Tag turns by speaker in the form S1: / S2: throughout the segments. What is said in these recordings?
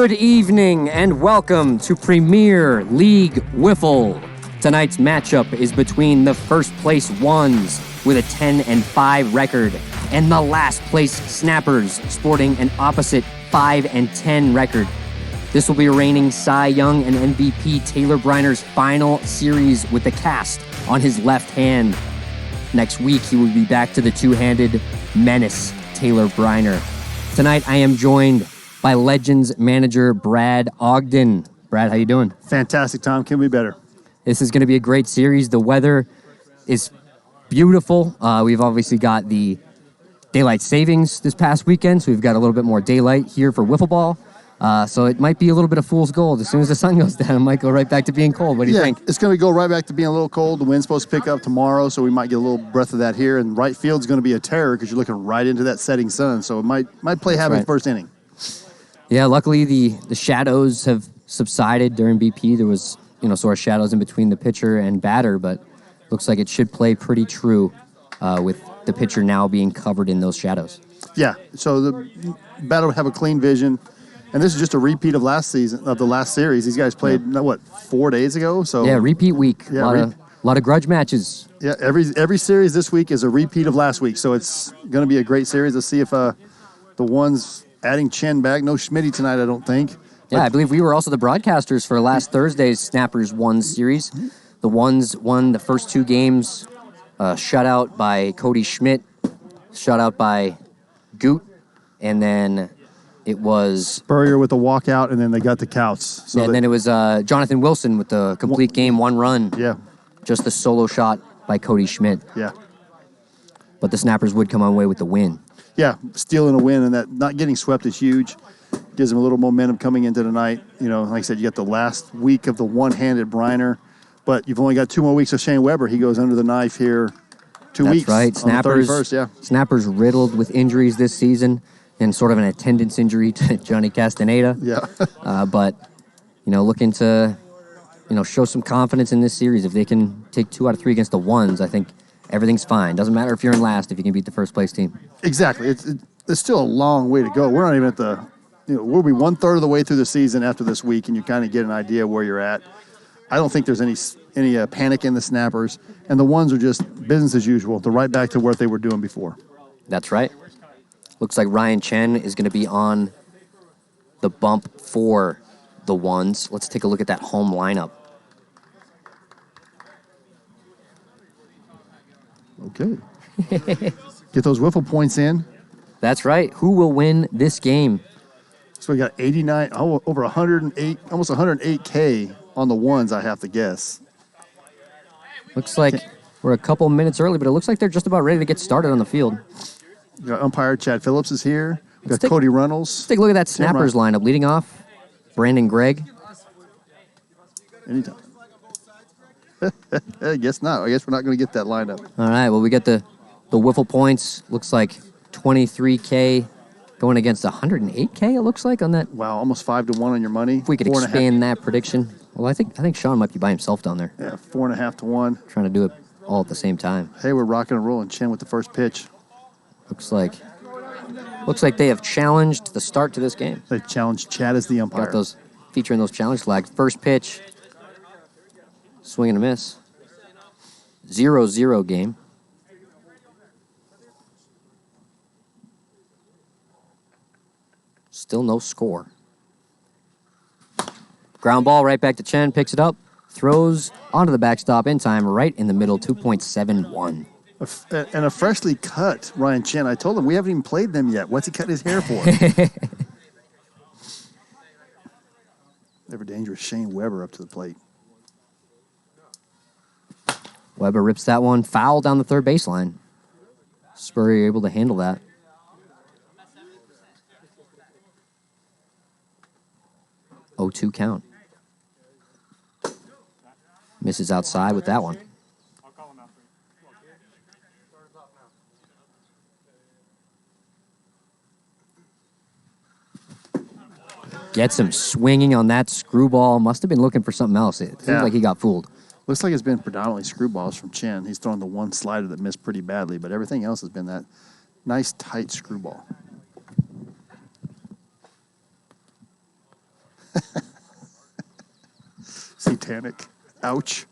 S1: Good evening and welcome to Premier League Wiffle. Tonight's matchup is between the first place Ones with a 10-5 record and the last place Snappers sporting an opposite 5-10 record. This will be reigning Cy Young and MVP Taylor Briner's final series with the cast on his left hand. Next week, he will be back to the two-handed menace, Taylor Briner. Tonight, I am joined by Legends manager Brad Ogden. Brad, how you doing?
S2: Fantastic, Tom. Can be better.
S1: This is going to be a great series. The weather is beautiful. We've obviously got the daylight savings this past weekend, so we've got a little bit more daylight here for wiffle ball. So it might be a little bit of fool's gold. As soon as the sun goes down, it might go right back to being cold. What do you think?
S2: It's going to go right back to being a little cold. The wind's supposed to pick up tomorrow, so we might get a little breath of that here. And right field's going to be a terror because you're looking right into that setting sun. So it might play havoc first inning.
S1: Yeah, luckily the shadows have subsided during BP. There was, sort of shadows in between the pitcher and batter, but looks like it should play pretty true with the pitcher now being covered in those shadows.
S2: Yeah, so the batter will have a clean vision. And this is just a repeat of last series. These guys played, 4 days ago? So
S1: yeah, repeat week.
S2: Yeah,
S1: a lot of grudge matches.
S2: Yeah, every series this week is a repeat of last week. So it's going to be a great series. Let's see if the Ones adding Chen back. No Schmitty tonight, I don't think.
S1: Yeah, I believe we were also the broadcasters for last Thursday's Snappers Ones series. The Ones won the first two games, shutout by Cody Schmidt, shutout by Goot, and then it was
S2: Spurrier with the walkout, and then they got the Couts.
S1: So and then it was Jonathan Wilson with the complete game, one run.
S2: Yeah.
S1: Just a solo shot by Cody Schmidt.
S2: Yeah.
S1: But the Snappers would come away with the win.
S2: Yeah, stealing a win, and that not getting swept is huge. Gives them a little momentum coming into tonight. Like I said, you got the last week of the one-handed Briner, but you've only got 2 more weeks of Shane Weber. He goes under the knife here 2 weeks.
S1: That's right. Snappers,
S2: on the 31st, yeah.
S1: Snappers riddled with injuries this season, and sort of an attendance injury to Johnny Castaneda.
S2: Yeah.
S1: But, looking to, show some confidence in this series. If they can take 2 out of 3 against the Ones, I think everything's fine. Doesn't matter if you're in last if you can beat the first place team.
S2: Exactly. It's still a long way to go. We're not even at the, we'll be 1/3 of the way through the season after this week, and you kind of get an idea where you're at. I don't think there's any panic in the Snappers, and the Ones are just business as usual. They're right back to what they were doing before.
S1: That's right. Looks like Ryan Chen is going to be on the bump for the Ones. Let's take a look at that home lineup.
S2: Okay. Get those wiffle points in.
S1: That's right. Who will win this game?
S2: So we got 89, over 108, almost 108K on the Ones, I have to guess.
S1: Looks like we're a couple minutes early, but it looks like they're just about ready to get started on the field.
S2: We got umpire Chad Phillips is here. We got Cody Reynolds.
S1: Let's take a look at that Snappers lineup. Leading off, Brandon Gregg.
S2: Anytime. I guess not. I guess we're not going to get that lineup.
S1: All right. Well, we get the wiffle points. Looks like 23K going against 108K, it looks like, on that.
S2: Wow, almost 5-1 on your money.
S1: If we could expand that prediction. Well, I think Sean might be by himself down there.
S2: Yeah, 4.5 to 1.
S1: Trying to do it all at the same time.
S2: Hey, we're rocking and rolling. Chen with the first pitch.
S1: Looks like they have challenged the start to this game.
S2: They challenged Chad as the umpire.
S1: Got those featuring those challenge flags. First pitch, swing and a miss. 0-0 game. Still no score. Ground ball right back to Chen, picks it up, throws onto the backstop in time, right in the middle, 2.71.
S2: And a freshly cut Ryan Chen. I told him we haven't even played them yet. What's he cutting his hair for? Ever dangerous Shane Weber up to the plate.
S1: Weber rips that one foul down the third baseline. Spurrier able to handle that. Oh, 2 count. Misses outside with that one. Gets him swinging on that screwball. Must have been looking for something else. It seems like he got fooled.
S2: Looks like it's been predominantly screwballs from Chen. He's thrown the one slider that missed pretty badly, but everything else has been that nice, tight screwball. Satanic. Ouch.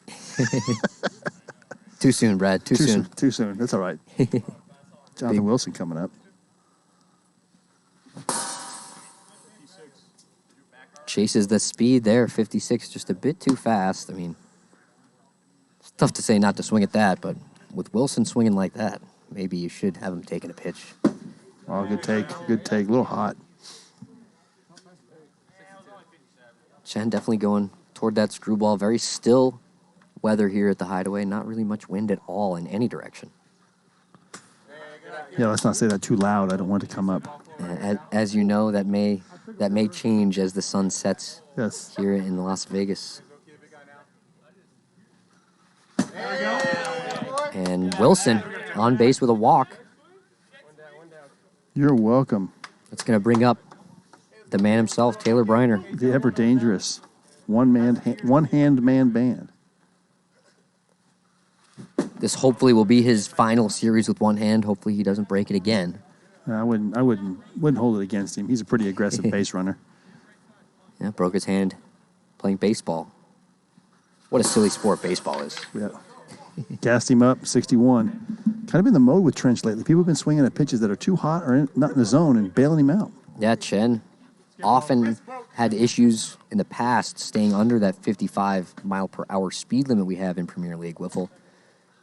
S1: Too soon, Brad. Too soon.
S2: Too soon. That's all right. Jonathan Wilson coming up.
S1: Chases the speed there. 56, just a bit too fast. I mean, it's tough to say not to swing at that, but with Wilson swinging like that, maybe you should have him taking a pitch.
S2: Oh, good take. Good take. A little hot.
S1: Chen definitely going toward that screwball. Very still weather here at the Hideaway. Not really much wind at all in any direction.
S2: Yeah, let's not say that too loud. I don't want it to come up.
S1: As you know, that may change as the sun sets
S2: Yes.
S1: here in Las Vegas. And Wilson on base with a walk.
S2: You're welcome.
S1: That's going to bring up the man himself, Taylor Briner.
S2: The ever dangerous one-hand man band.
S1: This hopefully will be his final series with one hand. Hopefully he doesn't break it again.
S2: I wouldn't hold it against him. He's a pretty aggressive base runner.
S1: Yeah, broke his hand playing baseball. What a silly sport baseball is.
S2: Yeah. Gassed him up, 61. Kind of in the mode with Trench lately. People have been swinging at pitches that are too hot or not in the zone and bailing him out.
S1: Yeah, Chen often had issues in the past staying under that 55 mile per hour speed limit we have in Premier League Wiffle,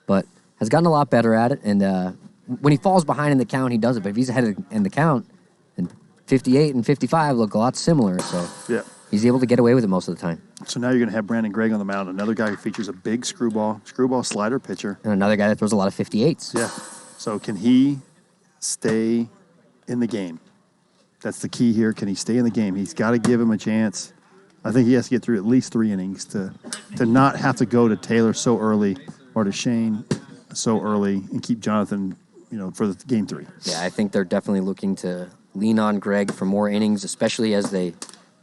S1: but has gotten a lot better at it. And when he falls behind in the count, he does it. But if he's ahead in the count, then 58 and 55 look a lot similar. So
S2: yeah,
S1: he's able to get away with it most of the time.
S2: So now you're going to have Brandon Gregg on the mound, another guy who features a big screwball slider pitcher.
S1: And another guy that throws a lot of 58s.
S2: Yeah. So can he stay in the game? That's the key here. Can he stay in the game? He's got to give him a chance. I think he has to get through at least 3 innings to not have to go to Taylor so early or to Shane so early and keep Jonathan, for the game 3.
S1: Yeah, I think they're definitely looking to lean on Gregg for more innings, especially as they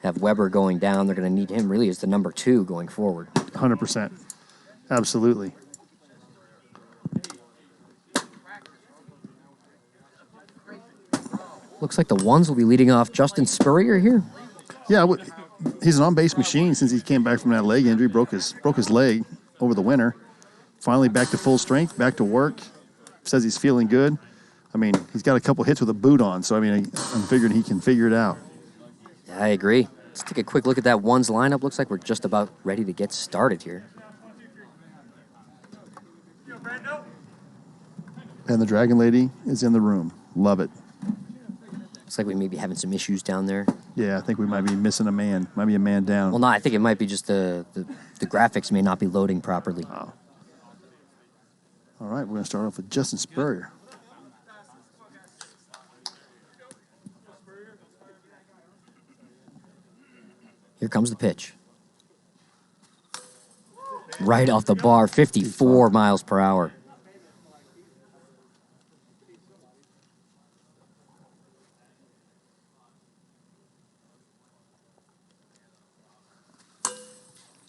S1: have Weber going down. They're going to need him really as the number 2 going forward.
S2: 100%. Absolutely.
S1: Looks like the ones will be leading off Justin Spurrier here.
S2: Yeah, he's an on-base machine since he came back from that leg injury, broke his leg over the winter. Finally back to full strength, back to work. Says he's feeling good. I mean, he's got a couple hits with a boot on, so I'm figuring he can figure it out.
S1: Yeah, I agree. Let's take a quick look at that ones lineup. Looks like we're just about ready to get started here.
S2: And the Dragon Lady is in the room. Love it.
S1: Looks like we may be having some issues down there.
S2: Yeah, I think we might be missing a man. Might be a man down.
S1: Well, no, I think it might be just the graphics may not be loading properly.
S2: Oh. All right, we're going to start off with Justin Spurrier.
S1: Here comes the pitch. Right off the bar, 54 miles per hour.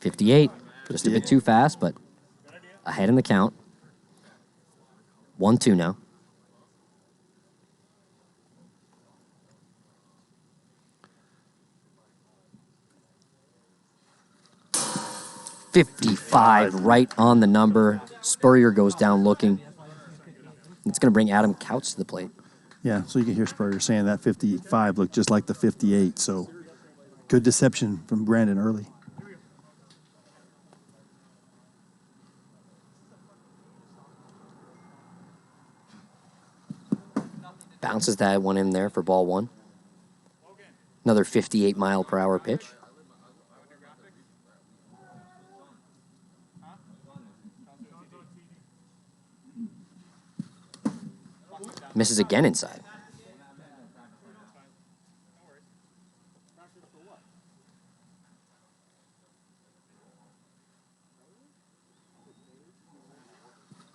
S1: .58, just a bit too fast, but ahead in the count. 1-2 now. .55 right on the number. Spurrier goes down looking. It's going to bring Adam Couch to the plate.
S2: Yeah, so you can hear Spurrier saying that 55 looked just like the 58. So good deception from Brandon early.
S1: Bounces that one in there for ball 1. Another 58 mile per hour pitch. Misses again inside.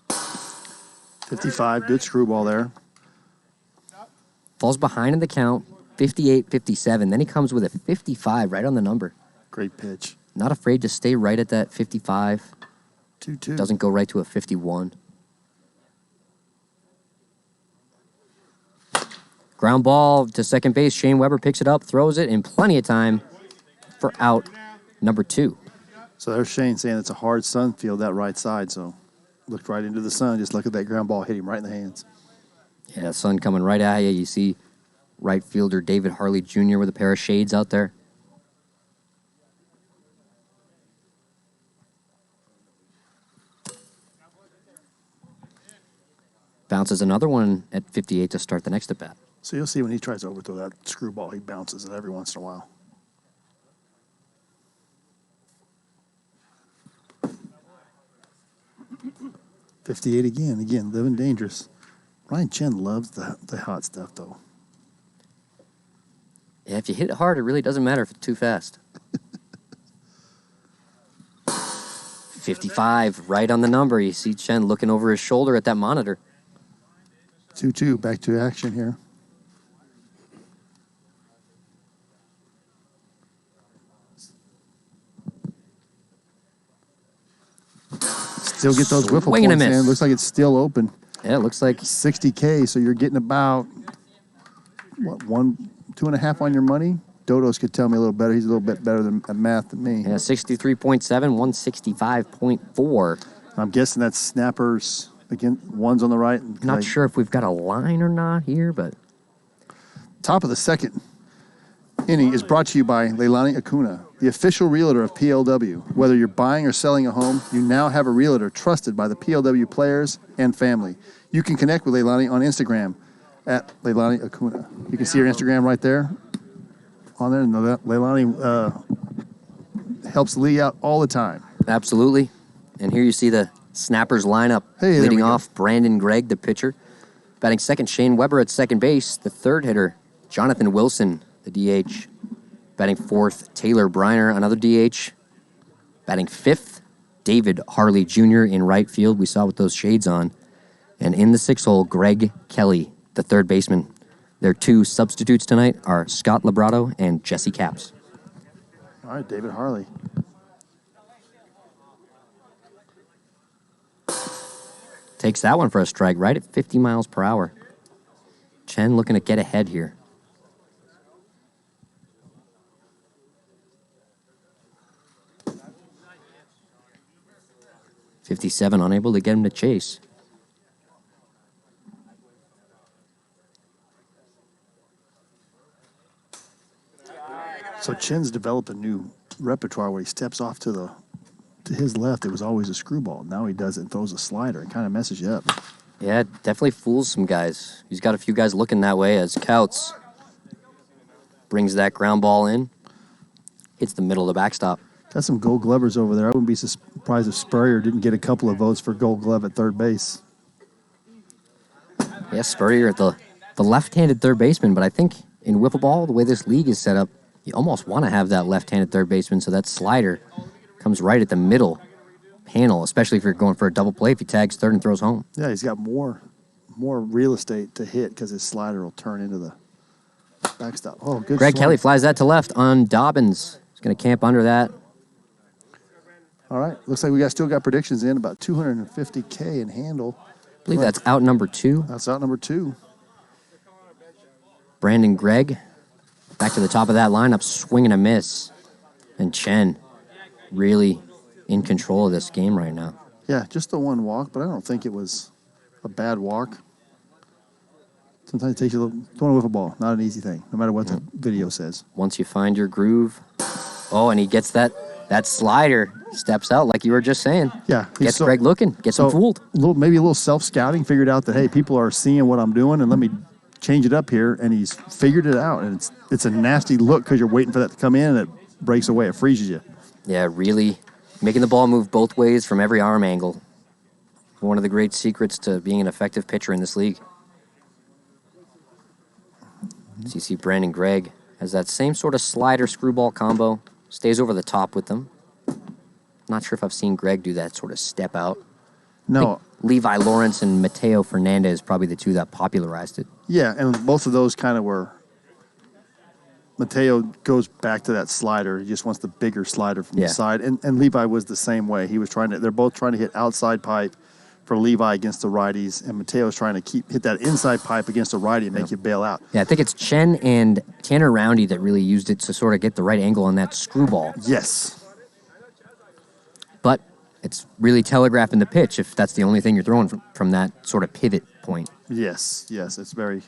S2: .55, good screwball there.
S1: Falls behind in the count, 58-57. Then he comes with a 55 right on the number.
S2: Great pitch.
S1: Not afraid to stay right at that 55.
S2: 2-2.
S1: Doesn't go right to a 51. Ground ball to second base. Shane Weber picks it up, throws it in plenty of time for out number 2.
S2: So there's Shane saying it's a hard sun field, that right side. So looked right into the sun. Just look at that ground ball hit him right in the hands.
S1: Yeah, sun coming right at you. You see right fielder David Harley Jr. with a pair of shades out there. Bounces another one at 58 to start the next at bat.
S2: So you'll see when he tries to overthrow that screwball, he bounces it every once in a while. .58 again, living dangerous. Ryan Chen loves the hot stuff, though.
S1: Yeah, if you hit it hard, it really doesn't matter if it's too fast. 55, right on the number. You see Chen looking over his shoulder at that monitor.
S2: 2-2, back to action here. Still get those wiffle
S1: Swing and a
S2: points,
S1: miss.
S2: man. Looks like it's still open.
S1: Yeah, it looks like
S2: 60K, so you're getting about, what, 2.5 on your money? Dodos could tell me a little better. He's a little bit better at math than me.
S1: yeah, 63.7, 165.4.
S2: I'm guessing that's snappers, again, ones on the right.
S1: Not sure if we've got a line or not here, but
S2: Top of the second inning is brought to you by Leilani Acuna, the official realtor of PLW. Whether you're buying or selling a home, you now have a realtor trusted by the PLW players and family. You can connect with Leilani on Instagram at Leilani Acuna. You can see her Instagram right there on there. And Leilani helps the league out all the time.
S1: absolutely. And here you see the Snappers lineup.
S2: Hey, there
S1: leading
S2: we go.
S1: off, Brandon Gregg, the pitcher. Batting second, Shane Weber at second base. The third hitter, Jonathan Wilson, the DH. Batting fourth, Taylor Briner, another DH. Batting fifth, David Harley Jr. in right field. We saw with those shades on. And in the sixth hole, Greg Kelly, the third baseman. Their two substitutes tonight are Scott Labrato and Jesse Capps.
S2: All right, David Harley.
S1: Takes that one for a strike, right at 50 miles per hour. Chen looking to get ahead here. .57, unable to get him to chase.
S2: So Chen's developed a new repertoire where he steps off to his left. It was always a screwball. Now he does it and throws a slider. It kind of messes you up.
S1: Yeah, it definitely fools some guys. He's got a few guys looking that way as Couts brings that ground ball in. Hits the middle of the backstop.
S2: Got some gold glovers over there. I wouldn't be surprised if Spurrier didn't get a couple of votes for gold glove at third base.
S1: Yeah, Spurrier at the left-handed third baseman, but I think in wiffle ball, the way this league is set up, you almost want to have that left-handed third baseman, so that slider comes right at the middle panel, especially if you're going for a double play if he tags third and throws home.
S2: Yeah, he's got more real estate to hit because his slider will turn into the backstop. Oh, good
S1: Greg
S2: swing.
S1: Kelly flies that to left on Dobbins. He's going to camp under that.
S2: All right, looks like we still got predictions in, about 250K in handle.
S1: I believe that's out number 2.
S2: That's out number 2.
S1: Brandon Gregg back to the top of that lineup, swing and a miss. And Chen really in control of this game right now.
S2: Yeah, just the one walk, but I don't think it was a bad walk. Sometimes it takes you a little, throwing a wiffle ball, not an easy thing, no matter what the video says.
S1: Once you find your groove. Oh, and he gets that slider, steps out like you were just saying.
S2: Yeah.
S1: Gets Greg looking, gets him fooled.
S2: Maybe a little self-scouting, figured out that, hey, people are seeing what I'm doing, and let me change it up here, and he's figured it out. And it's a nasty look because you're waiting for that to come in, and it breaks away. It freezes you.
S1: Yeah, really making the ball move both ways from every arm angle. One of the great secrets to being an effective pitcher in this league. So you see Brandon Gregg has that same sort of slider screwball combo. Stays over the top with them. Not sure if I've seen Greg do that sort of step out.
S2: No.
S1: Levi Lawrence and Mateo Fernandez probably the two that popularized it.
S2: Yeah, and both of those kind of were. Mateo goes back to that slider. He just wants the bigger slider from the side. And Levi was the same way. He was they're both trying to hit outside pipe for Levi against the righties, and Mateo's trying to hit that inside pipe against a righty and make you bail out.
S1: Yeah, I think it's Chen and Tanner Roundy that really used it to sort of get the right angle on that screwball.
S2: Yes.
S1: it's really telegraphing the pitch if that's the only thing you're throwing from that sort of pivot point.
S2: Yes, it's very.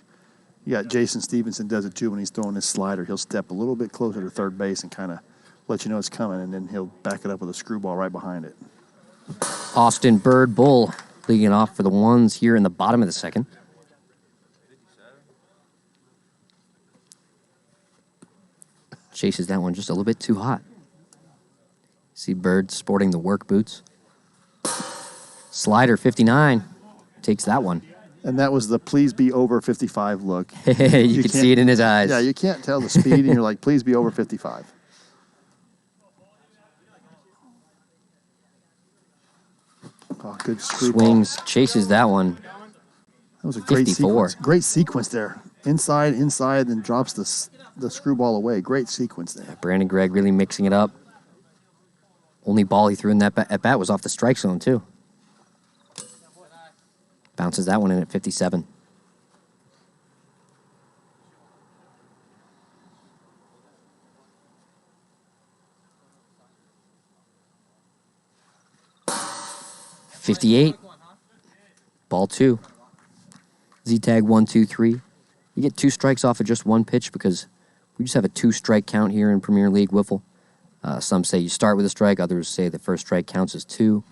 S2: You got Jason Stevenson does it too when he's throwing his slider. He'll step a little bit closer to third base and kind of let you know it's coming, and then he'll back it up with a screwball right behind it.
S1: Austin Bird Bull leading off for the ones here in the bottom of the second. Chases that one just a little bit too hot. See Bird sporting the work boots. Slider 59 takes that one.
S2: And that was the please be over 55 look.
S1: You could see it in his eyes.
S2: Yeah, you can't tell the speed, and you're like, please be over 55. Oh, good screwball.
S1: Swings, chases that one.
S2: That was a great
S1: 54.
S2: sequence. Great sequence there. Inside, then drops the screwball away. Great sequence there.
S1: Brandon Gregg really mixing it up. Only ball he threw in that at bat was off the strike zone, too. Bounces that one in at 57. .58. Ball 2. Z-tag 1, 2, 3. You get 2 strikes off of just one pitch because we just have a 2-strike count here in Premier League Wiffle. Some say you start with a strike. Others say the first strike counts as 2.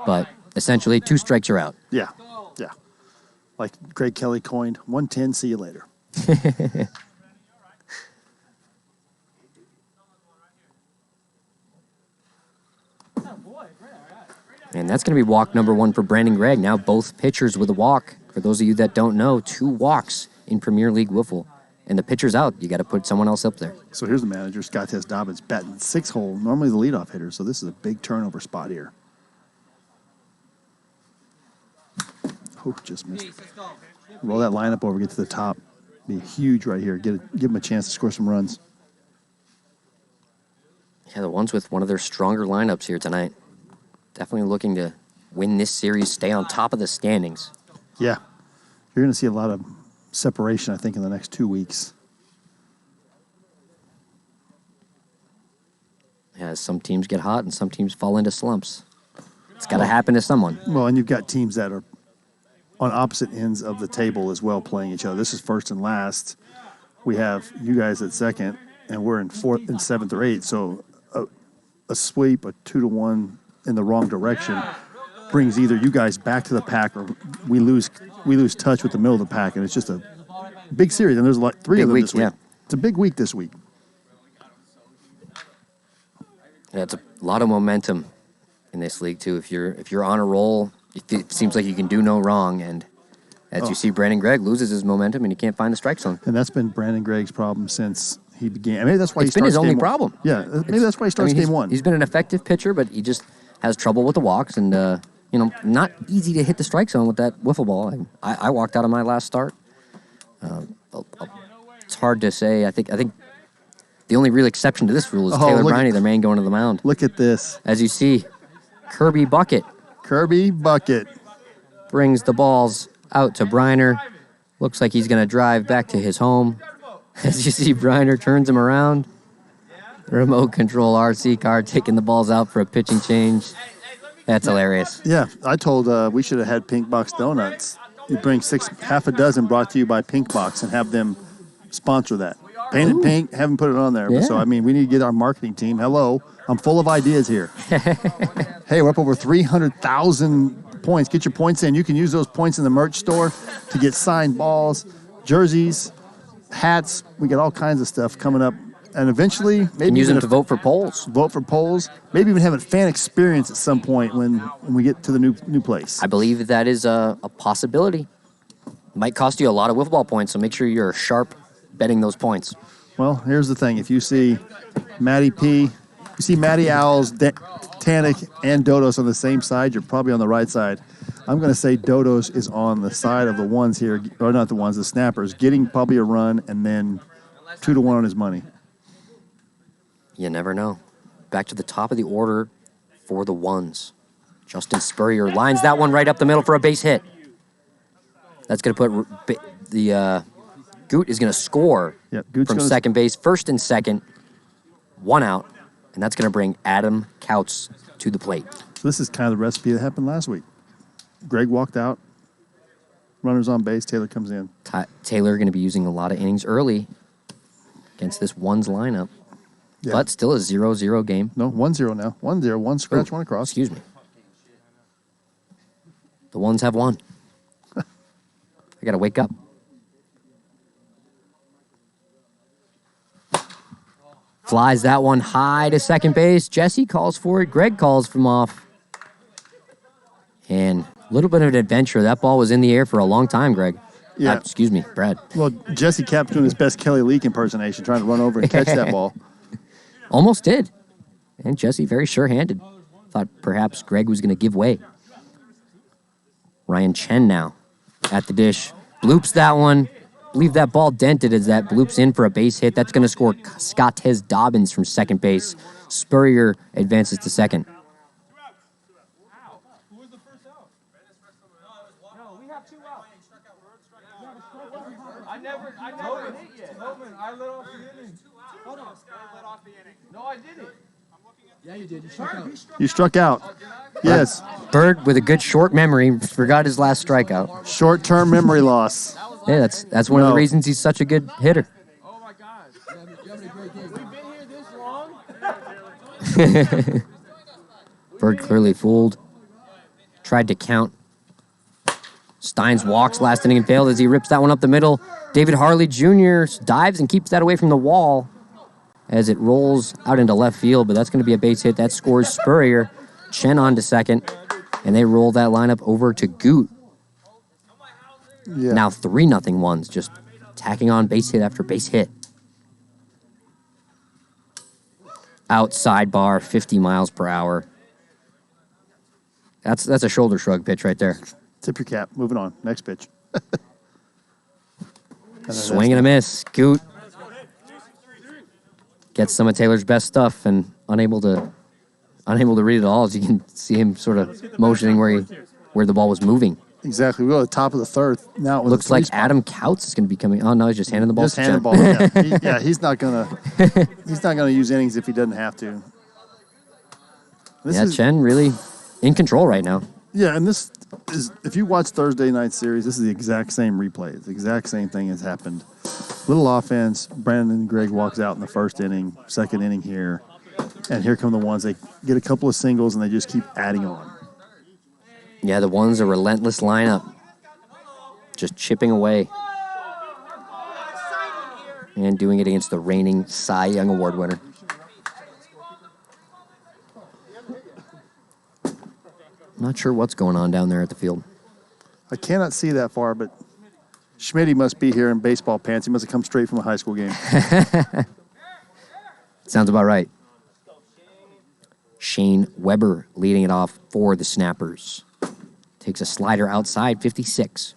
S1: But essentially, 2 strikes are out.
S2: Yeah. Like Greg Kelly coined, 110, see you later.
S1: And that's going to be walk number 1 for Brandon Gregg. Now both pitchers with a walk. For those of you that don't know, 2 walks in Premier League Wiffle. And the pitcher's out. You got to put someone else up there.
S2: So here's the manager, Scott Tess Dobbins, batting 6-hole, normally the leadoff hitter. So this is a big turnover spot here. Oh, just missed. Roll that lineup over, get to the top. Be huge right here. Give them a chance to score some runs.
S1: Yeah, the ones with one of their stronger lineups here tonight. Definitely looking to win this series, stay on top of the standings.
S2: Yeah. You're going to see a lot of separation, I think, in the next 2 weeks.
S1: Yeah, some teams get hot and some teams fall into slumps. It's got to happen to someone.
S2: Well, and you've got teams that are on opposite ends of the table as well playing each other. This is first and last. We have you guys at second, and we're in 4th and 7th or 8th. So a sweep, a 2-1 in the wrong direction brings either you guys back to the pack or we lose touch with the middle of the pack, and it's just a big series. And there's like 3 of them this week. Yeah. It's a big week this week.
S1: Yeah, it's a lot of momentum in this league too. If you're on a roll, it seems like you can do no wrong. And as you see, Brandon Gregg loses his momentum and he can't find the strike zone.
S2: And that's been Brandon Gregg's problem since he began. Maybe that's why
S1: it's been his only problem.
S2: Yeah, maybe that's why he starts game 1.
S1: He's been an effective pitcher, but he just has trouble with the walks and not easy to hit the strike zone with that wiffle ball. I walked out of my last start. It's hard to say. I think the only real exception to this rule is Taylor Briney, their man, going to the mound.
S2: Look at this.
S1: As you see, Kirby Bucket brings the balls out to Briner. Looks like he's going to drive back to his home. As you see, Briner turns him around. Remote control RC car taking the balls out for a pitching change. That's hilarious.
S2: Yeah, I told we should have had Pink Box Donuts. You bring half a dozen brought to you by Pink Box and have them sponsor that. Painted pink, haven't put it on there.
S1: Yeah.
S2: So, we need to get our marketing team. Hello, I'm full of ideas here. Hey, we're up over 300,000 points. Get your points in. You can use those points in the merch store to get signed balls, jerseys, hats. We got all kinds of stuff coming up. And eventually, maybe
S1: use them to vote for polls.
S2: Vote for polls. Maybe even have a fan experience at some point when we get to the new place.
S1: I believe that is a possibility. Might cost you a lot of wiffle ball points, so make sure you're sharp betting those points.
S2: Well, here's the thing. If you see Matty P, you see Matty Owls, Tannic, and Dodos on the same side, you're probably on the right side. I'm going to say Dodos is on the side of the ones here, or not the ones, the snappers, getting probably a run and then 2-1 on his money.
S1: You never know. Back to the top of the order for the ones. Justin Spurrier lines that one right up the middle for a base hit. That's going to put the Goot is going to score from second base. First and second, 1 out. and that's going to bring Adam Couts to the plate.
S2: So this is kind of the recipe that happened last week. Greg walked out, runners on base, Taylor comes in.
S1: Taylor going to be using a lot of innings early against this ones lineup, but still a 0-0 game.
S2: No, 1-0 now. 1-0, one scratch, one across.
S1: Excuse me. The ones have won. I got to wake up. Flies that one high to second base. Jesse calls for it. Greg calls from off. And a little bit of an adventure. That ball was in the air for a long time, Greg.
S2: Yeah.
S1: Excuse me, Brad.
S2: Well, Jesse kept doing his best Kelly Leak impersonation, trying to run over and catch that ball.
S1: Almost did. And Jesse very sure-handed. Thought perhaps Greg was going to give way. Ryan Chen now at the dish. Bloops that one. Believe that ball dented as that bloops in for a base hit. That's going to score Scottez Dobbins from second base. Spurrier advances to second.
S3: I never hit yet. I let off the inning. Hold on. I let off the inning. No, I didn't. Yeah, you did. You struck out.
S2: You struck out. Yes.
S1: Bird with a good short memory forgot his last strikeout.
S2: Short-term memory loss.
S1: Yeah, that's one of the reasons he's such a good hitter.
S3: Oh my gosh. You having a great game. We've been here this long.
S1: Bird clearly fooled. Tried to count. Steins walks last inning and failed as he rips that one up the middle. David Harley Jr. dives and keeps that away from the wall as it rolls out into left field, but that's going to be a base hit. That scores Spurrier. Chen on to second, and they roll that lineup over to Goot.
S2: Yeah.
S1: Now 3-0 ones, just tacking on base hit after base hit. Outside bar, 50 miles per hour. That's a shoulder shrug pitch right there.
S2: Tip your cap. Moving on. Next pitch.
S1: Swing and a miss. Goot gets some of Taylor's best stuff and unable to read it all, as you can see him sort of motioning where the ball was moving.
S2: Exactly. We go to the top of the third. Now it was
S1: looks like Adam Couts is going to be coming. Oh no, he's just handing the ball.
S2: Just
S1: to
S2: handing
S1: Chen.
S2: the ball. Yeah, he's not gonna use innings if he doesn't have to.
S1: Chen really in control right now.
S2: Yeah, and this is, if you watch Thursday night series, this is the exact same replay. It's the exact same thing has happened. Little offense. Brandon and Greg walks out in the first inning, second inning here, and here come the ones. They get a couple of singles and they just keep adding on.
S1: Yeah, the one's a relentless lineup. Just chipping away. And doing it against the reigning Cy Young Award winner. Not sure what's going on down there at the field.
S2: I cannot see that far, but Schmitty must be here in baseball pants. He must have come straight from a high school game.
S1: Sounds about right. Shane Weber leading it off for the Snappers. Takes a slider outside, 56.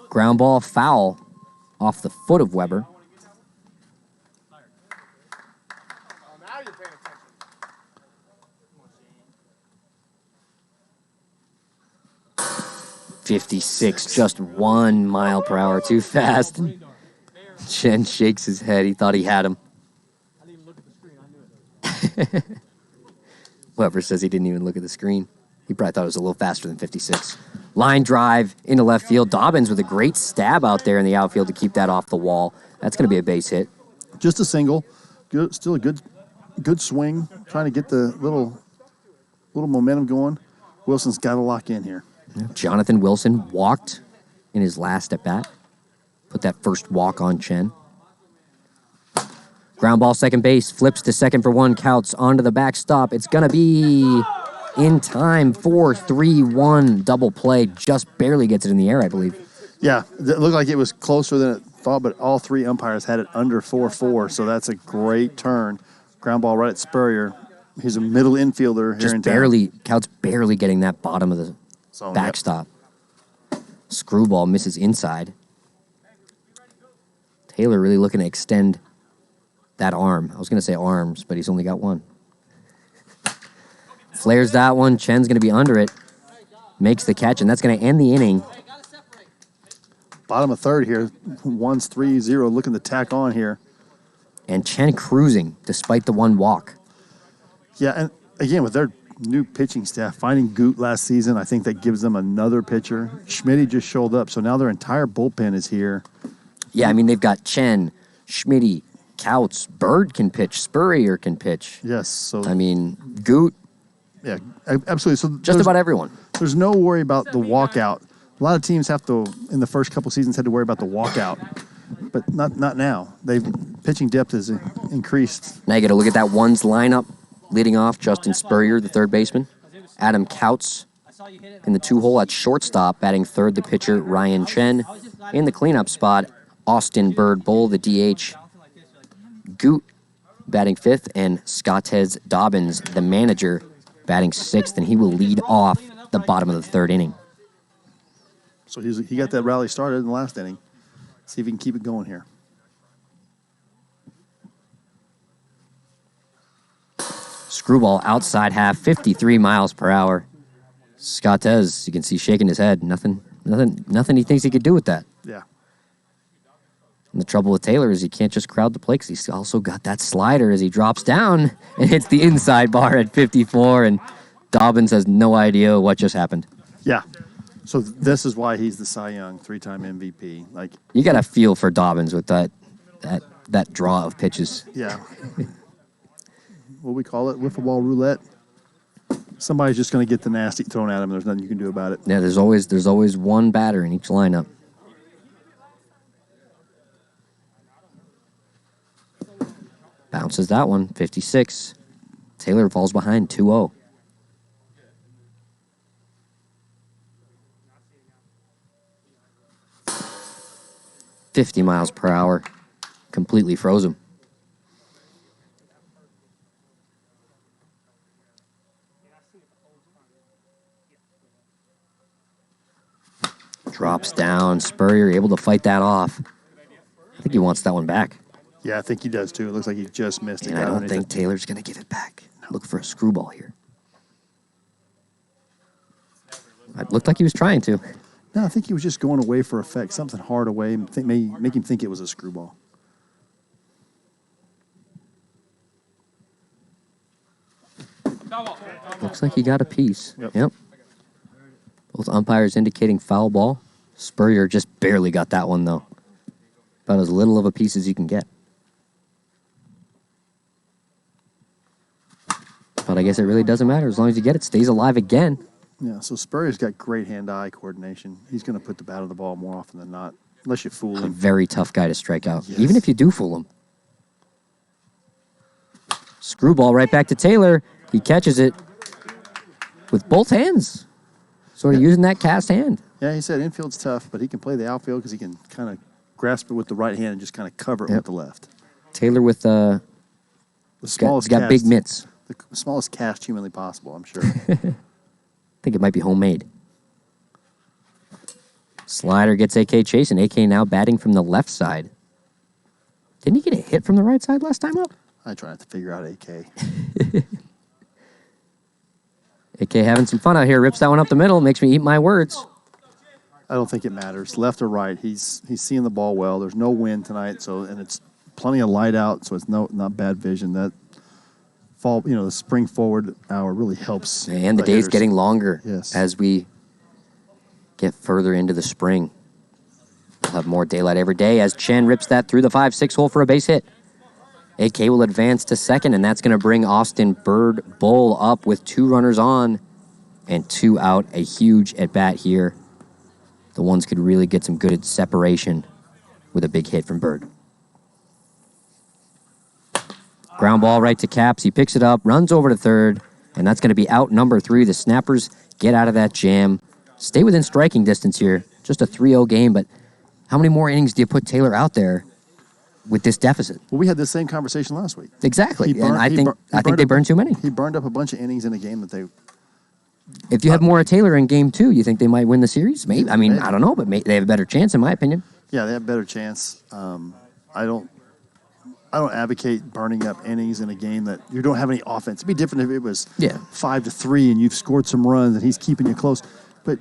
S1: Ground ball foul off the foot of Weber.
S3: Now you're paying attention.
S1: 56, just 1 mile per hour too fast. Chen shakes his head. He thought he had him.
S3: I didn't even look at the screen. I knew it.
S1: Weber says he didn't even look at the screen. He probably thought it was a little faster than 56. Line drive into left field. Dobbins with a great stab out there in the outfield to keep that off the wall. That's going to be a base hit.
S2: Just a single. Good, still a good swing. Trying to get the little momentum going. Wilson's got to lock in here.
S1: Jonathan Wilson walked in his last at bat. Put that first walk on Chen. Ground ball second base. Flips to second for one. Counts onto the backstop. It's going to be in time for 3-1 double play. Just barely gets it in the air, I believe.
S2: Yeah, it looked like it was closer than it thought, but all three umpires had it under 4-4, so that's a great turn. Ground ball right at Spurrier. He's a middle infielder here in town.
S1: Counts barely getting that bottom of the backstop. Yep. Screwball misses inside. Taylor really looking to extend that arm. I was going to say arms, but he's only got one. Flares that one. Chen's going to be under it. Makes the catch, and that's going to end the inning.
S2: Bottom of third here. One's 3-0, looking to tack on here.
S1: And Chen cruising despite the one walk.
S2: Yeah, and again, with their new pitching staff, finding Goot last season, I think that gives them another pitcher. Schmitty just showed up, so now their entire bullpen is here.
S1: Yeah, I mean, they've got Chen, Schmitty, Couts, Bird can pitch, Spurrier can pitch.
S2: Yes, so
S1: I mean, Goot.
S2: Yeah, absolutely. So
S1: just about everyone.
S2: There's no worry about the walkout. A lot of teams have to, in the first couple seasons, had to worry about the walkout, but not now. Pitching depth has increased.
S1: Now you got to look at that ones lineup. Leading off, Justin Spurrier, the third baseman. Adam Couts in the 2-hole at shortstop, batting third, the pitcher Ryan Chen. In the cleanup spot, Austin Bird Bull, the DH. Goot batting fifth, and Scottez Dobbins, the manager, batting sixth, and he will lead off the bottom of the third inning.
S2: So he got that rally started in the last inning. See if he can keep it going here.
S1: Screwball outside half, 53 miles per hour. Scottez, you can see shaking his head. Nothing he thinks he could do with that.
S2: Yeah.
S1: And the trouble with Taylor is he can't just crowd the plate because he's also got that slider as he drops down and hits the inside bar at 54, and Dobbins has no idea what just happened.
S2: Yeah. So this is why he's the Cy Young, 3-time MVP. Like,
S1: you got to feel for Dobbins with that draw of pitches.
S2: Yeah. What we call it, wiffle ball roulette. Somebody's just going to get the nasty thrown at him. There's nothing you can do about it.
S1: Yeah, there's always one batter in each lineup. Bounces that one, 56. Taylor falls behind 2-0. .50 miles per hour. Completely froze him. Drops down. Spurrier able to fight that off. I think he wants that one back.
S2: Yeah, I think he does too. It looks like he just missed it.
S1: And I don't think Taylor's going to give it back. Look for a screwball here. It looked like he was trying to.
S2: No, I think he was just going away for effect. Something hard away. Make him think it was a screwball.
S1: Looks like he got a piece.
S2: Yep.
S1: Both umpires indicating foul ball. Spurrier just barely got that one, though. About as little of a piece as you can get. But I guess it really doesn't matter. As long as you get it, stays alive again.
S2: Yeah, so Spurrier's got great hand-eye coordination. He's going to put the bat on the ball more often than not, unless you fool
S1: A
S2: him.
S1: very tough guy to strike out,
S2: Yes.
S1: even if you do fool him. Screwball right back to Taylor. He catches it with both hands. Sort of using that cast hand.
S2: Yeah, he said infield's tough, but he can play the outfield because he can kind of grasp it with the right hand and just kind of cover it with the left.
S1: Taylor with
S2: The smallest
S1: got
S2: cast,
S1: big mitts.
S2: The smallest cast humanly possible, I'm sure.
S1: I think it might be homemade. Slider gets AK chasing. AK now batting from the left side. Didn't he get a hit from the right side last time up?
S2: I try not to figure out AK.
S1: AK having some fun out here. Rips that one up the middle. Makes me eat my words.
S2: I don't think it matters. Left or right, he's seeing the ball well. There's no wind tonight, and it's plenty of light out, so it's not bad vision. That fall, the spring forward hour really helps.
S1: And the day's
S2: hitters.
S1: getting longer
S2: Yes.
S1: as we get further into the spring. We'll have more daylight every day as Chen rips that through the 5-6 hole for a base hit. AK will advance to second, and that's going to bring Austin Bird Bull up with 2 runners on and 2 out. A huge at-bat here. The ones could really get some good separation with a big hit from Bird. Ground ball right to Caps. He picks it up, runs over to third, and that's going to be out number 3. The Snappers get out of that jam. Stay within striking distance here. Just a 3-0 game, but how many more innings do you put Taylor out there with this deficit?
S2: Well, we had the same conversation last week.
S1: Exactly.
S2: He burned-
S1: And I
S2: he
S1: think
S2: bur- he
S1: I think
S2: burned
S1: they
S2: up-
S1: burned too many.
S2: He burned up a bunch of innings in a game that they.
S1: If you had more of Taylor in game 2, you think they might win the series? Maybe. I mean,
S2: Maybe.
S1: I don't know, but they have a better chance, in my opinion.
S2: Yeah, they have a better chance. I don't advocate burning up innings in a game that you don't have any offense. It'd be different if it was 5-3 and you've scored some runs and he's keeping you close. But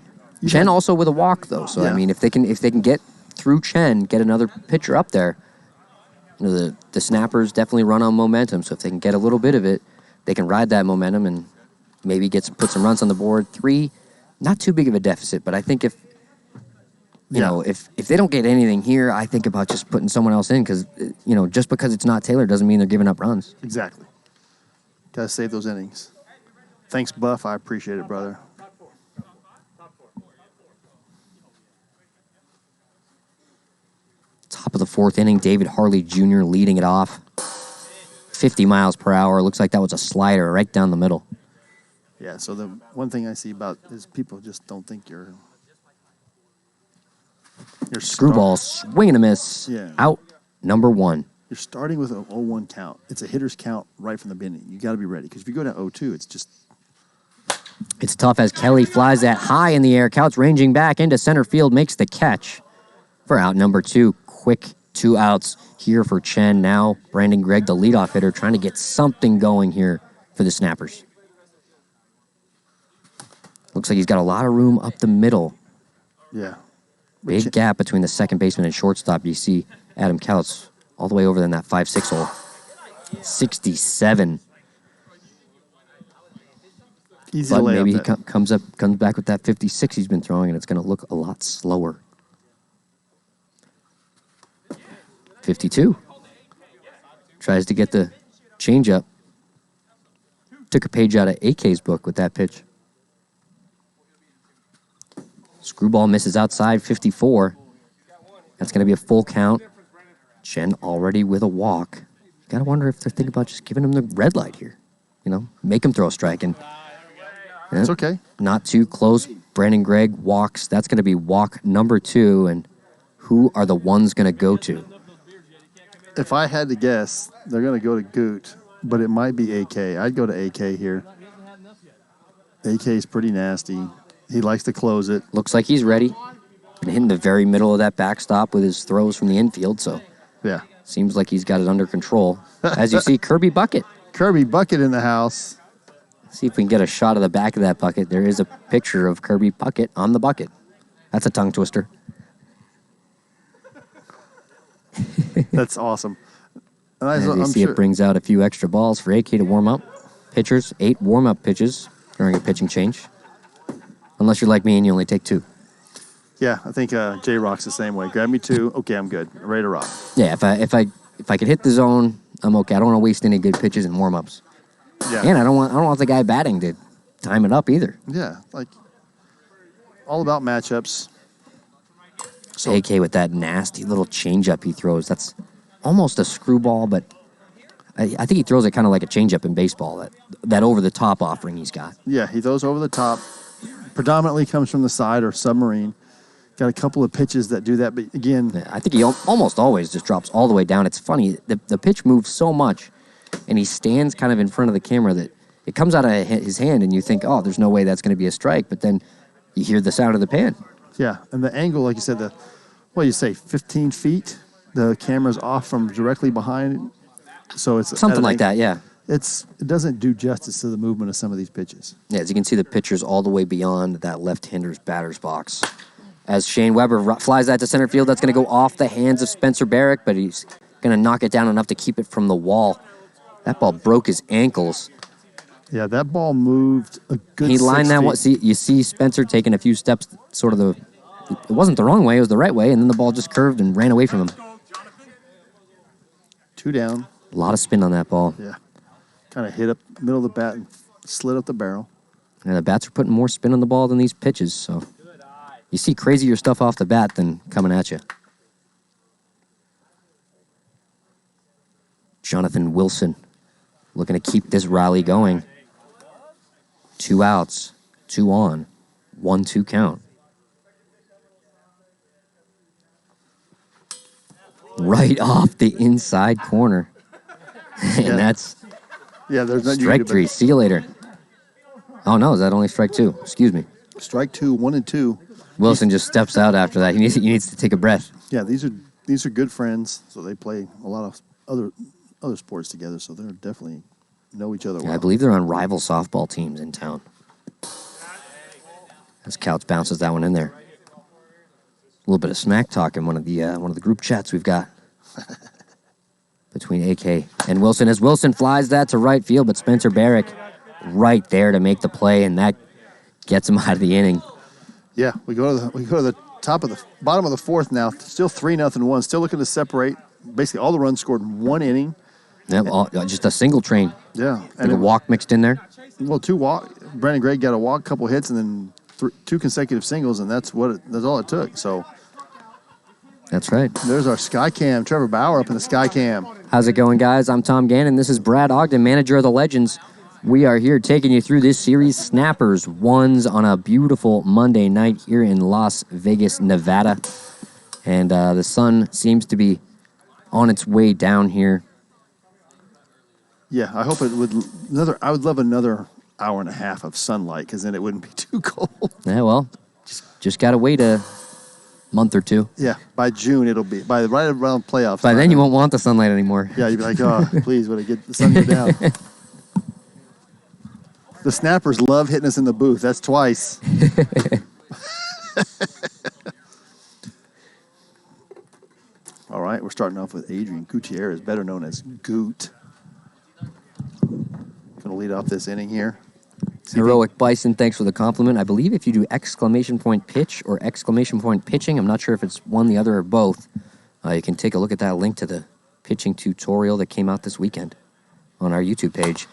S1: Chen also with a walk though, so I
S2: Yeah.
S1: mean, if they can get through Chen, get another pitcher up there. You know, the snappers definitely run on momentum, so if they can get a little bit of it, they can ride that momentum and maybe put some runs on the board. 3, not too big of a deficit, but I think if they don't get anything here, I think about just putting someone else in because, just because it's not Taylor doesn't mean they're giving up runs.
S2: Exactly. Got to save those innings. Thanks, Buff. I appreciate it, brother.
S1: Top of the 4th inning, David Harley Jr. leading it off. 50 miles per hour. Looks like that was a slider right down the middle.
S2: Yeah, so the one thing I see about is people just don't think you're
S1: Screwball, swing and a miss.
S2: Yeah.
S1: Out, number 1.
S2: You're starting with an 0-1 count. It's a hitter's count right from the beginning. You got to be ready because if you go to 0-2, it's just...
S1: It's tough as Kelly flies that high in the air. Couch ranging back into center field, makes the catch for out number 2. Quick 2 outs here for Chen. Now Brandon Gregg, the leadoff hitter, trying to get something going here for the Snappers. Looks like he's got a lot of room up the middle.
S2: Yeah.
S1: Big gap between the second baseman and shortstop. You see Adam Couch all the way over in that 5-6 hole. 67.
S2: Easy
S1: But
S2: to lay
S1: maybe he
S2: up
S1: comes back with that 56 he's been throwing, and it's going to look a lot slower. 52. Tries to get the changeup. Took a page out of AK's book with that pitch. Screwball misses outside, 54. That's going to be a full count. Chen already with a walk. You got to wonder if they're thinking about just giving him the red light here. Make him throw a strike. And
S2: It's okay.
S1: Not too close. Brandon Gregg walks. That's going to be walk number 2. And who are the ones going to go to?
S2: If I had to guess, they're going to go to Goot, but it might be AK. I'd go to AK here. AK is pretty nasty. He likes to close it.
S1: Looks like he's ready. Been hitting the very middle of that backstop with his throws from the infield, so
S2: yeah,
S1: seems like he's got it under control. As you see, Kirby Bucket.
S2: Kirby Bucket in the house.
S1: See if we can get a shot of the back of that bucket. There is a picture of Kirby Bucket on the bucket. That's a tongue twister.
S2: That's awesome. And
S1: As you see, it brings out a few extra balls for AK to warm up. Pitchers, 8 warm-up pitches during a pitching change. Unless you're like me and you only take 2.
S2: Yeah, I think J-Rock's the same way. Grab me 2. Okay, I'm good. I'm ready to rock.
S1: Yeah, if I could hit the zone, I'm okay. I don't want to waste any good pitches and warm-ups.
S2: Yeah.
S1: And I don't want the guy batting to time it up either.
S2: Yeah, like all about matchups.
S1: So AK with that nasty little changeup he throws. That's almost a screwball, but I think he throws it kind of like a changeup in baseball. That over-the-top offering he's got.
S2: Yeah, he throws over the top. Predominantly comes from the side or submarine. Got a couple of pitches that do that, but again...
S1: Yeah, I think he almost always just drops all the way down. It's funny, the pitch moves so much, and he stands kind of in front of the camera that it comes out of his hand, and you think, oh, there's no way that's going to be a strike, but then you hear the sound of the pan.
S2: Yeah, and the angle, like you said, 15 feet? The camera's off from directly behind, so it's...
S1: Something like that, yeah.
S2: It doesn't do justice to the movement of some of these pitches.
S1: Yeah, as you can see, the pitcher's all the way beyond that left-hander's batter's box. As Shane Weber flies that to center field, that's going to go off the hands of Spencer Barrick, but he's going to knock it down enough to keep it from the wall. That ball broke his ankles.
S2: Yeah, that ball moved a good 6
S1: He lined that
S2: feet.
S1: one. See, you see Spencer taking a few steps, it wasn't the wrong way, it was the right way, and then the ball just curved and ran away from him.
S2: 2 down.
S1: A lot of spin on that ball.
S2: Yeah. Kind of hit up middle of the bat and slid up the barrel.
S1: And the bats are putting more spin on the ball than these pitches, so you see crazier stuff off the bat than coming at you. Jonathan Wilson looking to keep this rally going. 2 outs, 2 on, 1-2 count. Right off the inside corner. And that's
S2: there's not
S1: strike 3. See you later. Oh, no, is that only strike 2? Excuse me.
S2: Strike 2, 1 and 2.
S1: Wilson just steps out after that. He needs to take a breath.
S2: Yeah, these are good friends, so they play a lot of other sports together, so they're definitely know each other well.
S1: I believe they're on rival softball teams in town. As Couch bounces that one in there. little bit of smack talk in one of the group chats we've got between AK and Wilson. As Wilson flies that to right field, but Spencer Barrick right there to make the play, and that gets him out of the inning.
S2: Yeah, we go to the bottom of the fourth now. Still 3-0-1. Still looking to separate. Basically, all the runs scored in one inning.
S1: Yeah, just a single train.
S2: Yeah,
S1: and a walk mixed in there.
S2: Well, 2 walk. Brandon Gregg got a walk, couple hits, and then 2 consecutive singles, and that's all it took. So
S1: that's right.
S2: There's our Sky Cam, Trevor Bauer up in the Sky Cam.
S1: How's it going, guys? I'm Tom Gannon. This is Brad Ogden, manager of the Legends. We are here taking you through this series, Snappers ones on a beautiful Monday night here in Las Vegas, Nevada. And the sun seems to be on its way down here.
S2: Yeah, I hope it would. I would love another hour and a half of sunlight, because then it wouldn't be too cold.
S1: Yeah, well, just gotta wait a month or two.
S2: Yeah, by June it'll be right around playoffs.
S1: By then you won't want the sunlight anymore.
S2: Yeah, you'd be like, oh, please, when I get the sun go down. The Snappers love hitting us in the booth. That's twice. All right, we're starting off with Adrian Gutierrez, better known as Goot. Going to lead off this inning here.
S1: Heroic Bison, thanks for the compliment. I believe if you do exclamation point pitch or exclamation point pitching, I'm not sure if it's one, the other, or both, you can take a look at that link to the pitching tutorial that came out this weekend on our YouTube page.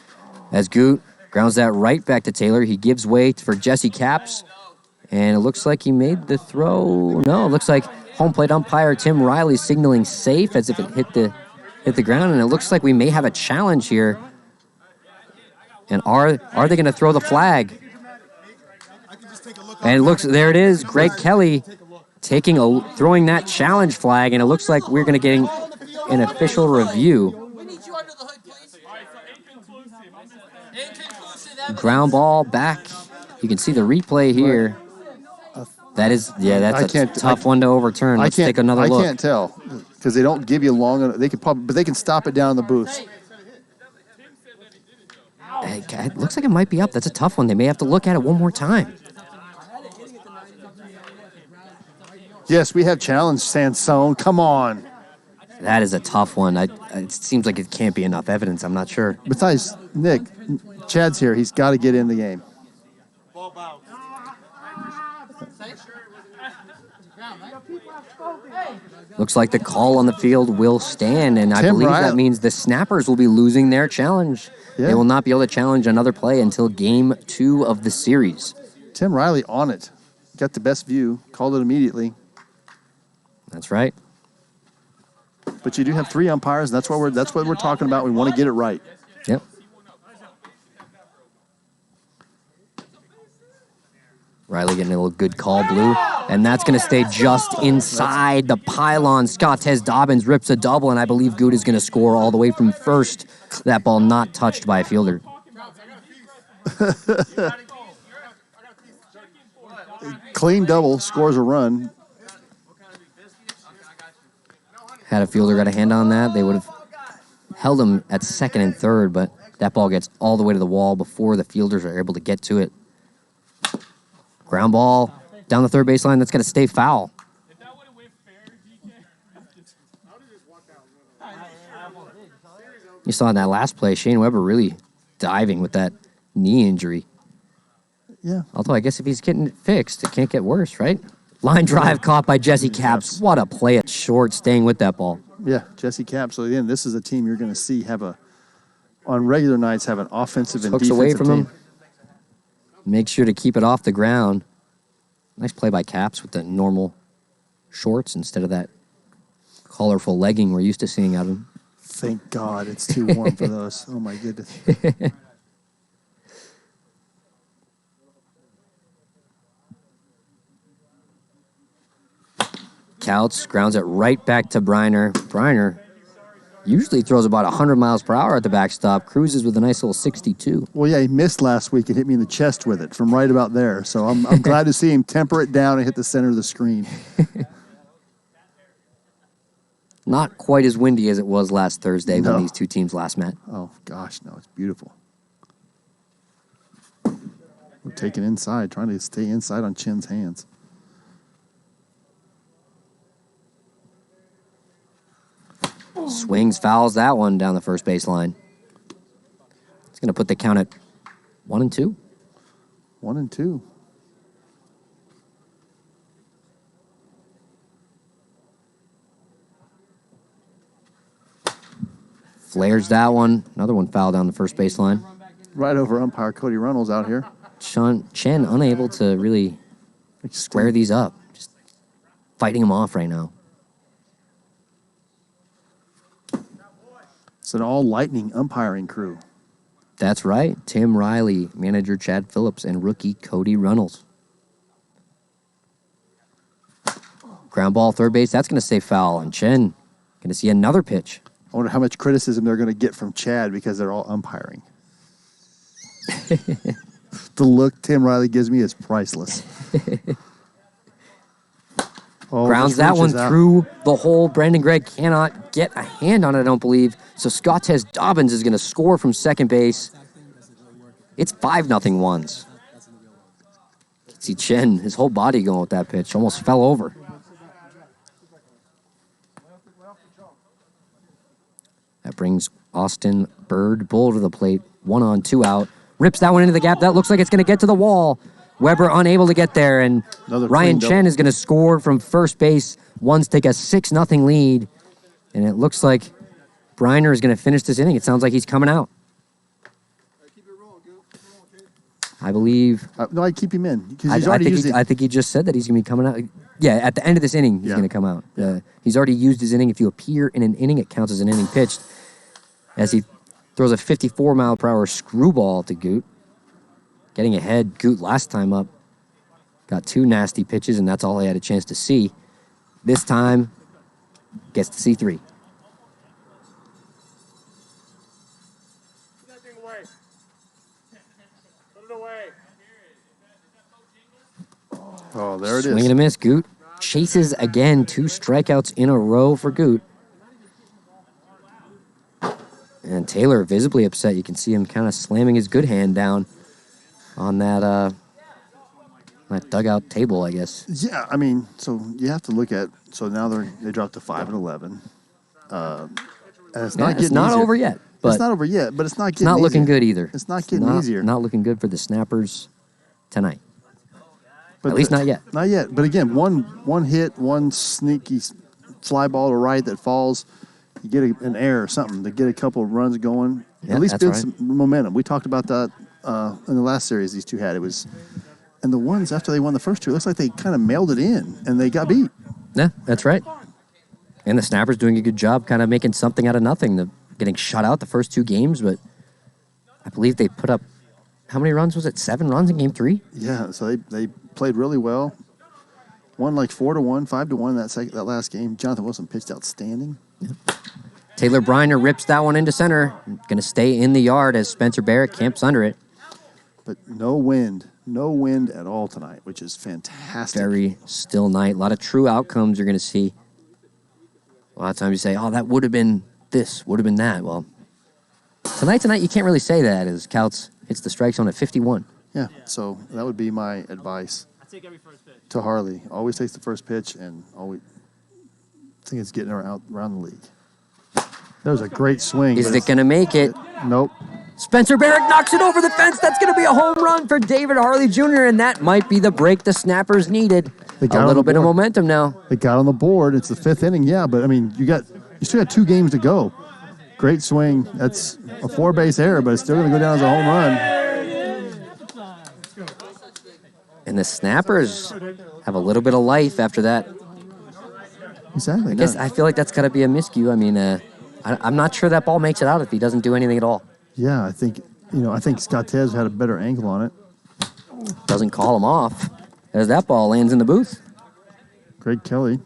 S1: As Goot grounds that right back to Taylor, he gives way for Jesse Capps, and it looks like he made the throw. No, it looks like home plate umpire Tim Riley signaling safe as if it hit the ground, and it looks like we may have a challenge here. And are they going to throw the flag? And it looks, there it is, Greg Kelly throwing that challenge flag, and it looks like we're going to get an official review. Ground ball back. You can see the replay here. That's a tough one to overturn. Let's take another look.
S2: I can't tell because they don't give you long enough. But they can stop it down in the booth.
S1: It looks like it might be up. That's a tough one. They may have to look at it one more time.
S2: Yes, we have challenged Sansone. Come on.
S1: That is a tough one. It seems like it can't be enough evidence. I'm not sure.
S2: Besides, Nick, Chad's here. He's got to get in the game.
S1: Looks like the call on the field will stand, and I believe that means the Snappers will be losing their challenge. Yeah. They will not be able to challenge another play until Game 2 of the series.
S2: Tim Riley on it. Got the best view. Called it immediately.
S1: That's right.
S2: But you do have 3 umpires, and that's what we're talking about. We want to get it right.
S1: Yep. Riley getting a little good call, Blue. And that's going to stay just inside the pylon. Scottez Dobbins rips a double, and I believe Good is going to score all the way from first. That ball not touched by a fielder.
S2: Clean double, scores a run.
S1: Had a fielder got a hand on that, they would have held him at second and third, but that ball gets all the way to the wall before the fielders are able to get to it. Ground ball down the third baseline. That's going to stay foul. You saw in that last play, Shane Weber really diving with that knee injury.
S2: Yeah.
S1: Although I guess if he's getting it fixed, it can't get worse, right? Line drive caught by Jesse Capps. What a play at short, staying with that ball.
S2: Yeah, Jesse Capps. So again, this is a team you're going to see on regular nights have an offensive and defensive
S1: away from
S2: team.
S1: him. Make sure to keep it off the ground. Nice play by Capps with the normal shorts instead of that colorful legging we're used to seeing out of him.
S2: Thank God it's too warm for those. Oh, my goodness.
S1: Couts grounds it right back to Briner. Briner usually throws about 100 miles per hour at the backstop, cruises with a nice little 62.
S2: Well, yeah, he missed last week and hit me in the chest with it from right about there. So I'm glad to see him temper it down and hit the center of the screen.
S1: Not quite as windy as it was last Thursday when these two teams last met.
S2: Oh, gosh, no, it's beautiful. We're taking inside, trying to stay inside on Chin's hands.
S1: Swings, fouls that one down the first baseline. It's going to put the count at 1-2.
S2: 1-2.
S1: Flares that one. Another one foul down the first baseline.
S2: Right over umpire Cody Reynolds out here.
S1: Chen unable to really square these up. Just fighting them off right now.
S2: It's an all-lightning umpiring crew.
S1: That's right. Tim Riley, manager Chad Phillips, and rookie Cody Reynolds. Ground ball, third base. That's going to stay foul. And Chen going to see another pitch.
S2: I wonder how much criticism they're going to get from Chad because they're all umpiring. The look Tim Riley gives me is priceless.
S1: Grounds that one through the hole. Brandon Gregg cannot get a hand on it, I don't believe. So Scottez Dobbins is going to score from second base. It's 5-0 ones. See Chen, his whole body going with that pitch. Almost fell over. That brings Austin Bird Bull to the plate. 1 on, 2 out. Rips that one into the gap. That looks like it's going to get to the wall. Weber unable to get there, and Ryan Chen is going to score from first base. Ones take a 6-0 lead, and it looks like Briner is going to finish this inning. It sounds like he's coming out. I believe.
S2: No, I'd keep him in because he's already used it.
S1: I think he just said that he's going to be coming out. Yeah, at the end of this inning, he's going to come out. He's already used his inning. If you appear in an inning, it counts as an inning pitched. As he throws a 54-mile-per-hour screwball to Goot. Getting ahead, Goot last time up. Got 2 nasty pitches, and that's all he had a chance to see. This time, gets to see 3.
S2: Oh, there it is.
S1: Swing and a miss, Goot. Chases again, 2 strikeouts in a row for Goot. And Taylor visibly upset. You can see him kind of slamming his good hand down on that dugout table, I guess.
S2: Yeah, I mean, so you have to look at. So now they dropped to 5-11, and it's not getting easier.
S1: Over yet. But
S2: it's not over yet, but it's not getting.
S1: It's not looking good either.
S2: It's not getting easier.
S1: Not looking good for the Snappers tonight.
S2: But
S1: at least not yet.
S2: Not yet. But again, one hit, one sneaky fly ball to right that falls. You get an error or something to get a couple of runs going.
S1: Yeah,
S2: at least build
S1: right.
S2: some momentum. We talked about that in the last series these two had. It was, and the ones after they won the first two, it looks like they kind of mailed it in and they got beat.
S1: Yeah, that's right. And the Snappers doing a good job kind of making something out of nothing. Getting shut out the first 2 games, but I believe they put up, how many runs was it? 7 runs in game 3?
S2: Yeah, so they played really well. Won like 4-1, 5-1 that last game. Jonathan Wilson pitched outstanding.
S1: Yeah. Taylor Briner rips that one into center. Going to stay in the yard as Spencer Barrett camps under it.
S2: But no wind at all tonight, which is fantastic.
S1: Very still night. A lot of true outcomes you're going to see. A lot of times you say, oh, that would have been this, would have been that. Well, tonight, you can't really say that as Couts hits the strike zone at 51.
S2: Yeah, so that would be my advice to Harley. Always takes the first pitch and always think it's getting around the league. That was a great swing.
S1: Is it going to make it?
S2: Nope.
S1: Spencer Barrett knocks it over the fence. That's going to be a home run for David Harley Jr., and that might be the break the Snappers needed. A little bit of momentum now.
S2: They got on the board. It's the 5th inning, yeah, but I mean, you still got 2 games to go. Great swing. That's a 4-base error, but it's still going to go down as a home run.
S1: And the Snappers have a little bit of life after that.
S2: Exactly.
S1: I feel like that's got to be a miscue. I mean, I'm not sure that ball makes it out if he doesn't do anything at all.
S2: Yeah, I think Scott Tez had a better angle on it.
S1: Doesn't call him off as that ball lands in the booth.
S2: Greg Kelly.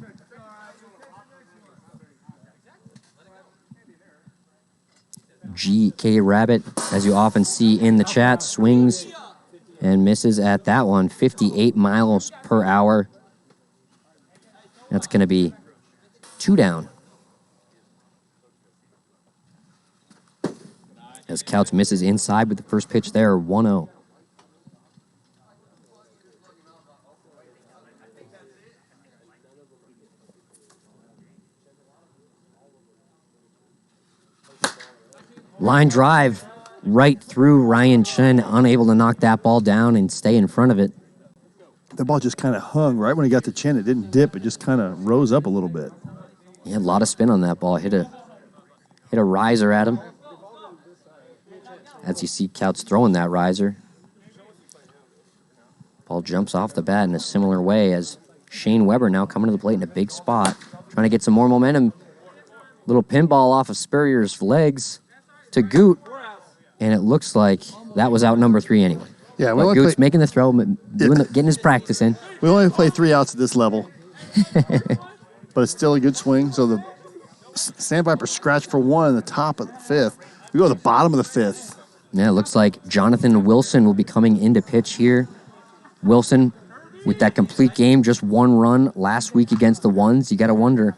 S1: GK Rabbit, as you often see in the chat, swings and misses at that one. 58 miles per hour. That's going to be 2 down. As Couch misses inside with the first pitch there, 1-0. Line drive right through Ryan Chen, unable to knock that ball down and stay in front of it.
S2: The ball just kind of hung right when he got to Chen. It didn't dip. It just kind of rose up a little bit.
S1: He had a lot of spin on that ball. Hit a riser at him. As you see Couts throwing that riser. Ball jumps off the bat in a similar way as Shane Weber now coming to the plate in a big spot. Trying to get some more momentum. Little pinball off of Spurrier's legs to Goot. And it looks like that was out number 3 anyway.
S2: Yeah,
S1: but Goot's making the throw, getting his practice in.
S2: We only play 3 outs at this level. But it's still a good swing. So the Sandviper scratched for 1 in the top of the 5th. We go to the bottom of the 5th.
S1: Yeah, it looks like Jonathan Wilson will be coming into pitch here. Wilson, with that complete game, just 1 run last week against the Ones. You got to wonder,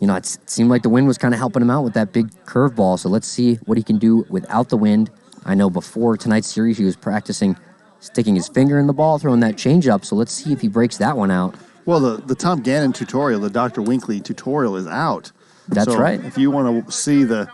S1: it seemed like the wind was kind of helping him out with that big curveball. So let's see what he can do without the wind. I know before tonight's series, he was practicing sticking his finger in the ball, throwing that changeup. So let's see if he breaks that one out.
S2: Well, the Tom Gannon tutorial, the Dr. Winkley tutorial is out.
S1: That's right.
S2: If you want to see the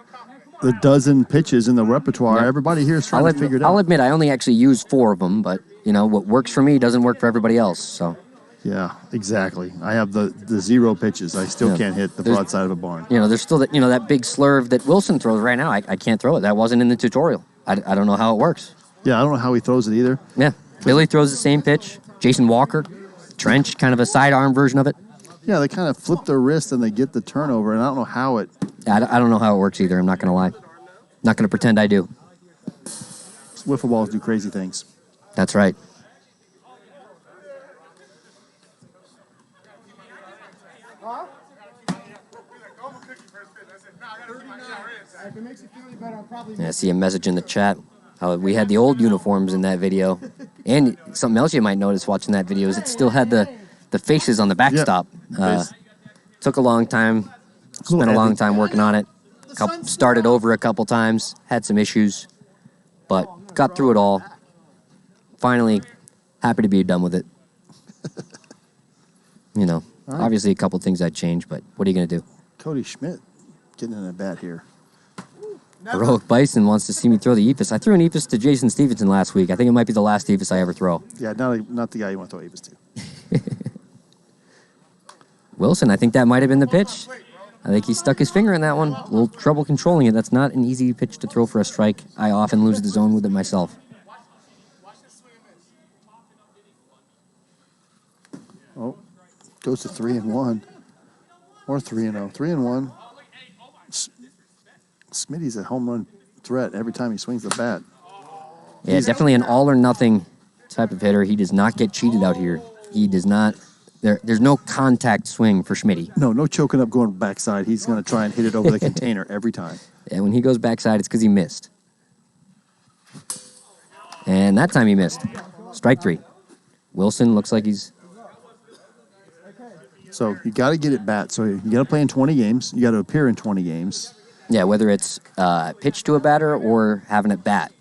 S2: dozen pitches in the repertoire, everybody here is trying to figure it out.
S1: I'll admit I only actually use 4 of them, but, what works for me doesn't work for everybody else, so.
S2: Yeah, exactly. I have the 0 pitches. I still can't hit the broadside of a barn.
S1: There's still that big slurve that Wilson throws right now. I can't throw it. That wasn't in the tutorial. I don't know how it works.
S2: Yeah, I don't know how he throws it either.
S1: Yeah, Billy throws the same pitch. Jason Walker, Trench, kind of a sidearm version of it.
S2: Yeah, they kind of flip their wrist and they get the turnover, and I don't know how it...
S1: I don't know how it works either. I'm not going to lie. Not going to pretend I do.
S2: Wiffle balls do crazy things.
S1: That's right. I see a message in the chat. We had the old uniforms in that video. And something else you might notice watching that video is it still had the faces on the backstop. Took a long time. Spent a long time working on it. Started over a couple times. Had some issues. But got through it all. Finally, happy to be done with it. Obviously a couple things I'd change, but what are you going to do?
S2: Cody Schmidt getting in a bat here.
S1: Heroic Bison wants to see me throw the Ephus. I threw an Ephus to Jason Stevenson last week. I think it might be the last Ephus I ever throw.
S2: Yeah, not the guy you want to throw Ephus to.
S1: Wilson, I think that might have been the pitch. I think he stuck his finger in that one. A little trouble controlling it. That's not an easy pitch to throw for a strike. I often lose the zone with it myself.
S2: Oh, goes to 3-1. Or 3-0. 3-1. Smitty's a home run threat every time he swings the bat.
S1: Yeah, he's definitely an all or nothing type of hitter. He does not get cheated out here. He does not. There's no contact swing for Schmitty.
S2: No choking up going backside. He's going to try and hit it over the container every time.
S1: And when he goes backside, it's because he missed. And that time he missed. Strike 3. Wilson looks like he's...
S2: So you got to get it bat. So you got to play in 20 games. You got to appear in 20 games.
S1: Yeah, whether it's pitch to a batter or having it bat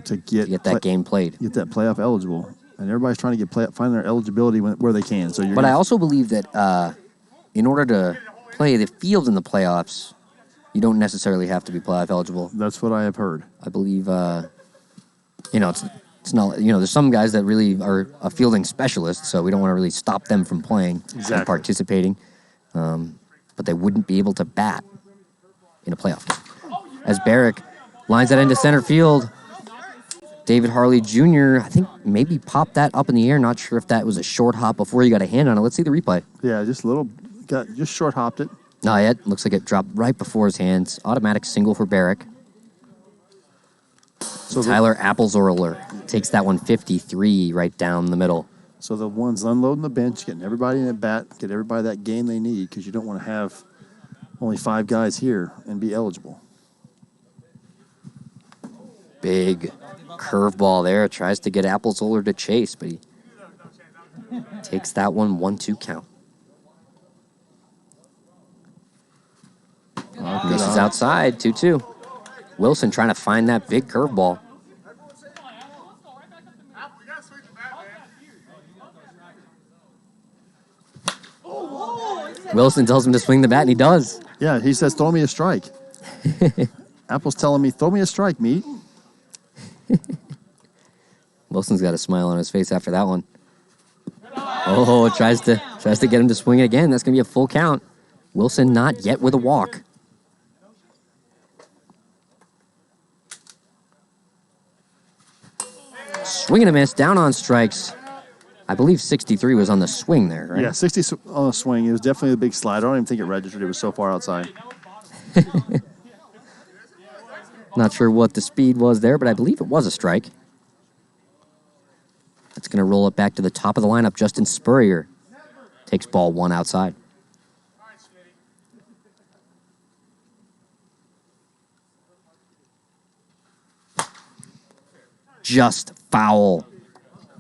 S2: to get
S1: that game played.
S2: Get that playoff eligible. And everybody's trying to find their eligibility where they can. So
S1: I also believe that in order to play the field in the playoffs, you don't necessarily have to be playoff eligible.
S2: That's what I have heard.
S1: I believe, it's not, there's some guys that really are a fielding specialist, so we don't want to really stop them from playing and participating. But they wouldn't be able to bat in a playoff. As Barrick lines that into center field, David Harley Jr., I think maybe popped that up in the air. Not sure if that was a short hop before you got a hand on it. Let's see the replay.
S2: Yeah, just short hopped it.
S1: Not yet. Looks like it dropped right before his hands. Automatic single for Barrick. So Tyler Applezorler takes that one 53 right down the middle.
S2: So the one's unloading the bench, getting everybody in at bat, get everybody that game they need, because you don't want to have only 5 guys here and be eligible.
S1: Big curveball there. Tries to get Applezorler to chase, but he takes that one 1-2 count. Misses outside, 2-2. Wilson trying to find that big curveball. Wilson tells him to swing the bat, and he does.
S2: Yeah, he says, throw me a strike. Apple's telling me, throw me a strike, meat.
S1: Wilson's got a smile on his face after that one. Oh, tries to get him to swing it again. That's going to be a full count. Wilson not yet with a walk. Swing and a miss, down on strikes. I believe 63 was on the swing there, right?
S2: Yeah, 60 on the swing. It was definitely a big slide. I don't even think it registered. It was so far outside.
S1: Not sure what the speed was there, but I believe it was a strike. That's going to roll it back to the top of the lineup. Justin Spurrier takes ball 1 outside. Just foul.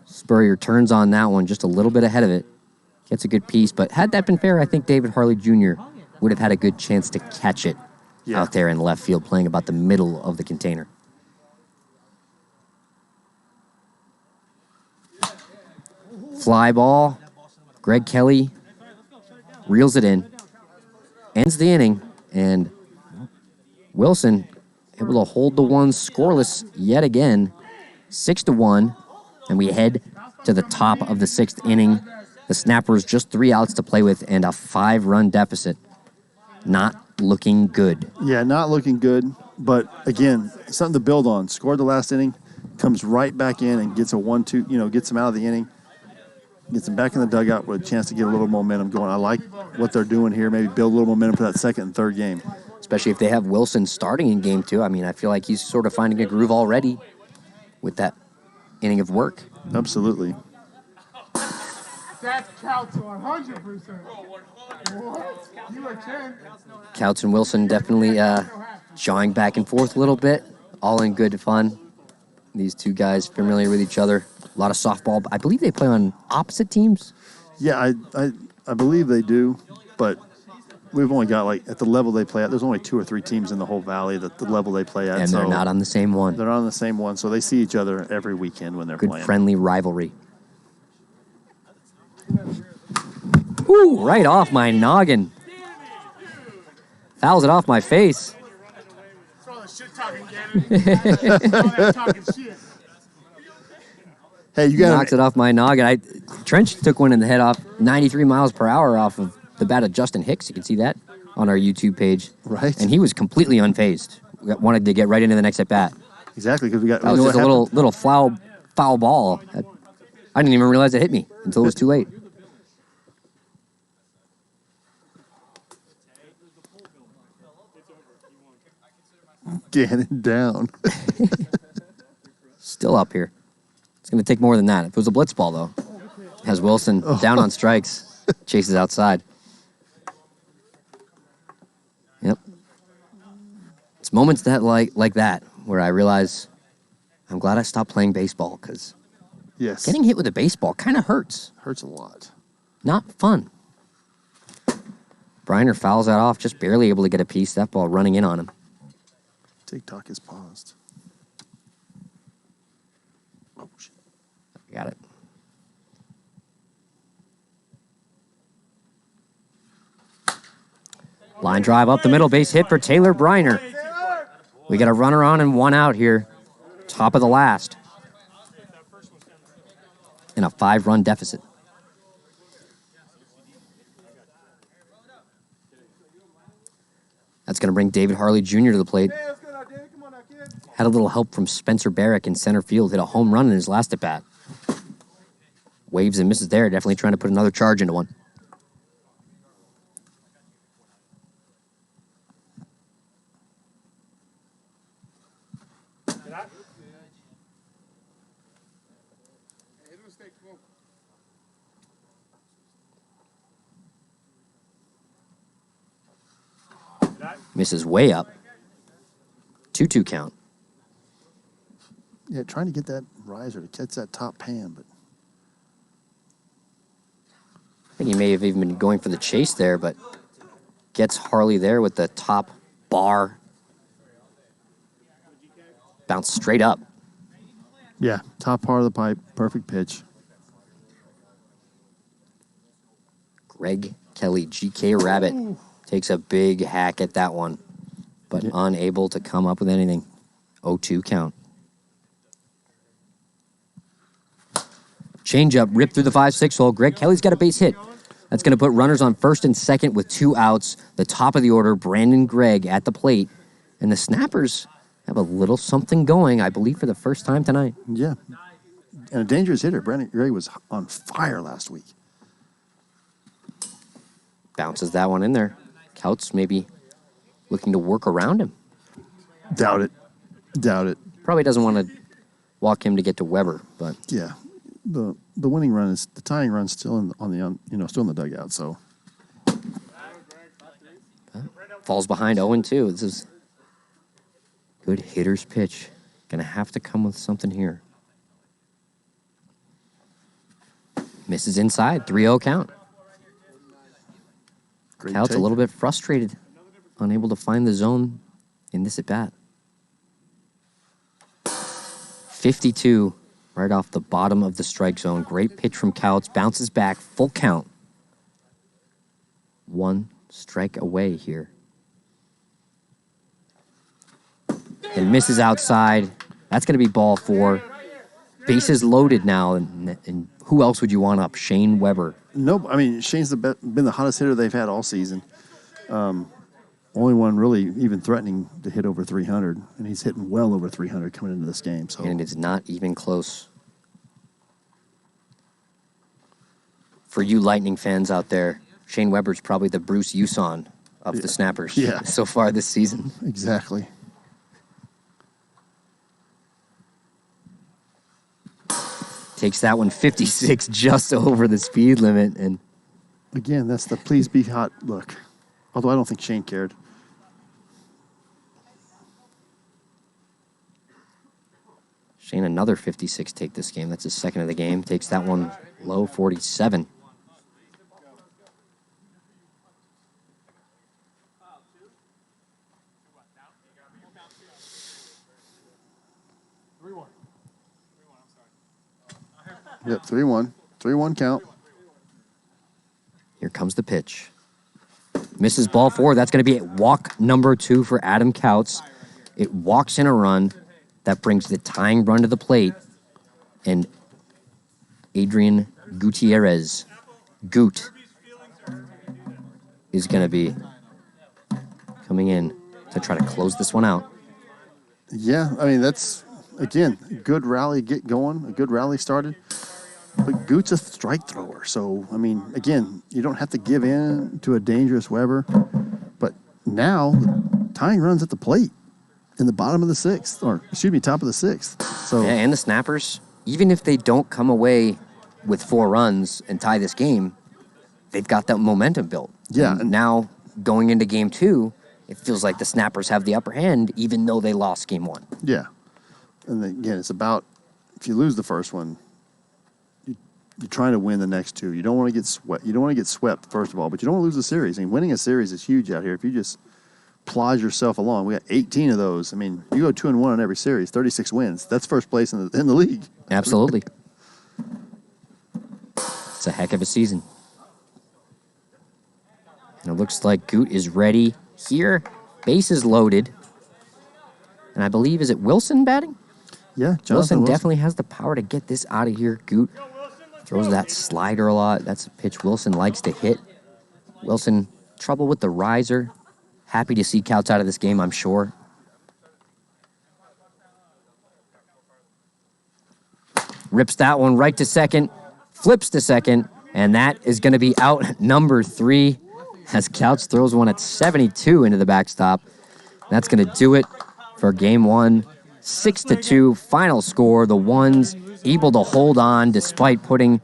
S1: Spurrier turns on that one just a little bit ahead of it. Gets a good piece, but had that been fair, I think David Harley Jr. would have had a good chance to catch it out there in left field, playing about the middle of the container. Fly ball. Greg Kelly reels it in. Ends the inning, and Wilson able to hold the one scoreless yet again. 6-1, and we head to the top of the 6th inning. The Snappers just 3 outs to play with and a 5-run deficit. Not looking good.
S2: Yeah, not looking good, but again, something to build on. Scored the last inning, comes right back in and gets a 1-2, gets him out of the inning, gets him back in the dugout with a chance to get a little momentum going. I like what they're doing here, maybe build a little momentum for that 2nd and 3rd game.
S1: Especially if they have Wilson starting in game 2. I mean, I feel like he's sort of finding a groove already with that inning of work.
S2: Absolutely.
S4: That's counts 100%. What? You were 10.
S1: Couts and Wilson definitely jawing back and forth a little bit, all in good fun. These two guys familiar with each other. A lot of softball. I believe they play on opposite teams.
S2: Yeah, I believe they do, but we've only got, at the level they play at, there's only 2 or 3 teams in the whole valley at the level they play at.
S1: And they're not on the same one.
S2: They're not on the same one, so they see each other every weekend when they're
S1: Good
S2: playing.
S1: friendly rivalry. Woo, right off my noggin. Fouls it off my face.
S4: That's all the shit talking, Gannon. All that talking shit.
S2: Hey, you got
S1: Knocks it off my noggin. Trench took one in the head off 93 miles per hour off of the bat of Justin Hicks. You can see that on our YouTube page.
S2: Right.
S1: And he was completely unfazed. Wanted to get right into the next at bat.
S2: Exactly, because we got.
S1: That was just a little foul ball. I didn't even realize it hit me until it was too late.
S2: Gannon down.
S1: Still up here. It's going to take more than that. If it was a blitz ball, though. Has Wilson down on strikes. Chases outside. Yep. It's moments that like that where I realize I'm glad I stopped playing baseball, because
S2: Yes.
S1: getting hit with a baseball kind of hurts.
S2: Hurts a lot.
S1: Not fun. Briner fouls that off, just barely able to get a piece. That ball running in on him.
S2: TikTok is paused. Oh, shit.
S1: Got it. Line drive up the middle, base hit for Taylor Briner. We got a runner on and 1 out here. Top of the last. In a 5-run deficit. That's going to bring David Harley Jr. to the plate. Had a little help from Spencer Barrick in center field. Hit a home run in his last at-bat. Waves and misses there. Definitely trying to put another charge into one. Misses way up. 2-2 count.
S2: Yeah, trying to get that riser to catch that top pan, but
S1: I think he may have even been going for the chase there, but gets Harley there with the top bar. Bounce straight up.
S2: yeah, top part of the pipe, perfect pitch.
S1: Greg Kelly, GK Rabbit, takes a big hack at that one. but unable to come up with anything. 0-2 count. Changeup ripped through the 5-6 hole. Greg Kelly's got a base hit. That's going to put runners on first and second with 2 outs. The top of the order, Brandon Gregg at the plate. And the Snappers have a little something going, I believe, for the first time tonight.
S2: Yeah. And a dangerous hitter. Brandon Gregg was on fire last week.
S1: Bounces that one in there. Couts maybe looking to work around him.
S2: Doubt it. Doubt it.
S1: Probably doesn't want to walk him to get to Weber, but
S2: Yeah. The winning run is the tying run still still in the dugout. So
S1: falls behind 0-2. This is good hitter's pitch. Gonna have to come with something here. Misses inside. 3-0 count.
S2: great
S1: Couts a
S2: take.
S1: little bit frustrated, unable to find the zone in this at bat. 52. Right off the bottom of the strike zone. Great pitch from Couts. Bounces back. Full count. 1 strike away here. And misses outside. That's going to be ball 4. Bases loaded now. And who else would you want up? Shane Weber.
S2: Nope. I mean, Shane's been the hottest hitter they've had all season. Only one really even threatening to hit over 300, and he's hitting well over 300 coming into this game. So
S1: And it's not even close. For you Lightning fans out there, Shane Weber's probably the Bruce Uson of the Snappers so far this season.
S2: Exactly.
S1: Takes that one 56 just over the speed limit. And
S2: Again, that's the please be hot look. Although I don't think Shane cared.
S1: Shane, another 56 take this game. That's his second of the game. Takes that one low, 47.
S2: Yep, 3-1. 3-1 count.
S1: Here comes the pitch. Misses ball 4. That's going to be walk number 2 for Adam Couts. It walks in a run. That brings the tying run to the plate. And Adrian Gutierrez, Goot, is going to be coming in to try to close this one out.
S2: Yeah, I mean, that's, again, a good rally get going. A good rally started. But Goot's a strike thrower. So, I mean, again, you don't have to give in to a dangerous Weber. But now, the tying run's at the plate in the bottom of the 6th, or, excuse me, top of the 6th. So,
S1: Yeah, and the Snappers, even if they don't come away with 4 runs and tie this game, they've got that momentum built.
S2: Yeah.
S1: And now, going into game 2, it feels like the Snappers have the upper hand, even though they lost game 1.
S2: yeah. And then, again, it's about, if you lose the first one, you're trying to win the next 2. You don't want to get swept. You don't want to get swept, first of all, but you don't want to lose the series. I mean, winning a series is huge out here. If you just plod yourself along, we got 18 of those. I mean, you go 2-1 on every series, 36 wins. That's first place in the league.
S1: Absolutely. It's a heck of a season. And it looks like Goot is ready here. Bases loaded. And I believe, is it Wilson batting?
S2: Yeah, Jonathan
S1: Wilson definitely has the power to get this out of here. Goot throws that slider a lot. That's a pitch Wilson likes to hit. Wilson, trouble with the riser. Happy to see Couts out of this game, I'm sure. Rips that one right to second. Flips to second. And that is going to be out number 3 as Couts throws one at 72 into the backstop. That's going to do it for game 1. 6-2 final score. The Ones able to hold on despite putting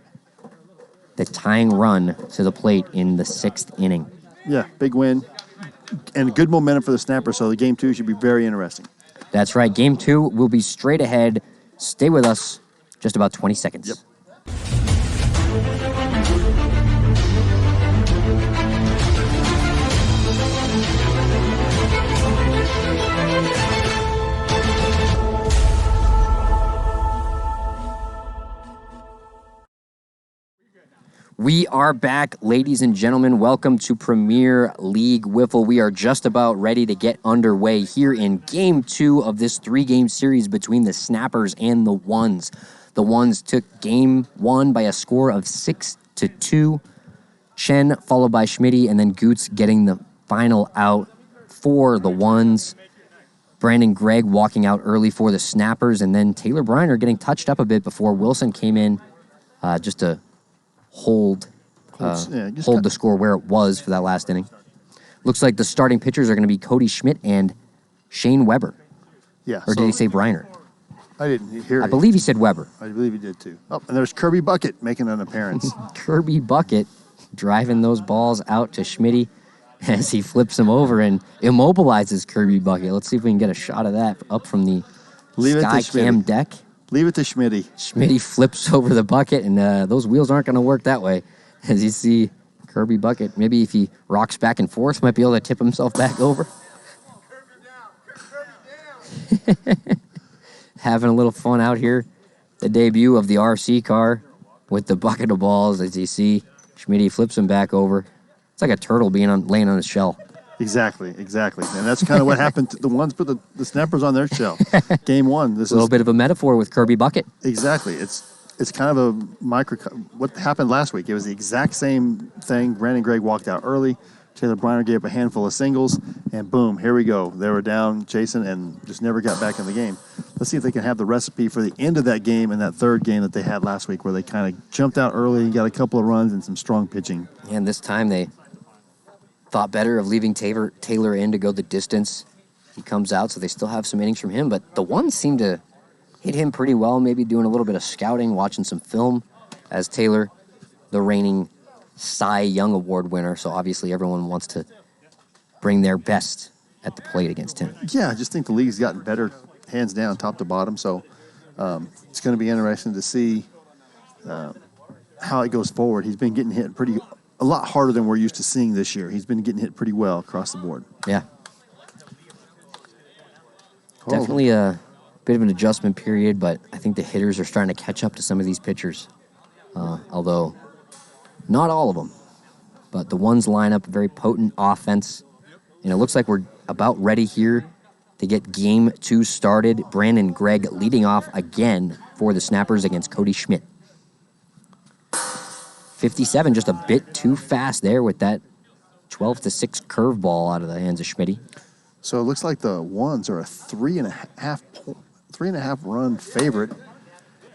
S1: the tying run to the plate in the 6th inning.
S2: Yeah, big win. And good momentum for the Snappers, so the game 2 should be very interesting.
S1: That's right. Game 2 will be straight ahead. Stay with us. Just about 20 seconds.
S2: Yep.
S1: We are back, ladies and gentlemen. Welcome to Premier League Wiffle. We are just about ready to get underway here in Game 2 of this 3-game series between the Snappers and the Ones. The Ones took Game 1 by a score of 6-2. Chen followed by Schmitty, and then Goots getting the final out for the Ones. Brandon Gregg walking out early for the Snappers, and then Taylor Briner getting touched up a bit before Wilson came in just to hold the score where it was for that last inning. Looks like the starting pitchers are going to be Cody Schmidt and Shane Weber.
S2: Yeah.
S1: Or did he say Briner?
S2: I didn't hear it.
S1: I believe he said Weber.
S2: I believe he did too. Oh, and there's Kirby Bucket making an appearance.
S1: Kirby Bucket driving those balls out to Schmitty as he flips him over and immobilizes Kirby Bucket. Let's see if we can get a shot of that up from the sky cam deck.
S2: Leave it to Schmitty.
S1: Schmitty flips over the bucket, and those wheels aren't going to work that way. As you see Kirby Bucket, maybe if he rocks back and forth, might be able to tip himself back over. Having a little fun out here. The debut of the RC car with the bucket of balls. As you see, Schmitty flips him back over. It's like a turtle laying on his shell.
S2: Exactly. And that's kind of what happened. The Ones put the Snappers on their shell. Game 1. This is
S1: a little bit of a metaphor with Kirby Bucket.
S2: Exactly. It's kind of a what happened last week. It was the exact same thing. Brandon Gregg walked out early. Taylor Briner gave up a handful of singles, and boom, here we go. They were down chasing and just never got back in the game. Let's see if they can have the recipe for the end of that game and that third game that they had last week where they kind of jumped out early, got a couple of runs and some strong pitching.
S1: And this time they thought better of leaving Taylor in to go the distance. He comes out, so they still have some innings from him, but the Ones seem to hit him pretty well, maybe doing a little bit of scouting, watching some film, as Taylor, the reigning Cy Young Award winner, so obviously everyone wants to bring their best at the plate against him.
S2: Yeah, I just think the league's gotten better, hands down, top to bottom, so it's going to be interesting to see how it goes forward. He's been getting hit a lot harder than we're used to seeing this year. He's been getting hit pretty well across the board.
S1: Yeah. Definitely a bit of an adjustment period, but I think the hitters are starting to catch up to some of these pitchers. Although not all of them. But the Ones line up a very potent offense. And it looks like we're about ready here to get Game 2 started. Brandon Gregg leading off again for the Snappers against Cody Schmidt. 57, just a bit too fast there with that 12-6 curveball out of the hands of Schmitty.
S2: So it looks like the Ones are a 3.5 run favorite,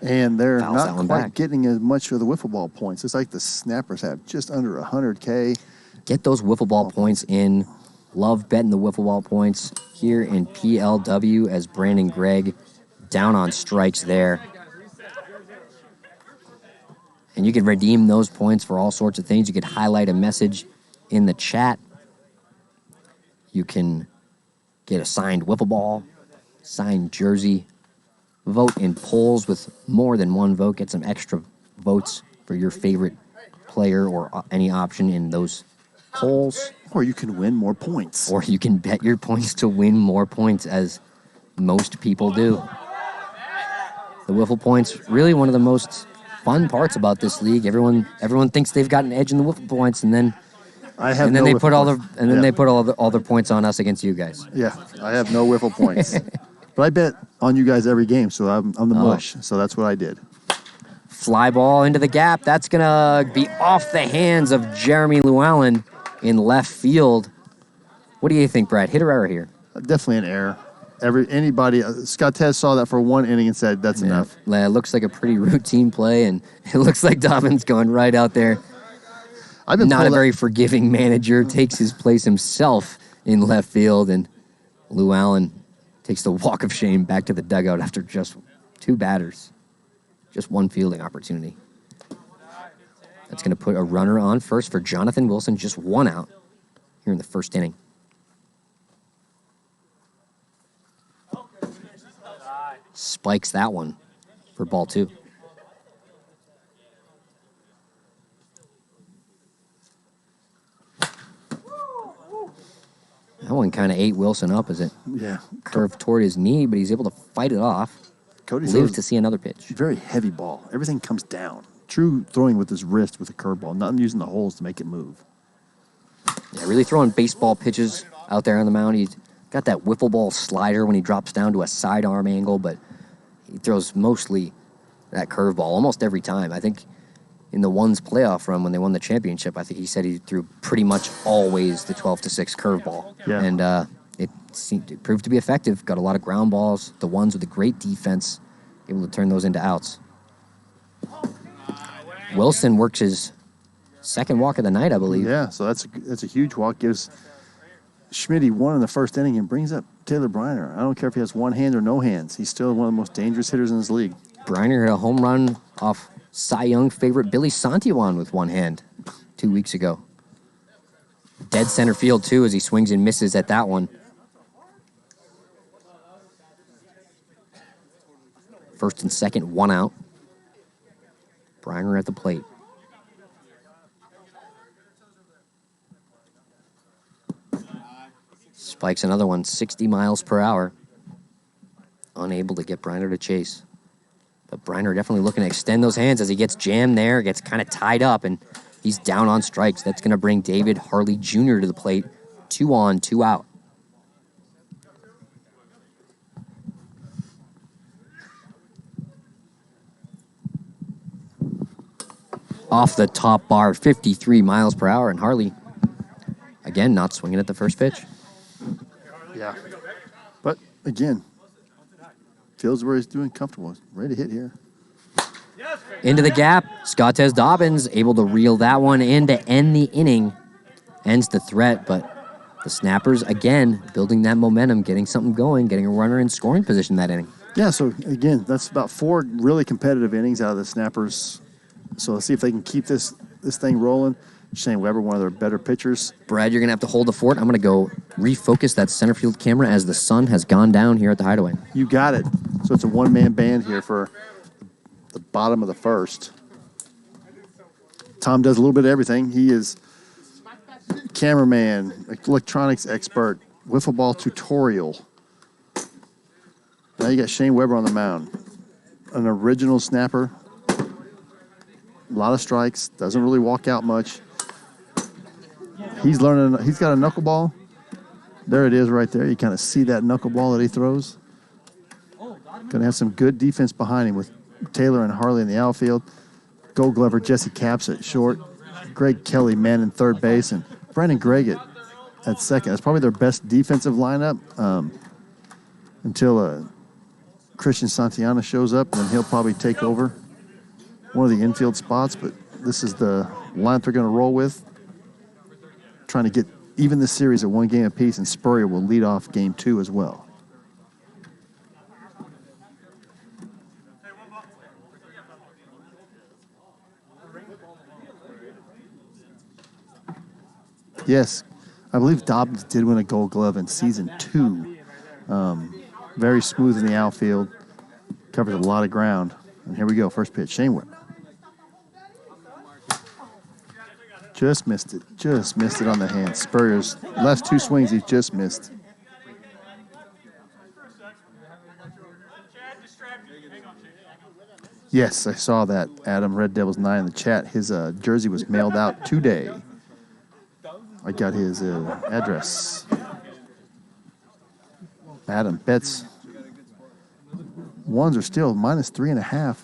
S2: and they're not quite getting as much of the wiffle ball points. It's like the Snappers have just under 100K.
S1: Get those wiffle ball points in. Love betting the wiffle ball points here in PLW as Brandon Gregg down on strikes there. And you can redeem those points for all sorts of things. You could highlight a message in the chat. You can get a signed wiffle ball, signed jersey, vote in polls with more than one vote. Get some extra votes for your favorite player or any option in those polls.
S2: Or you can win more points.
S1: Or you can bet your points to win more points, as most people do. The wiffle points, really one of the most fun parts about this league. Everyone thinks they've got an edge in the wiffle points, and then they put all their points on us against you guys.
S2: Yeah, I have no wiffle points, but I bet on you guys every game, so I'm the mush. So that's what I did.
S1: Fly ball into the gap. That's gonna be off the hands of Jeremy Llewellyn in left field. What do you think, Brad? Hit or error here?
S2: Definitely an error. Scott Tez saw that for one inning and said, that's enough.
S1: It looks like a pretty routine play, and it looks like Dobbins going right out there. Not a very forgiving manager, takes his place himself in left field, and Llewellyn takes the walk of shame back to the dugout after just 2 batters. Just 1 fielding opportunity. That's going to put a runner on first for Jonathan Wilson, just 1 out here in the first inning. Spikes that one for ball 2. That one kind of ate Wilson up as it curved toward his knee, but he's able to fight it off.
S2: Cody
S1: lives to see another pitch.
S2: Very heavy ball. Everything comes down. true throwing with his wrist with a curveball, not using the holes to make it move.
S1: Yeah, really throwing baseball pitches out there on the mound. He's got that wiffle ball slider when he drops down to a sidearm angle, but he throws mostly that curveball almost every time. I think in the Ones playoff run when they won the championship, I think he said he threw pretty much always the 12-6 curveball.
S2: Yeah.
S1: And it proved to be effective. Got a lot of ground balls. The Ones with a great defense, able to turn those into outs. Wilson works his second walk of the night, I believe.
S2: Yeah, so that's a huge walk. Gives Schmitty one in the first inning and brings up Taylor Briner. I don't care if he has one hand or no hands. He's still one of the most dangerous hitters in this league.
S1: Briner hit a home run off Cy Young favorite Billy Santillan with one hand 2 weeks ago. Dead center field, too, as he swings and misses at that one. First and second, one out. Briner at the plate. Spikes another one, 60 miles per hour. Unable to get Briner to chase. But Briner definitely looking to extend those hands as he gets jammed there, gets kind of tied up, and he's down on strikes. That's going to bring David Harley Jr. to the plate. 2 on, 2 out. Off the top bar, 53 miles per hour, and Harley, again, not swinging at the first pitch.
S2: Yeah. But, again, feels where he's doing comfortable. Ready to hit here.
S1: Into the gap, Scottez Dobbins able to reel that one in to end the inning. Ends the threat, but the Snappers, again, building that momentum, getting something going, getting a runner in scoring position that inning.
S2: Yeah, so, again, that's about 4 really competitive innings out of the Snappers. So let's see if they can keep this thing rolling. Shane Weber, one of their better pitchers.
S1: Brad, you're going to have to hold the fort. I'm going to go refocus that center field camera as the sun has gone down here at the Hideaway.
S2: You got it. So it's a one-man band here for the bottom of the first. Tom does a little bit of everything. He is cameraman, electronics expert, wiffle ball tutorial. Now you got Shane Weber on the mound. An original snapper. A lot of strikes. Doesn't really walk out much. He's learning. He's got a knuckleball. There it is right there. You kind of see that knuckleball that he throws. Going to have some good defense behind him with Taylor and Harley in the outfield. Gold Glover Jesse Capps at short. Greg Kelly man in third base. And Brandon Gregg at second. That's probably their best defensive lineup until Christian Santillana shows up, and then he'll probably take over one of the infield spots. But this is the lineup they're going to roll with. Trying to get even the series at 1 game apiece, and Spurrier will lead off game 2 as well. Yes, I believe Dobbins did win a Gold Glove in season 2. Very smooth in the outfield, covers a lot of ground. And here we go, first pitch, Shane Weber. Just missed it on the hand. Spurrier's last 2 swings, he just missed. Yes, I saw that. Adam, Red Devils 9 in the chat. His jersey was mailed out today. I got his address. Adam, bets. Ones are still minus 3.5.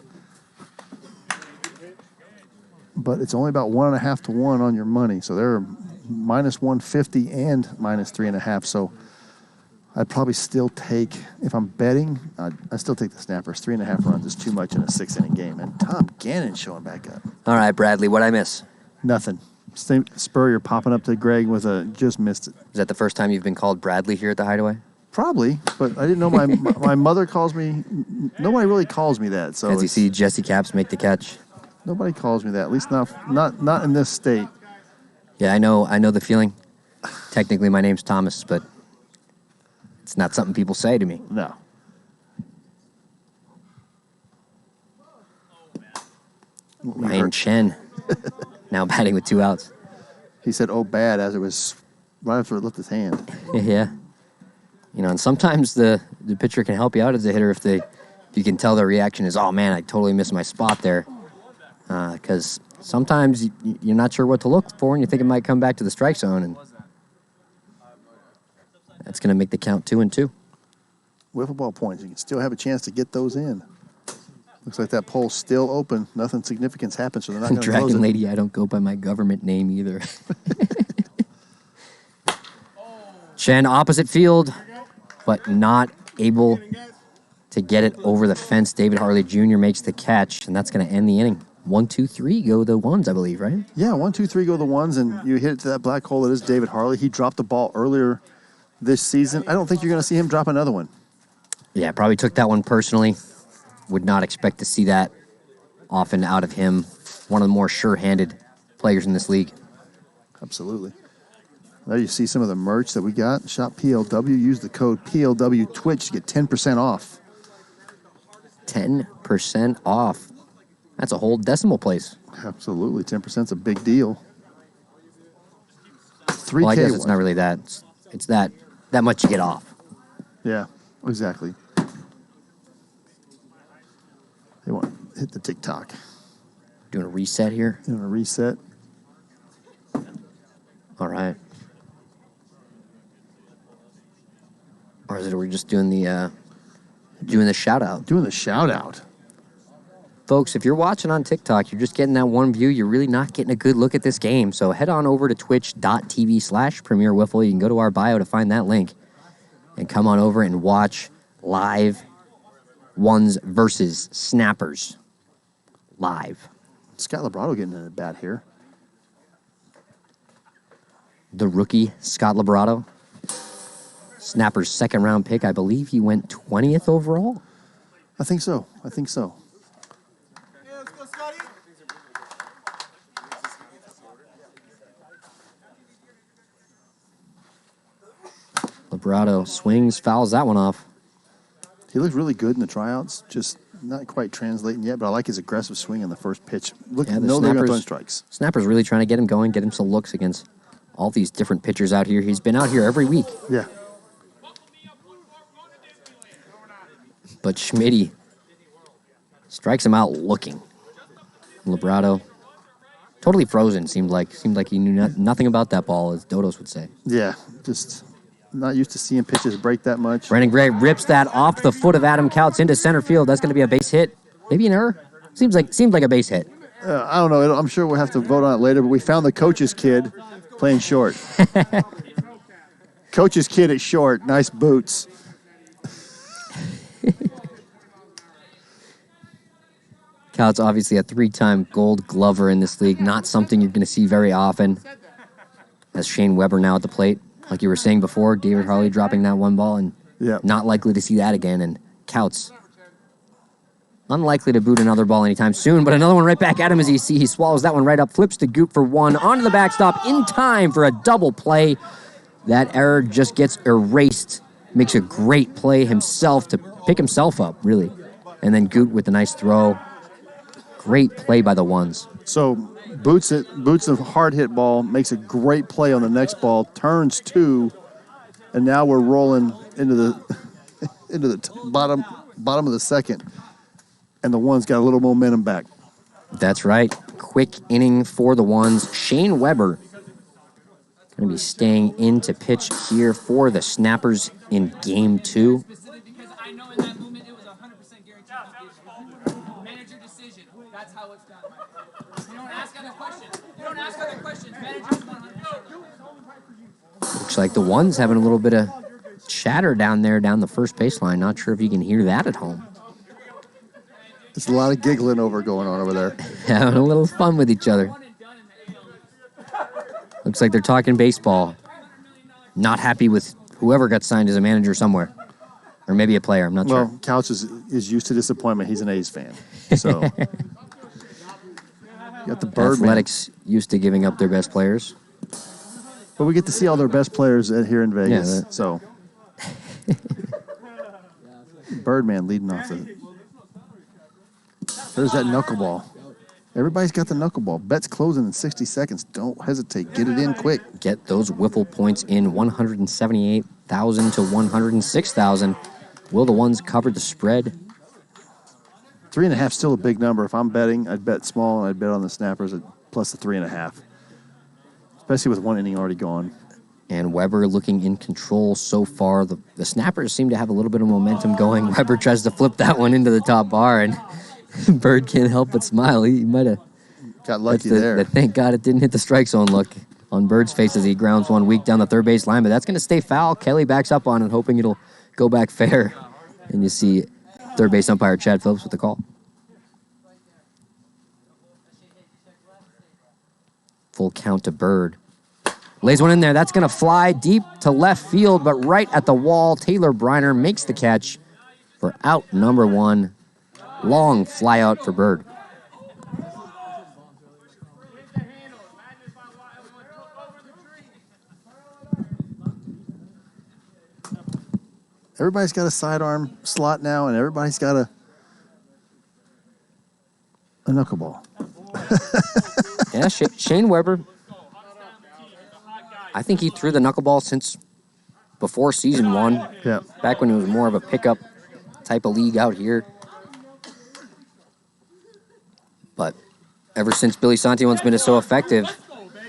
S2: But it's only about 1.5 to 1 on your money. So they're minus 150 and minus 3.5. So I'd probably still take, if I'm betting, I still take the Snappers. 3.5 runs is too much in a 6-inning game. And Tom Gannon showing back up.
S1: All right, Bradley, what'd I miss?
S2: Nothing. Spurrier popping up to Greg with a just missed it.
S1: Is that the first time you've been called Bradley here at the Hideaway?
S2: Probably, but I didn't know my mother calls me. Nobody really calls me that. So
S1: As you see Jesse Capps make the catch.
S2: Nobody calls me that. At least not in this state.
S1: Yeah, I know the feeling. Technically, my name's Thomas, but it's not something people say to me.
S2: No.
S1: Ryan Chen, now batting with 2 outs.
S2: He said, "Oh, bad," as it was right after it left his hand.
S1: Yeah. You know, and sometimes the pitcher can help you out as a hitter if you can tell their reaction is, "Oh man, I totally missed my spot there." because sometimes you're not sure what to look for, and you think it might come back to the strike zone, and that's going to make the count 2-2.
S2: Wiffle ball points. You can still have a chance to get those in. Looks like that poll's still open. Nothing significant happens, so they're not going to close it.
S1: Dragon Lady, I don't go by my government name either. Chen, opposite field, but not able to get it over the fence. David Harley Jr. makes the catch, and that's going to end the inning. 1, 2, 3 go the ones, I believe, right?
S2: Yeah, 1, 2, 3 go the ones, and you hit it to that black hole that is David Harley. He dropped the ball earlier this season. I don't think you're going to see him drop another one.
S1: Yeah, probably took that one personally. Would not expect to see that often out of him. One of the more sure-handed players in this league.
S2: Absolutely. There you see some of the merch that we got. Shop PLW. Use the code PLW Twitch to get 10% off.
S1: 10% off. That's a whole decimal place.
S2: Absolutely. 10% is a big deal. 3K.
S1: Well, I guess it's not really that. It's that much you get off.
S2: Yeah, exactly. They want to hit the TikTok.
S1: Doing a reset here.
S2: Doing a reset.
S1: All right. Or is it we're just doing the shout out?
S2: Doing the shout out.
S1: Folks, if you're watching on TikTok, you're just getting that one view. You're really not getting a good look at this game. So head on over to twitch.tv/Premier Wiffle. You can go to our bio to find that link and come on over and watch live ones versus snappers live.
S2: Scott Labrado getting in a bat here.
S1: The rookie, Scott Labrado. Snapper's second-round pick. I believe he went 20th overall.
S2: I think so.
S4: Hey, let's go, Scotty.
S1: Labrado swings, fouls that one off.
S2: He looked really good in the tryouts, just not quite translating yet, but I like his aggressive swing in the first pitch. Look,
S1: Yeah,
S2: no, they're going to throw strikes.
S1: Snapper's really trying to get him going, get him some looks against all these different pitchers out here. He's been out here every week.
S2: Yeah.
S1: But Schmitty strikes him out looking. Labrado, totally frozen, seemed like he knew nothing about that ball, as Dodos would say.
S2: Yeah, just not used to seeing pitches break that much.
S1: Brandon Gray rips that off the foot of Adam Couts into center field. That's going to be a base hit. Maybe an error? Seemed like a base hit.
S2: I don't know. I'm sure we'll have to vote on it later, but we found the coach's kid playing short. Coach's kid at short. Nice boots.
S1: Couts obviously a 3-time Gold Glover in this league. Not something you're going to see very often. As Shane Weber now at the plate. Like you were saying before, David Harley dropping that one ball, and not likely to see that again. And Couts unlikely to boot another ball anytime soon, but another one right back at him as he swallows that one right up, flips to Goop for one, onto the backstop in time for a double play. That error just gets erased. Makes a great play himself to pick himself up, really. And then Goop with a nice throw. Great play by the ones.
S2: So boots a hard hit ball, makes a great play on the next ball, turns two, and now we're rolling into the bottom of the second, and the ones got a little momentum back.
S1: That's right. Quick inning for the ones. Shane Weber going to be staying in to pitch here for the Snappers in Game 2. Looks like the ones having a little bit of chatter down the first baseline. Not sure if you can hear that at home.
S2: There's a lot of giggling going on over there.
S1: Having a little fun with each other. Looks like they're talking baseball. Not happy with whoever got signed as a manager somewhere. Or maybe a player, I'm not sure.
S2: Well, Couch is used to disappointment. He's an A's fan. So, you got the Birdman.
S1: Athletics used to giving up their best players.
S2: But we get to see all their best players here in Vegas.
S1: Yeah,
S2: so, Birdman leading off the... There's that knuckleball. Everybody's got the knuckleball. Bet's closing in 60 seconds. Don't hesitate. Get it in quick.
S1: Get those Wiffle points in. 178,000 to 106,000. Will the ones cover the spread?
S2: 3.5 still a big number. If I'm betting, I'd bet small, and I'd bet on the snappers at plus the 3.5. Especially with one inning already gone.
S1: And Weber looking in control so far. The snappers seem to have a little bit of momentum going. Weber tries to flip that one into the top bar, and Bird can't help but smile. He might have
S2: got lucky there.
S1: Thank God it didn't hit the strike zone look on Bird's face as he grounds one weak down the third base line, but that's going to stay foul. Kelly backs up on it, hoping it'll go back fair. And you see third base umpire Chad Phillips with the call. Full count to Bird. Lays one in there. That's going to fly deep to left field, but right at the wall, Taylor Briner makes the catch for out number 1. Long fly out for Bird.
S2: Everybody's got a sidearm slot now, and everybody's got a knuckleball.
S1: Yeah, Shane Weber, I think he threw the knuckleball since before season 1.
S2: Yeah.
S1: Back when it was more of a pickup type of league out here. But ever since Billy Santillan's been so effective,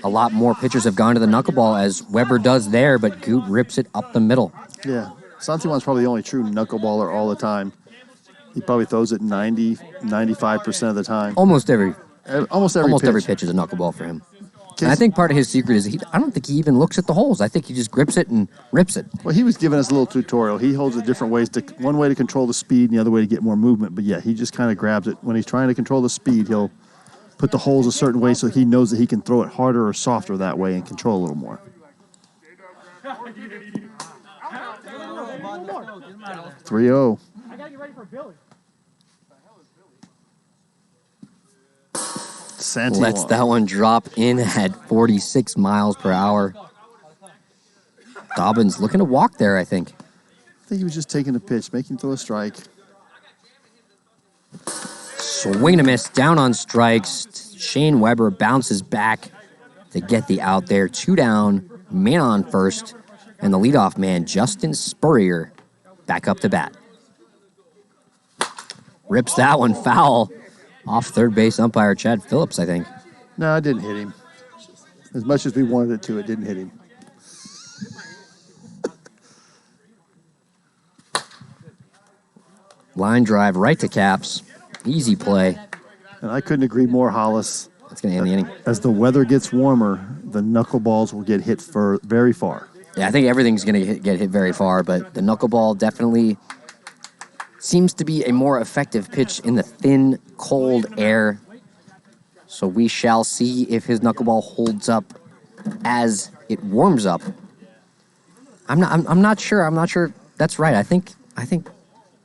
S1: a lot more pitchers have gone to the knuckleball, as Weber does there, but Goot rips it up the middle.
S2: Yeah. Santillan's probably the only true knuckleballer all the time. He probably throws it 90, 95% of the time.
S1: Almost every
S2: pitch
S1: is a knuckleball for him. And I think part of his secret is I don't think he even looks at the holes. I think he just grips it and rips it.
S2: Well, he was giving us a little tutorial. He holds it different ways. One way to control the speed and the other way to get more movement. But yeah, he just kind of grabs it. When he's trying to control the speed, he'll put the holes a certain way so he knows that he can throw it harder or softer that way and control a little more. 3-0.
S4: I gotta get ready for Billy.
S2: Santillan
S1: Lets that one drop in at 46 miles per hour. Dobbins looking to walk there, I think.
S2: I think he was just taking a pitch, making him throw a strike.
S1: Swing and a miss, down on strikes. Shane Weber bounces back to get the out there. 2 down, man on first, and the leadoff man, Justin Spurrier, back up to bat. Rips that one foul off third base umpire Chad Phillips, I think.
S2: No, it didn't hit him. As much as we wanted it to, it didn't hit him.
S1: Line drive right to Caps. Easy play.
S2: And I couldn't agree more, Hollis.
S1: That's going to end the inning.
S2: As the weather gets warmer, the knuckleballs will get hit very far.
S1: Yeah, I think everything's going to get hit very far, but the knuckleball definitely seems to be a more effective pitch in the thin, cold air. So we shall see if his knuckleball holds up as it warms up. I'm not sure. I'm not sure that's right. I think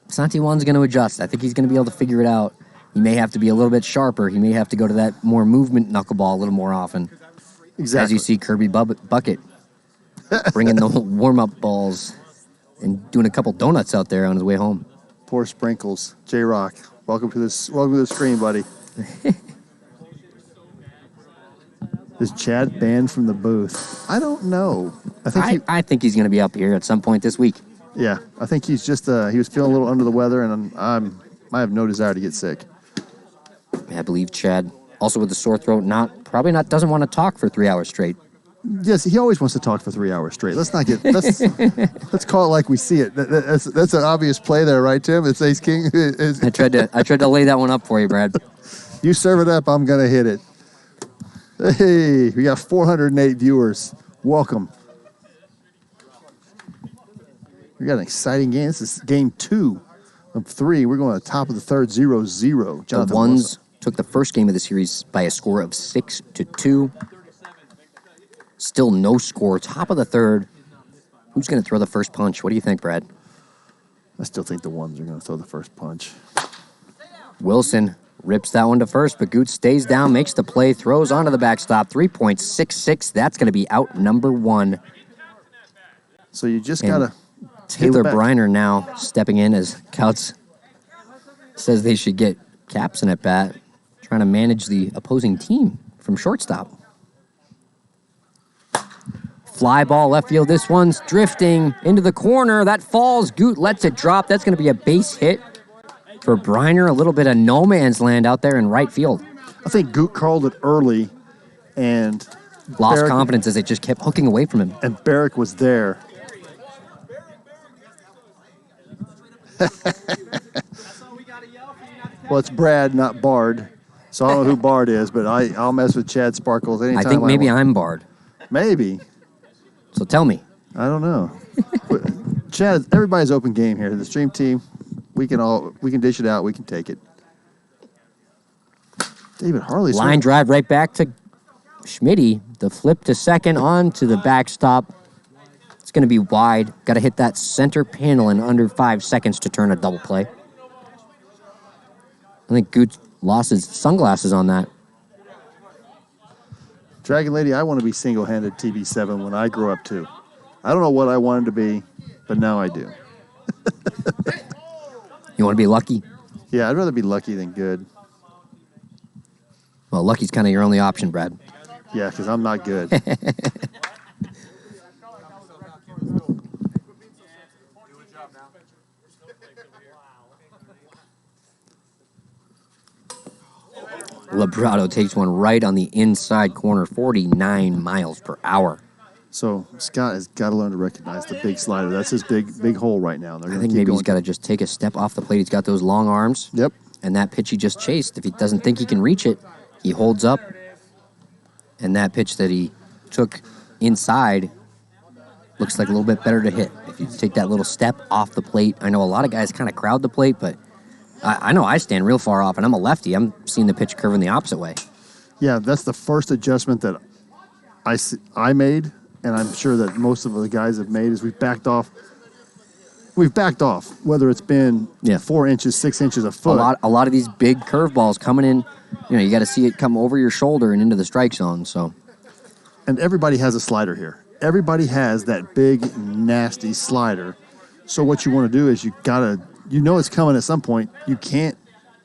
S1: Santillan's going to adjust. I think he's going to be able to figure it out. He may have to be a little bit sharper. He may have to go to that more movement knuckleball a little more often.
S2: Exactly.
S1: As you see Kirby Bucket bringing the warm-up balls and doing a couple donuts out there on his way home.
S2: Poor Sprinkles. J-Rock, welcome to the screen, buddy. Is Chad banned from the booth? I don't know.
S1: I think he's going to be up here at some point this week.
S2: Yeah, I think he's just he was feeling a little under the weather, and I have no desire to get sick.
S1: I believe Chad, also with the sore throat, doesn't want to talk for 3 hours straight.
S2: Yes, he always wants to talk for 3 hours straight. Let's call it like we see it. That's an obvious play there, right, Tim? It's Ace King.
S1: I tried to lay that one up for you, Brad.
S2: You serve it up, I'm gonna hit it. Hey, we got 408 viewers. Welcome. We got an exciting game. This is game 2 of 3. We're going to the top of the third, 0-0.
S1: The Ones took the first game of the series by a score of 6-2. Still no score. Top of the third. Who's going to throw the first punch? What do you think, Brad?
S2: I still think the Ones are going to throw the first punch.
S1: Wilson rips that one to first, but Goot stays down, makes the play, throws onto the backstop. 3.66. That's going to be out number 1.
S2: So you just got to...
S1: Taylor Briner now stepping in as Couts says they should get Caps in at bat, trying to manage the opposing team from shortstop. Fly ball left field. This one's drifting into the corner. That falls. Goot lets it drop. That's going to be a base hit For Briner, a little bit of no man's land out there in right field.
S2: I think Goot called it early, and
S1: Lost
S2: Barrick-
S1: confidence as they just kept hooking away from him.
S2: And Barrick was there. Well, it's Brad, not Bard. So I don't know who Bard is, but I'll mess with Chad Sparkles anytime
S1: I think maybe
S2: want.
S1: I'm Bard.
S2: Maybe.
S1: So tell me.
S2: I don't know. Chad, everybody's open game here. The stream team, we can dish it out. We can take it. David Harley's
S1: Line drive right back to Schmitty. The flip to second on to the backstop. It's going to be wide. Got to hit that center panel in under 5 seconds to turn a double play. I think Gooch lost his sunglasses on that.
S2: Dragon Lady, I want to be single-handed TB7 when I grow up too. I don't know what I wanted to be, but now I do.
S1: You want to be lucky?
S2: Yeah, I'd rather be lucky than good.
S1: Well, lucky's kind of your only option, Brad.
S2: Yeah, because I'm not good.
S1: Labrado takes one right on the inside corner, 49 miles per hour.
S2: So Scott has got to learn to recognize the big slider. That's his big hole right now.
S1: I think maybe he's got to just take a step off the plate. He's got those long arms.
S2: Yep.
S1: And that pitch he just chased, if he doesn't think he can reach it, he holds up. And that pitch that he took inside looks like a little bit better to hit. If you take that little step off the plate. I know a lot of guys kind of crowd the plate, but I know I stand real far off, and I'm a lefty. I'm seeing the pitch curving the opposite way.
S2: Yeah, that's the first adjustment that I made, and I'm sure that most of the guys have made, is we've backed off. We've backed off, whether it's been 4 inches, 6 inches, a foot.
S1: A lot of these big curveballs coming in, you got to see it come over your shoulder and into the strike zone. So,
S2: and everybody has a slider here. Everybody has that big, nasty slider. So what you want to do is you know it's coming at some point. You can't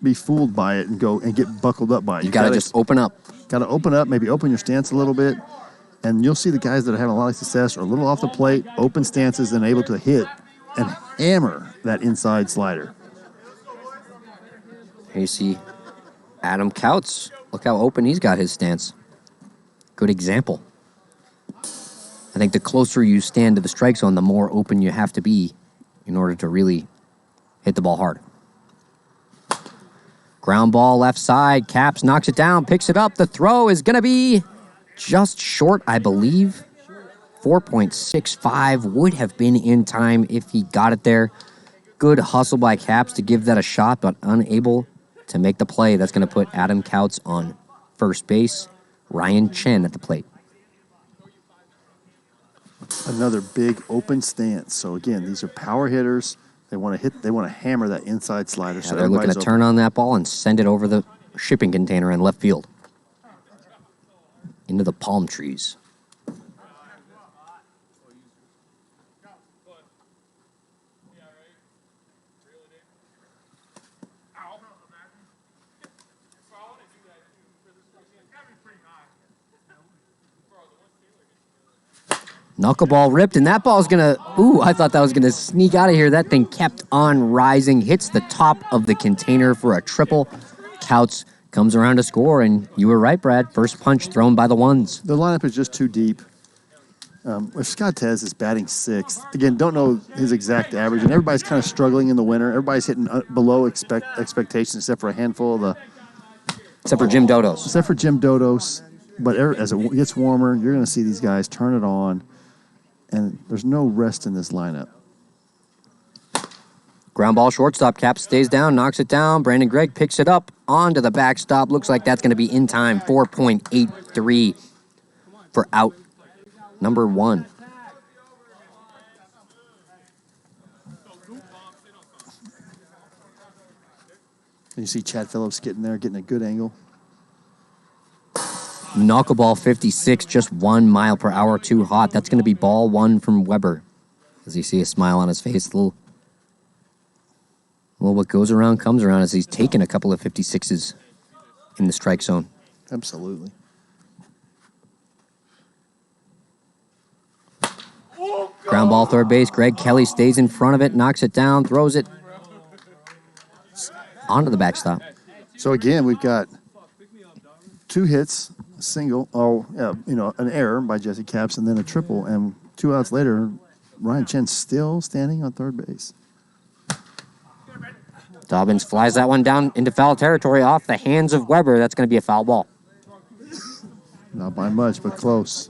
S2: be fooled by it and go and get buckled up by it.
S1: You got to just open up.
S2: Got to open up, maybe open your stance a little bit, and you'll see the guys that are having a lot of success are a little off the plate, open stances, and able to hit and hammer that inside slider.
S1: Here you see Adam Couts. Look how open he's got his stance. Good example. I think the closer you stand to the strike zone, the more open you have to be in order to really hit the ball hard. Ground ball left side. Caps knocks it down, picks it up. The throw is going to be just short, I believe. 4.65 would have been in time if he got it there. Good hustle by Caps to give that a shot, but unable to make the play. That's going to put Adam Couts on first base. Ryan Chen at the plate.
S2: Another big open stance. So again, these are power hitters. They want to hit. They want to hammer that inside slider.
S1: Yeah, so they're looking to turn on that ball and send it over the shipping container in left field into the palm trees. Knuckleball ripped, and that ball's going to... Ooh, I thought that was going to sneak out of here. That thing kept on rising, hits the top of the container for a triple. Couts comes around to score, and you were right, Brad. First punch thrown by the ones.
S2: The lineup is just too deep. If Scott Tez is batting sixth, again, don't know his exact average, and everybody's kind of struggling in the winter. Everybody's hitting below expectations except for a handful of the...
S1: Except for Jim Dodos.
S2: Except for Jim Dodos. But as it gets warmer, you're going to see these guys turn it on. And there's no rest in this lineup.
S1: Ground ball shortstop. Cap stays down, knocks it down. Brandon Gregg picks it up onto the backstop. Looks like that's going to be in time. 4.83 for out number one.
S2: And you see Chad Phillips getting there, getting a good angle.
S1: Knuckleball 56, just 1 mile per hour too hot. That's going to be ball one from Weber. As you see a smile on his face, a little what goes around comes around as he's taken a couple of 56s in the strike zone.
S2: Absolutely.
S1: Ground ball third base. Greg Kelly stays in front of it, knocks it down, throws it. onto the backstop.
S2: So again, we've got 2 hits, a single, an error by Jesse Capps, and then a triple. And 2 outs later, Ryan Chen's still standing on third base.
S1: Dobbins flies that one down into foul territory off the hands of Weber. That's going to be a foul ball.
S2: Not by much, but close.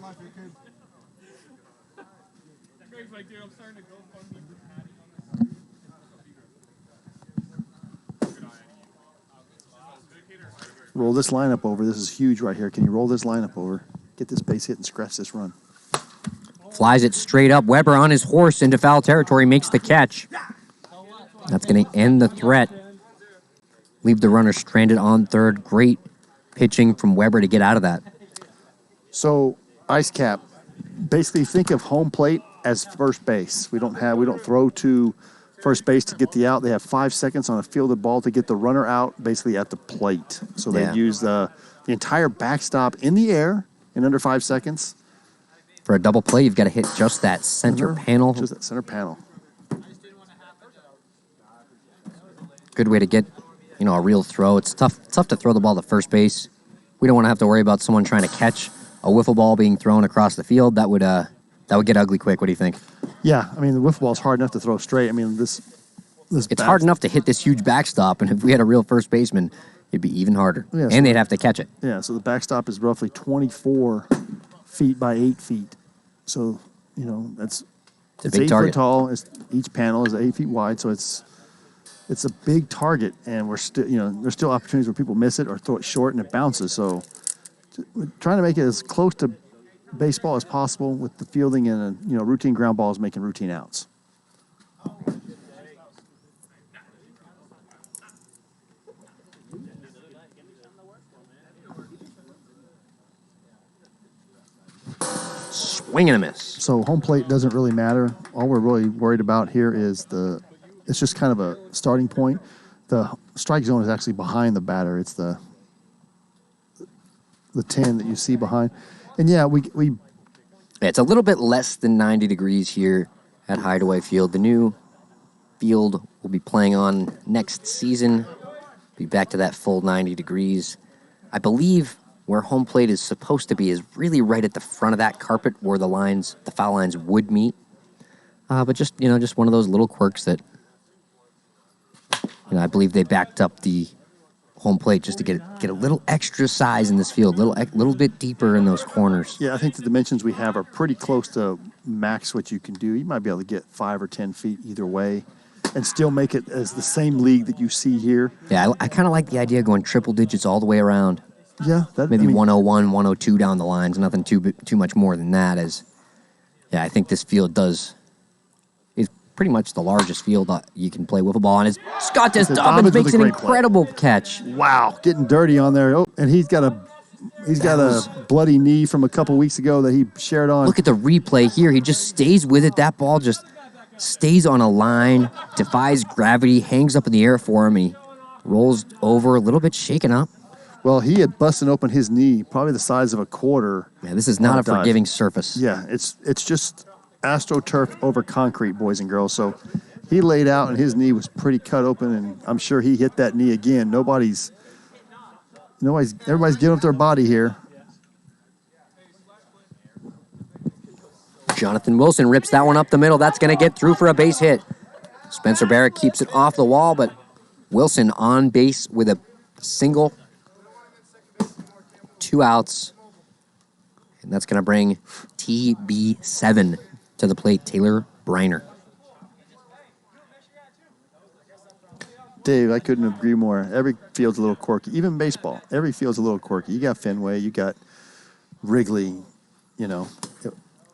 S2: Roll this lineup over. This is huge right here. Can you roll this lineup over? Get this base hit and scratch this run.
S1: Flies it straight up. Weber on his horse into foul territory, makes the catch. That's going to end the threat. Leave the runner stranded on third. Great pitching from Weber to get out of that.
S2: So, ice cap. Basically, think of home plate as first base. We don't throw to first base to get the out. They have 5 seconds on a fielded ball to get the runner out, basically at the plate. So they use the entire backstop in the air in under 5 seconds.
S1: For a double play, you've got to hit just that center panel.
S2: Just that center panel.
S1: Good way to get, a real throw. It's tough to throw the ball to first base. We don't want to have to worry about someone trying to catch a wiffle ball being thrown across the field. That would get ugly quick. What do you think?
S2: Yeah, I mean, the wiffle ball is hard enough to throw straight. I mean,
S1: it's hard enough to hit this huge backstop, and if we had a real first baseman, it'd be even harder. Yeah, and they'd have to catch it.
S2: Yeah, so the backstop is roughly 24 feet by 8 feet. So, it's
S1: a big
S2: 8
S1: target.
S2: Foot tall. Each panel is 8 feet wide, so it's a big target, and we're still, there's still opportunities where people miss it or throw it short and it bounces. So, we're trying to make it as close to baseball as possible with the fielding and routine ground balls making routine outs.
S1: Swing and a miss.
S2: So home plate doesn't really matter. All we're really worried about here is it's just kind of a starting point. The strike zone is actually behind the batter. It's the 10 that you see behind. And yeah,
S1: it's a little bit less than 90 degrees here at Hideaway Field. The new field we'll be playing on next season. Be back to that full 90 degrees. I believe where home plate is supposed to be is really right at the front of that carpet where the foul lines would meet. But just one of those little quirks that, I believe they backed up the home plate just to get a little extra size in this field, little bit deeper in those corners.
S2: Yeah, I think the dimensions we have are pretty close to max what you can do. You might be able to get 5 or 10 feet either way and still make it as the same league that you see here.
S1: Yeah, I kind of like the idea of going triple digits all the way around.
S2: Yeah.
S1: Maybe 101, 102 down the lines, nothing too much more than that. I think this field is pretty much the largest field you can play wiffle ball on. Scott Dobbins makes an incredible catch.
S2: Wow, getting dirty on there. Oh, and he's got a bloody knee from a couple weeks ago that he shared on.
S1: Look at the replay here. He just stays with it. That ball just stays on a line, defies gravity, hangs up in the air for him. He rolls over, a little bit shaken up.
S2: Well, he had busted open his knee, probably the size of a quarter.
S1: Yeah, this is not a forgiving surface.
S2: Yeah, it's just AstroTurf over concrete, boys and girls. So he laid out, and his knee was pretty cut open, and I'm sure he hit that knee again. Everybody's giving up their body here.
S1: Jonathan Wilson rips that one up the middle. That's going to get through for a base hit. Spencer Barrett keeps it off the wall, but Wilson on base with a single. 2 outs. And that's going to bring TB7 to the plate, Taylor Briner.
S2: Dave, I couldn't agree more. Every field's a little quirky. Even baseball, every field's a little quirky. You got Fenway, you got Wrigley,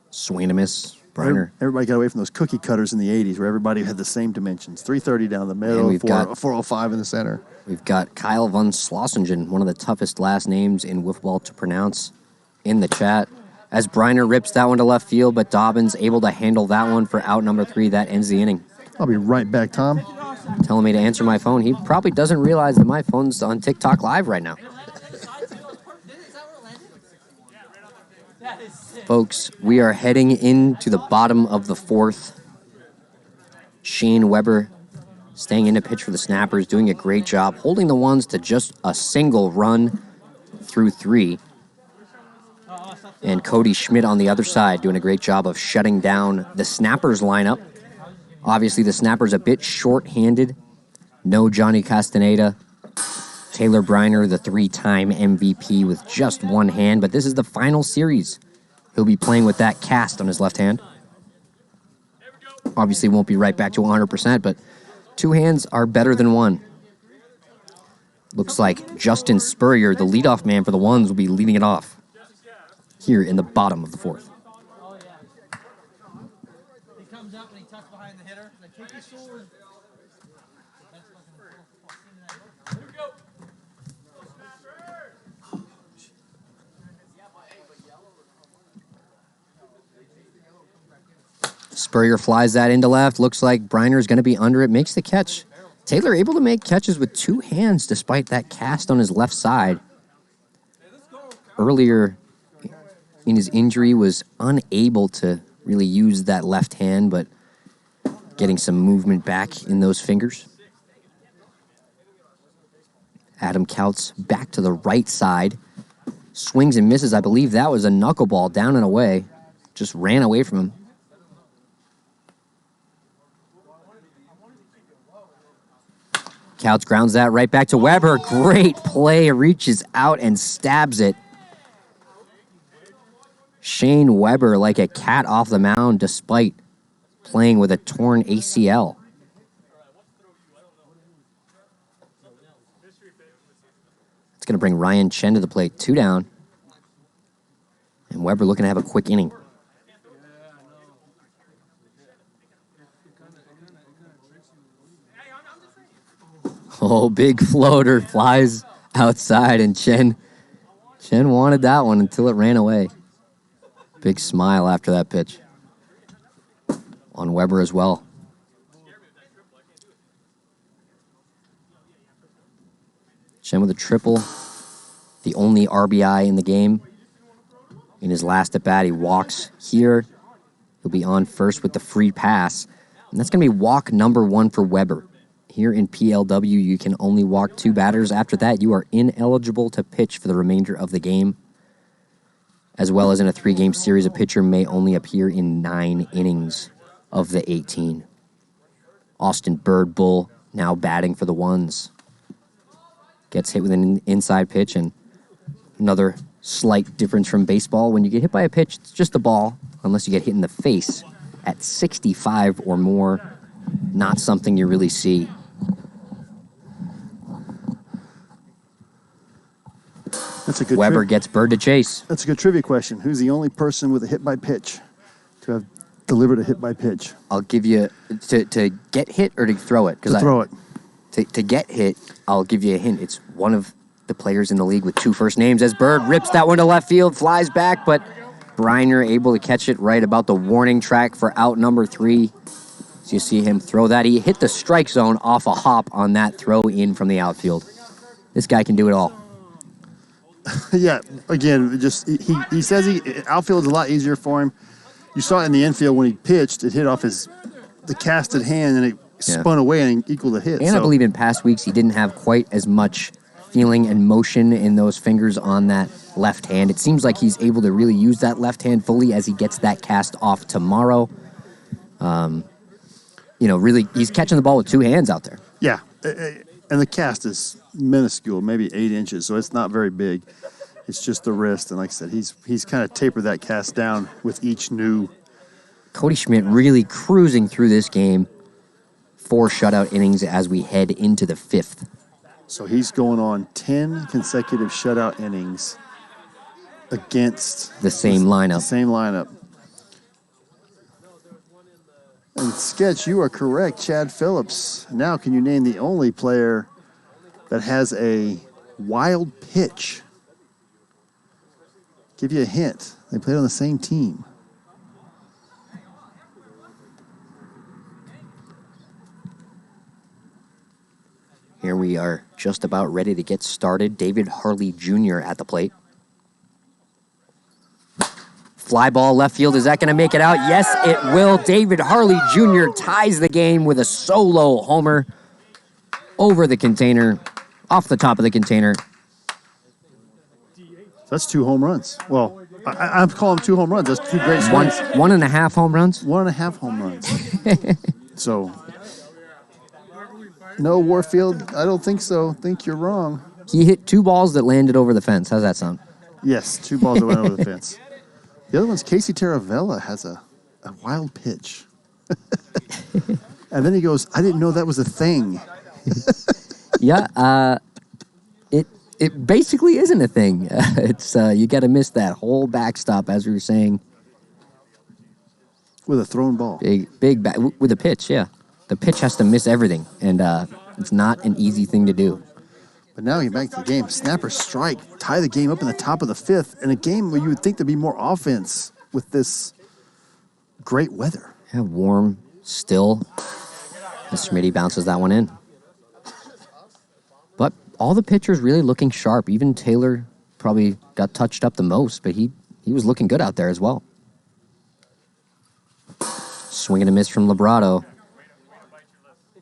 S1: Swing and a miss, Briner.
S2: Everybody got away from those cookie cutters in the 80s where everybody had the same dimensions. 330 down the middle, 405 in the center.
S1: We've got Kyle von Slossingen, one of the toughest last names in wiffle ball to pronounce, in the chat. As Briner rips that one to left field, but Dobbins able to handle that one for out number 3. That ends the inning.
S2: I'll be right back, Tom.
S1: Telling me to answer my phone. He probably doesn't realize that my phone's on TikTok Live right now. Folks, we are heading into the bottom of the 4th. Shane Weber staying in the pitch for the Snappers, doing a great job, holding the ones to just a single run through 3. And Cody Schmidt on the other side doing a great job of shutting down the Snappers lineup. Obviously, the Snappers a bit short-handed. No Johnny Castaneda. Taylor Briner, the 3-time MVP with just one hand, but this is the final series. He'll be playing with that cast on his left hand. Obviously, won't be right back to 100%, but 2 hands are better than 1. Looks like Justin Spurrier, the leadoff man for the ones, will be leading it off here in the bottom of the 4th.
S3: He comes up and he tucks behind the hitter. Like, take your sword. Here we go.
S1: Spurrier flies that into left. Looks like Briner's going to be under it. Makes the catch. Taylor able to make catches with 2 hands despite that cast on his left side. Earlier in his injury was unable to really use that left hand, but getting some movement back in those fingers. Adam Couts back to the right side. Swings and misses. I believe that was a knuckleball down and away. Just ran away from him. Couts grounds that right back to Weber. Great play. Reaches out and stabs it. Shane Weber like a cat off the mound despite playing with a torn ACL. It's going to bring Ryan Chen to the plate. 2 down. And Weber looking to have a quick inning. Oh, big floater flies outside, and Chen wanted that one until it ran away. Big smile after that pitch on Weber as well. Chen with a triple, the only RBI in the game. In his last at-bat, he walks here. He'll be on first with the free pass, and that's going to be walk number 1 for Weber. Here in PLW, you can only walk 2 batters. After that, you are ineligible to pitch for the remainder of the game. As well as in a 3-game series, a pitcher may only appear in 9 innings of the 18. Austin Bird Bull now batting for the ones. Gets hit with an inside pitch, and another slight difference from baseball. When you get hit by a pitch, it's just a ball, unless you get hit in the face at 65 or more. Not something you really see.
S2: That's a good
S1: Weber gets Bird to chase.
S2: That's a good trivia question. Who's the only person with a hit by pitch to have delivered a hit by pitch?
S1: I'll give you to get hit or to throw it.
S2: To throw it.
S1: To get hit, I'll give you a hint. It's one of the players in the league with 2 first names. As Bird rips that one to left field, flies back, but Briner able to catch it right about the warning track for out number 3. So you see him throw that. He hit the strike zone off a hop on that throw in from the outfield. This guy can do it all.
S2: Yeah, again, just he says outfield's a lot easier for him. You saw it in the infield when he pitched; it hit off the casted hand and it spun away and equaled the hit.
S1: And I believe in past weeks he didn't have quite as much feeling and motion in those fingers on that left hand. It seems like he's able to really use that left hand fully as he gets that cast off tomorrow. Really, he's catching the ball with 2 hands out there.
S2: Yeah, and the cast is minuscule, maybe 8 inches, so it's not very big. It's just the wrist, and like I said, he's kind of tapered that cast down with each new.
S1: Cody Schmidt really cruising through this game. 4 shutout innings as we head into the 5th.
S2: So he's going on 10 consecutive shutout innings against
S1: the same lineup.
S2: The same lineup. And Sketch, you are correct, Chad Phillips. Now, can you name the only player that has a wild pitch? Give you a hint. They played on the same team.
S1: Here we are just about ready to get started. David Harley Jr. at the plate. Fly ball left field. Is that going to make it out? Yes, it will. David Harley Jr. ties the game with a solo homer over the container, off the top of the container.
S2: That's 2 home runs. Well, I'm calling them 2 home runs. That's 2 great swings.
S1: 1.5 home runs?
S2: 1.5 home runs. So, no, Warfield, I don't think so. Think you're wrong.
S1: He hit 2 balls that landed over the fence. How's that sound?
S2: Yes, 2 balls that went over the fence. The other one's Casey Taravella has a wild pitch. And then he goes, I didn't know that was a thing.
S1: Yeah, it basically isn't a thing. It's you got to miss that whole backstop, as we were saying.
S2: With a thrown ball.
S1: Big with a pitch, yeah. The pitch has to miss everything, and it's not an easy thing to do.
S2: But now you're back to the game. Snapper strike, tie the game up in the top of the 5th, in a game where you would think there'd be more offense with this great weather.
S1: Yeah, warm, still. And Smitty bounces that one in. But all the pitchers really looking sharp. Even Taylor probably got touched up the most, but he was looking good out there as well. Swing and a miss from Labrado.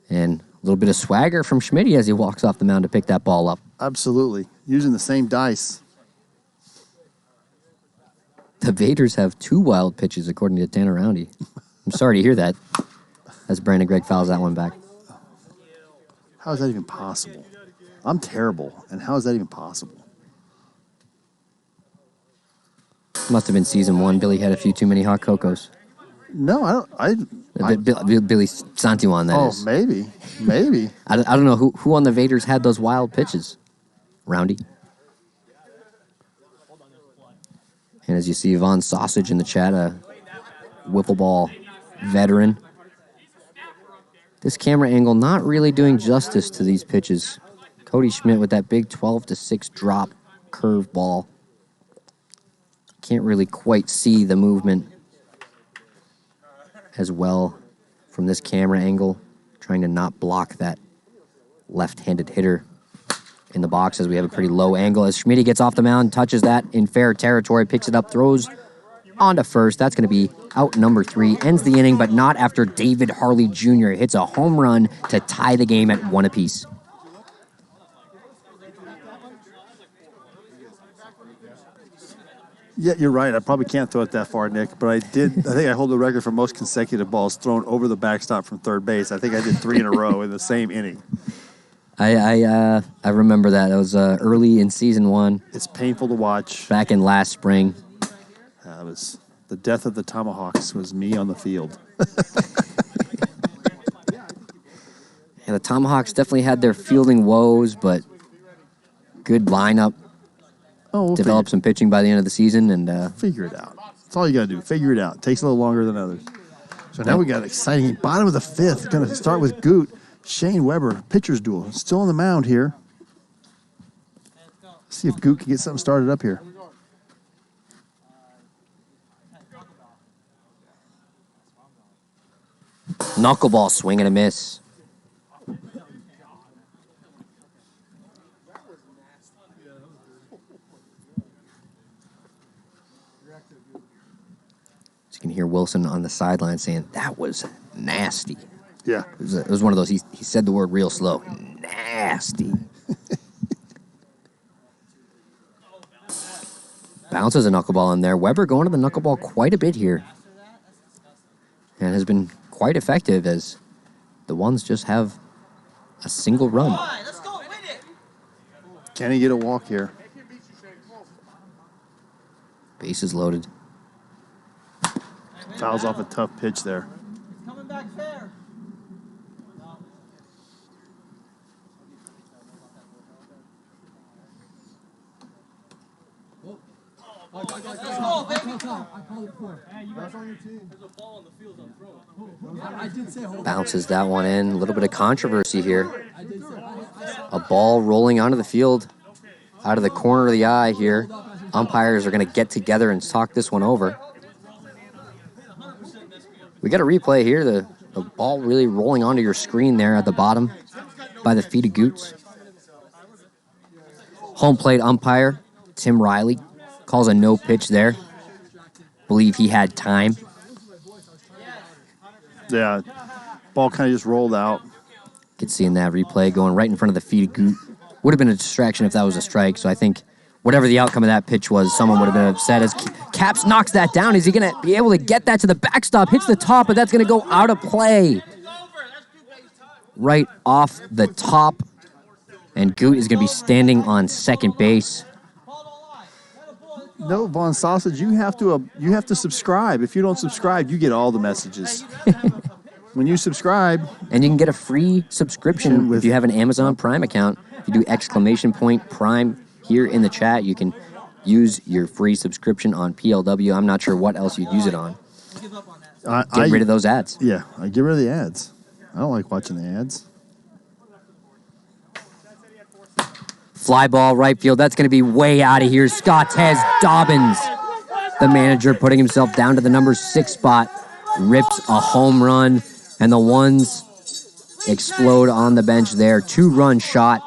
S1: And a little bit of swagger from Schmitty as he walks off the mound to pick that ball up.
S2: Absolutely. Using the same dice.
S1: The Vaders have 2 wild pitches, according to Tanner Roundy. I'm sorry to hear that, as Brandon Gregg fouls that one back.
S2: How is that even possible? I'm terrible, and how is that even possible?
S1: Must have been season 1. Billy had a few too many hot cocos.
S2: No, I don't.
S1: Billy Santiwan, that is.
S2: Maybe.
S1: I don't know who on the Vaders had those wild pitches. Roundy. And as you see, Von Sausage in the chat, a wiffle ball veteran. This camera angle not really doing justice to these pitches. Cody Schmidt with that big 12-6 drop curve ball. Can't really quite see the movement as well from this camera angle, trying to not block that left-handed hitter in the box as we have a pretty low angle. As Schmitty gets off the mound, touches that in fair territory, picks it up, throws onto first. That's going to be out number 3. Ends the inning, but not after David Harley Jr. hits a home run to tie the game at 1 apiece.
S2: Yeah, you're right. I probably can't throw it that far, Nick, but I think I hold the record for most consecutive balls thrown over the backstop from third base. I think I did 3 in a row in the same inning.
S1: I remember that. It was early in season 1.
S2: It's painful to watch.
S1: Back in last spring.
S2: It was the death of the Tomahawks was me on the field.
S1: Yeah, the Tomahawks definitely had their fielding woes, but good lineup.
S2: We'll
S1: Develop some pitching by the end of the season, and
S2: figure it out. That's all you got to do. Figure it out. It takes a little longer than others. So now we got exciting bottom of the 5th. Going to start with Goot. Shane Weber, pitcher's duel. Still on the mound here. Let's see if Goot can get something started up here.
S1: knuckleball swing and a miss. So you can hear Wilson on the sideline saying, that was nasty.
S2: Yeah.
S1: It was one of those, he said the word real slow. Nasty. Bounces a knuckleball in there. Weber going to the knuckleball quite a bit here. And has been quite effective as the ones just have a single run.
S2: Can he get a walk here?
S1: Bases loaded.
S2: Fouls off a tough pitch there.
S3: Coming back fair. Let's go, baby. I called it before. Hey, you guys on your team. There's a ball on the field I'm throwing. I did say hold.
S1: Bounces that one in. A little bit of controversy here. A ball rolling onto the field out of the corner of the eye here. Umpires are going to get together and talk this one over. We got a replay here. The ball really rolling onto your screen there at the bottom by the feet of Goots. Home plate umpire, Tim Riley, calls a no pitch there. Believe he had time.
S2: Yeah, ball kind of just rolled out.
S1: Could see in that replay going right in front of the feet of Goot. Would have been a distraction if that was a strike, so I think whatever the outcome of that pitch was, someone would have been upset as Caps knocks that down. Is he going to be able to get that to the backstop? Hits the top, but that's going to go out of play. Right off the top. And Goot is going to be standing on second base.
S2: No, Von Sausage, you have to subscribe. If you don't subscribe, you get all the messages. When you subscribe.
S1: And you can get a free subscription if you have an Amazon Prime account. If you do !Prime here in the chat, you can use your free subscription on PLW. I'm not sure what else you'd use it on. Get rid of those ads.
S2: Yeah, I get rid of the ads. I don't like watching the ads.
S1: Fly ball right field. That's going to be way out of here. Scottez Dobbins, the manager, putting himself down to the number 6 spot. Rips a home run, and the ones explode on the bench there. 2-run shot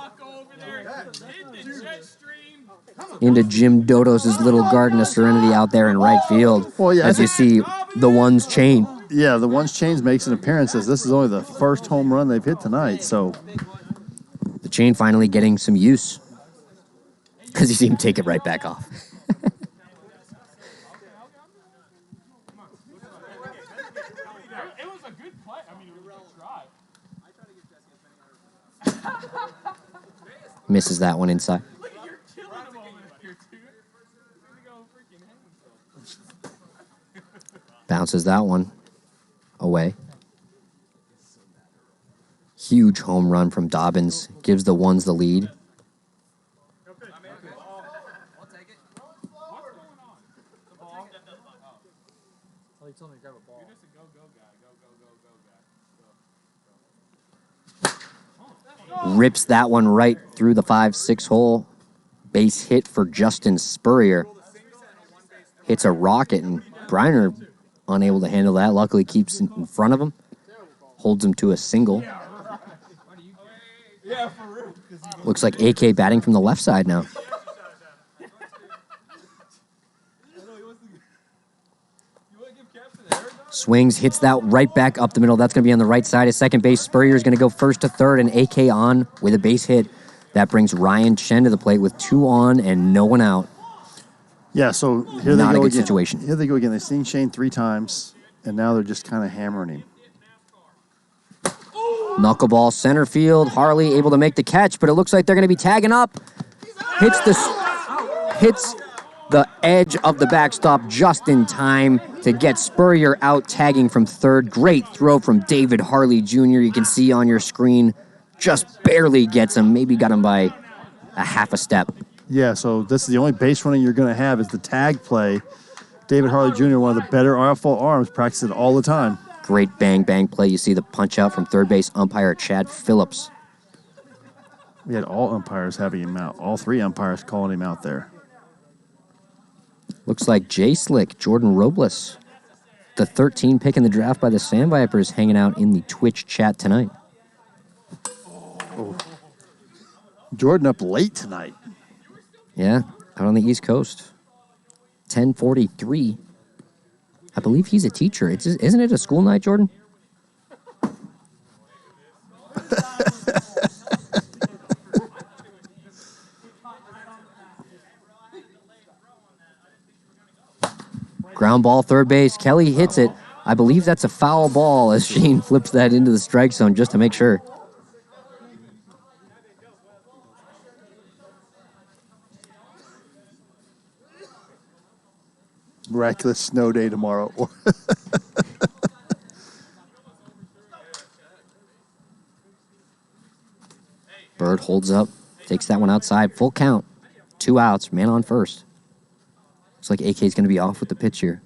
S1: into Jim Dodos' little garden of serenity out there in right field.
S2: Well, yeah,
S1: as you see the ones chain.
S2: Yeah, the ones chain makes an appearance as this is only the first home run they've hit tonight. So
S1: the chain finally getting some use because you see him take it right back off. Misses that one inside. Bounces that one away. Huge home run from Dobbins. Gives the ones the lead. Rips that one right through the 5-6 hole. Base hit for Justin Spurrier. Hits a rocket, and Briner unable to handle that. Luckily keeps in front of him. Holds him to a single. Looks like AK batting from the left side now. Swings, hits that right back up the middle. That's going to be on the right side of second base. Spurrier is going to go first to third, and AK on with a base hit. That brings Ryan Chen to the plate with 2 on and no one out.
S2: Yeah, so here
S1: Not
S2: they go
S1: a good
S2: again.
S1: situation.
S2: Here they go again. They've seen Shane 3 times, and now they're just kind of hammering him.
S1: Knuckleball center field. Harley able to make the catch, but it looks like they're going to be tagging up. Hits the edge of the backstop just in time to get Spurrier out tagging from third. Great throw from David Harley Jr. You can see on your screen. Just barely gets him. Maybe got him by a half a step.
S2: Yeah, so this is the only base running you're going to have is the tag play. David Harley Jr., one of the better RFL arms, practices it all the time.
S1: Great bang-bang play. You see the punch out from third base umpire Chad Phillips.
S2: We had all umpires having him out. All 3 umpires calling him out there.
S1: Looks like Jay Slick, Jordan Robles, the 13 pick in the draft by the Sand Vipers, hanging out in the Twitch chat tonight.
S2: Oh. Jordan up late tonight.
S1: Yeah, out on the East Coast. 10:43. I believe he's a teacher. Isn't it a school night, Jordan? Ground ball, third base. Kelly hits it. I believe that's a foul ball as Shane flips that into the strike zone just to make sure.
S2: Miraculous snow day tomorrow.
S1: Bird holds up, takes that one outside. Full count. 2 outs, man on first. Looks like AK's going to be off with the pitch here.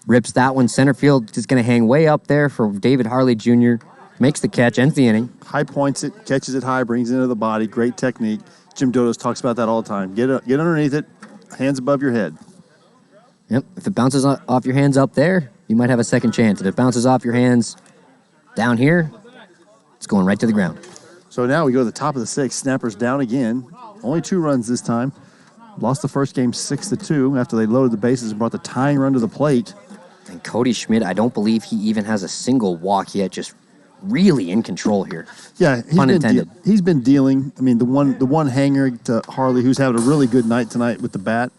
S1: Rips that one. Center field is going to hang way up there for David Harley Jr. Makes the catch, ends the inning.
S2: High points it, catches it high, brings it into the body. Great technique. Jim Dodos talks about that all the time. Get underneath it, hands above your head.
S1: Yep, if it bounces off your hands up there, you might have a second chance. If it bounces off your hands down here, it's going right to the ground.
S2: So now we go to the top of the 6th. Snappers down again. Only 2 runs this time. Lost the first game 6-2 after they loaded the bases and brought the tying run to the plate.
S1: And Cody Schmidt, I don't believe he even has a single walk yet. Just really in control here.
S2: Yeah,
S1: Pun intended.
S2: He's been dealing. I mean, the one hanger to Harley, who's having a really good night tonight with the bat.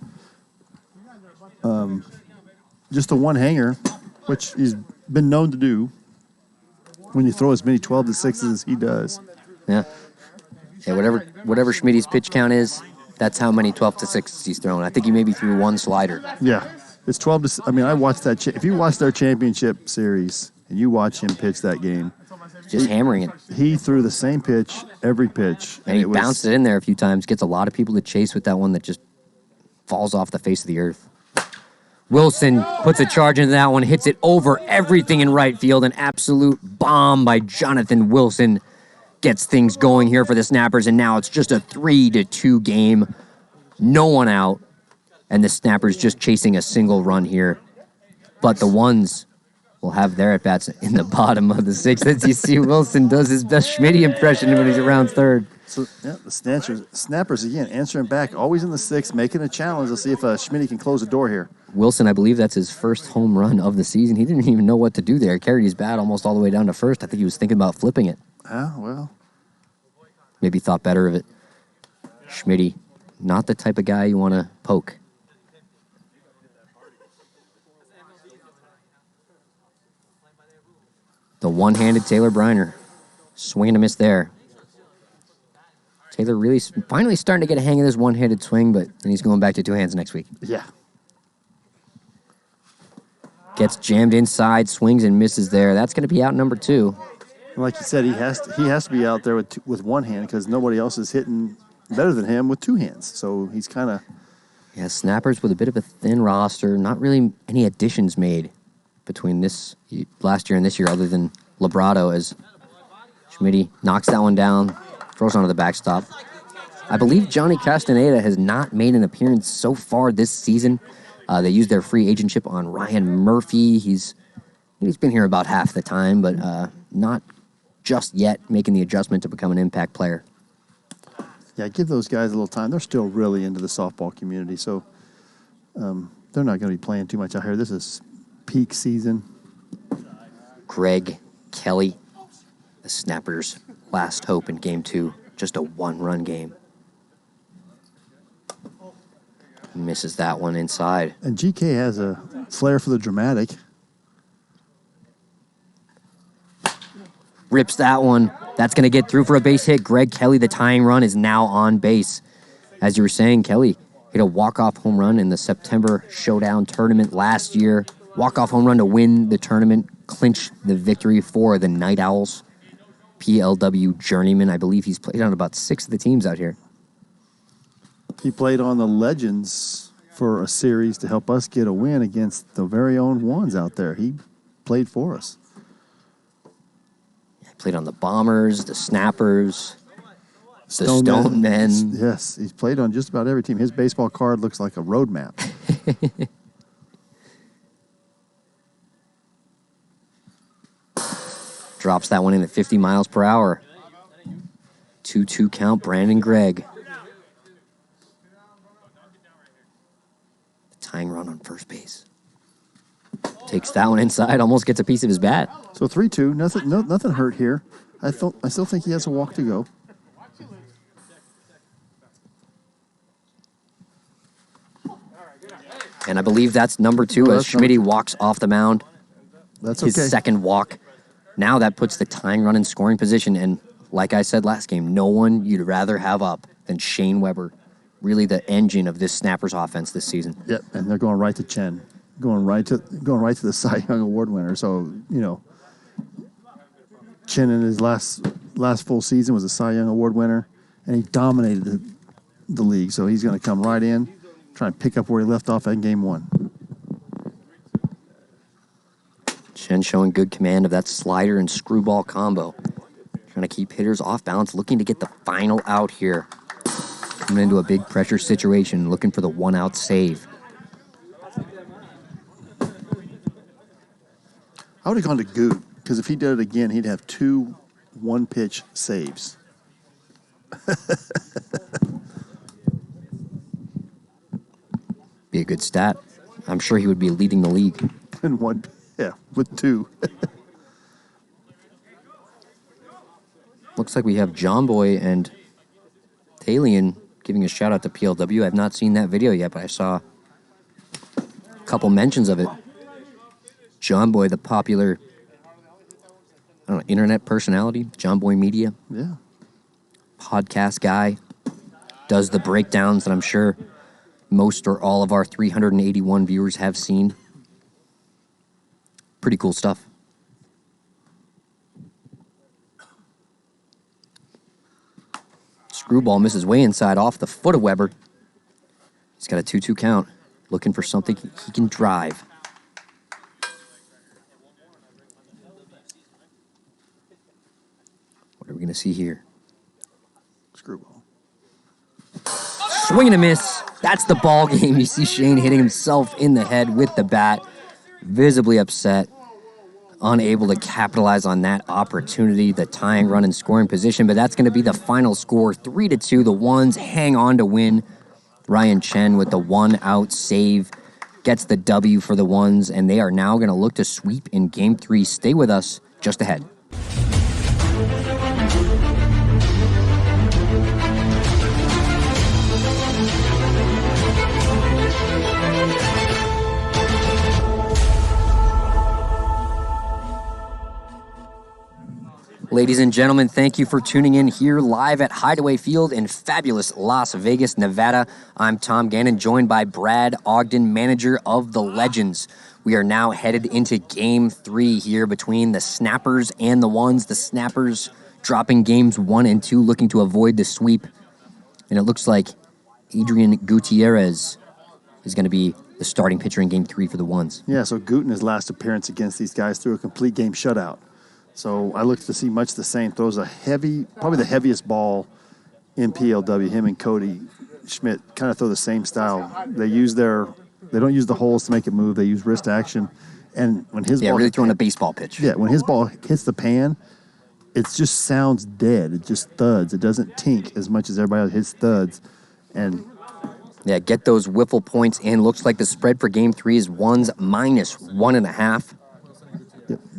S2: Just the one hanger, which he's been known to do when you throw as many 12 to 6s as he does.
S1: Yeah. Yeah, whatever Schmidt's pitch count is, that's how many 12 to 6s he's thrown. I think he maybe threw one slider.
S2: Yeah. It's 12 to. I mean, I watched that. If you watch their championship series and you watch him pitch that game,
S1: Just hammering it.
S2: he threw the same pitch every pitch,
S1: And he bounced it in there a few times, gets a lot of people to chase with that one that just falls off the face of the earth. Wilson puts a charge into that one, hits it over everything in right field. An absolute bomb by Jonathan Wilson gets things going here for the Snappers, and now it's just a 3-2 game. No one out, and the Snappers just chasing a single run here. But the ones will have their at-bats in the bottom of the sixth as you see Wilson does his best Schmidt impression when he's around third.
S2: So, yeah, the Snappers again, answering back, always in the sixth, making a challenge. Let's see if Schmidt can close the door here.
S1: Wilson, I believe that's his first home run of the season. He didn't even know what to do there. He carried his bat almost all the way down to first. I think he was thinking about flipping it.
S2: Well.
S1: Maybe thought better of it. Schmidt, not the type of guy you want to poke. The one-handed Taylor Briner. Swing and a miss there. Taylor really finally starting to get a hang of this one-handed swing, but then he's going back to two hands next week.
S2: Yeah.
S1: Gets jammed inside, swings and misses there. That's going to be out number 2.
S2: Like you said, he has to be out there with one hand because nobody else is hitting better than him with two hands. So he's kind of...
S1: Yeah, Snappers with a bit of a thin roster. Not really any additions made between this last year and this year other than Labrado as Schmidt knocks that one down, throws onto the backstop. I believe Johnny Castaneda has not made an appearance so far this season. They used their free agentship on Ryan Murphy. He's been here about half the time, but not just yet making the adjustment to become an impact player.
S2: Yeah, give those guys a little time. They're still really into the softball community, so they're not going to be playing too much out here. This is peak season.
S1: Greg Kelly, the Snappers' last hope in Game 2. Just a one-run game. Misses that one inside.
S2: And GK has a flair for the dramatic.
S1: Rips that one. That's going to get through for a base hit. Greg Kelly, the tying run, is now on base. As you were saying, Kelly hit a walk-off home run in the September Showdown tournament last year. Walk-off home run to win the tournament, clinch the victory for the Night Owls. PLW Journeyman. I believe he's played on about 6 of the teams out here.
S2: He played on the Legends for a series to help us get a win against the very own ones out there. He played for us.
S1: Played on the Bombers, the Snappers, the Stone Men.
S2: Yes, he's played on just about every team. His baseball card looks like a road map.
S1: Drops that one in at 50 miles per hour. 2-2 count, Brandon Gregg. The tying run on first base. Takes that one inside, almost gets a piece of his bat.
S2: So 3-2, nothing hurt here. I still think he has a walk to go.
S1: And I believe that's number 2 as Schmidt walks off the mound.
S2: That's okay.
S1: His second walk. Now that puts the tying run in scoring position. And like I said last game, no one you'd rather have up than Shane Weber. Really the engine of this Snappers offense this season.
S2: Yep, and they're going right to Chen. Going right to the Cy Young Award winner. So, Chen in his last full season was a Cy Young Award winner, and he dominated the league. So he's going to come right in, try and pick up where he left off in Game 1.
S1: Chen showing good command of that slider and screwball combo. Trying to keep hitters off balance, looking to get the final out here. Coming into a big pressure situation, looking for the one-out save.
S2: I would have gone to Goot, because if he did it again, he'd have 2 one-pitch saves.
S1: Be a good stat. I'm sure he would be leading the league.
S2: And with 2.
S1: Looks like we have John Boy and Talion giving a shout out to PLW. I've not seen that video yet, but I saw a couple mentions of it. John Boy, the popular, I don't know, internet personality, John Boy Media.
S2: Yeah.
S1: Podcast guy, does the breakdowns that I'm sure most or all of our 381 viewers have seen. Pretty cool stuff. Screwball misses way inside off the foot of Weber. He's got a 2-2 count, looking for something he can drive. What are we going to see here?
S2: Screwball.
S1: Swing and a miss. That's the ball game. You see Shane hitting himself in the head with the bat. Visibly upset. Unable to capitalize on that opportunity, the tying run in scoring position, but that's going to be the final score, 3-2. The Ones hang on to win. Ryan Chen with the 1-out save gets the W for the Ones, and they are now going to look to sweep in Game 3. Stay with us, just ahead. Ladies and gentlemen, thank you for tuning in here live at Hideaway Field in fabulous Las Vegas, Nevada. I'm Tom Gannon, joined by Brad Ogden, manager of the Legends. We are now headed into Game 3 here between the Snappers and the Ones. The Snappers dropping Games 1 and 2, looking to avoid the sweep. And it looks like Adrian Gutierrez is going to be the starting pitcher in Game 3 for the Ones.
S2: Yeah, so Guten, his last appearance against these guys, threw a complete game shutout. So I looked to see much the same. Throws a heavy, probably the heaviest ball in PLW. Him and Cody Schmidt kind of throw the same style. They don't use the holes to make it move. They use wrist action. And when his ball,
S1: really throwing a baseball pitch.
S2: Yeah, when his ball hits the pan, it just sounds dead. It just thuds. It doesn't tink as much as everybody else hits thuds. And
S1: yeah, get those wiffle points in. Looks like the spread for Game 3 is Ones minus 1.5.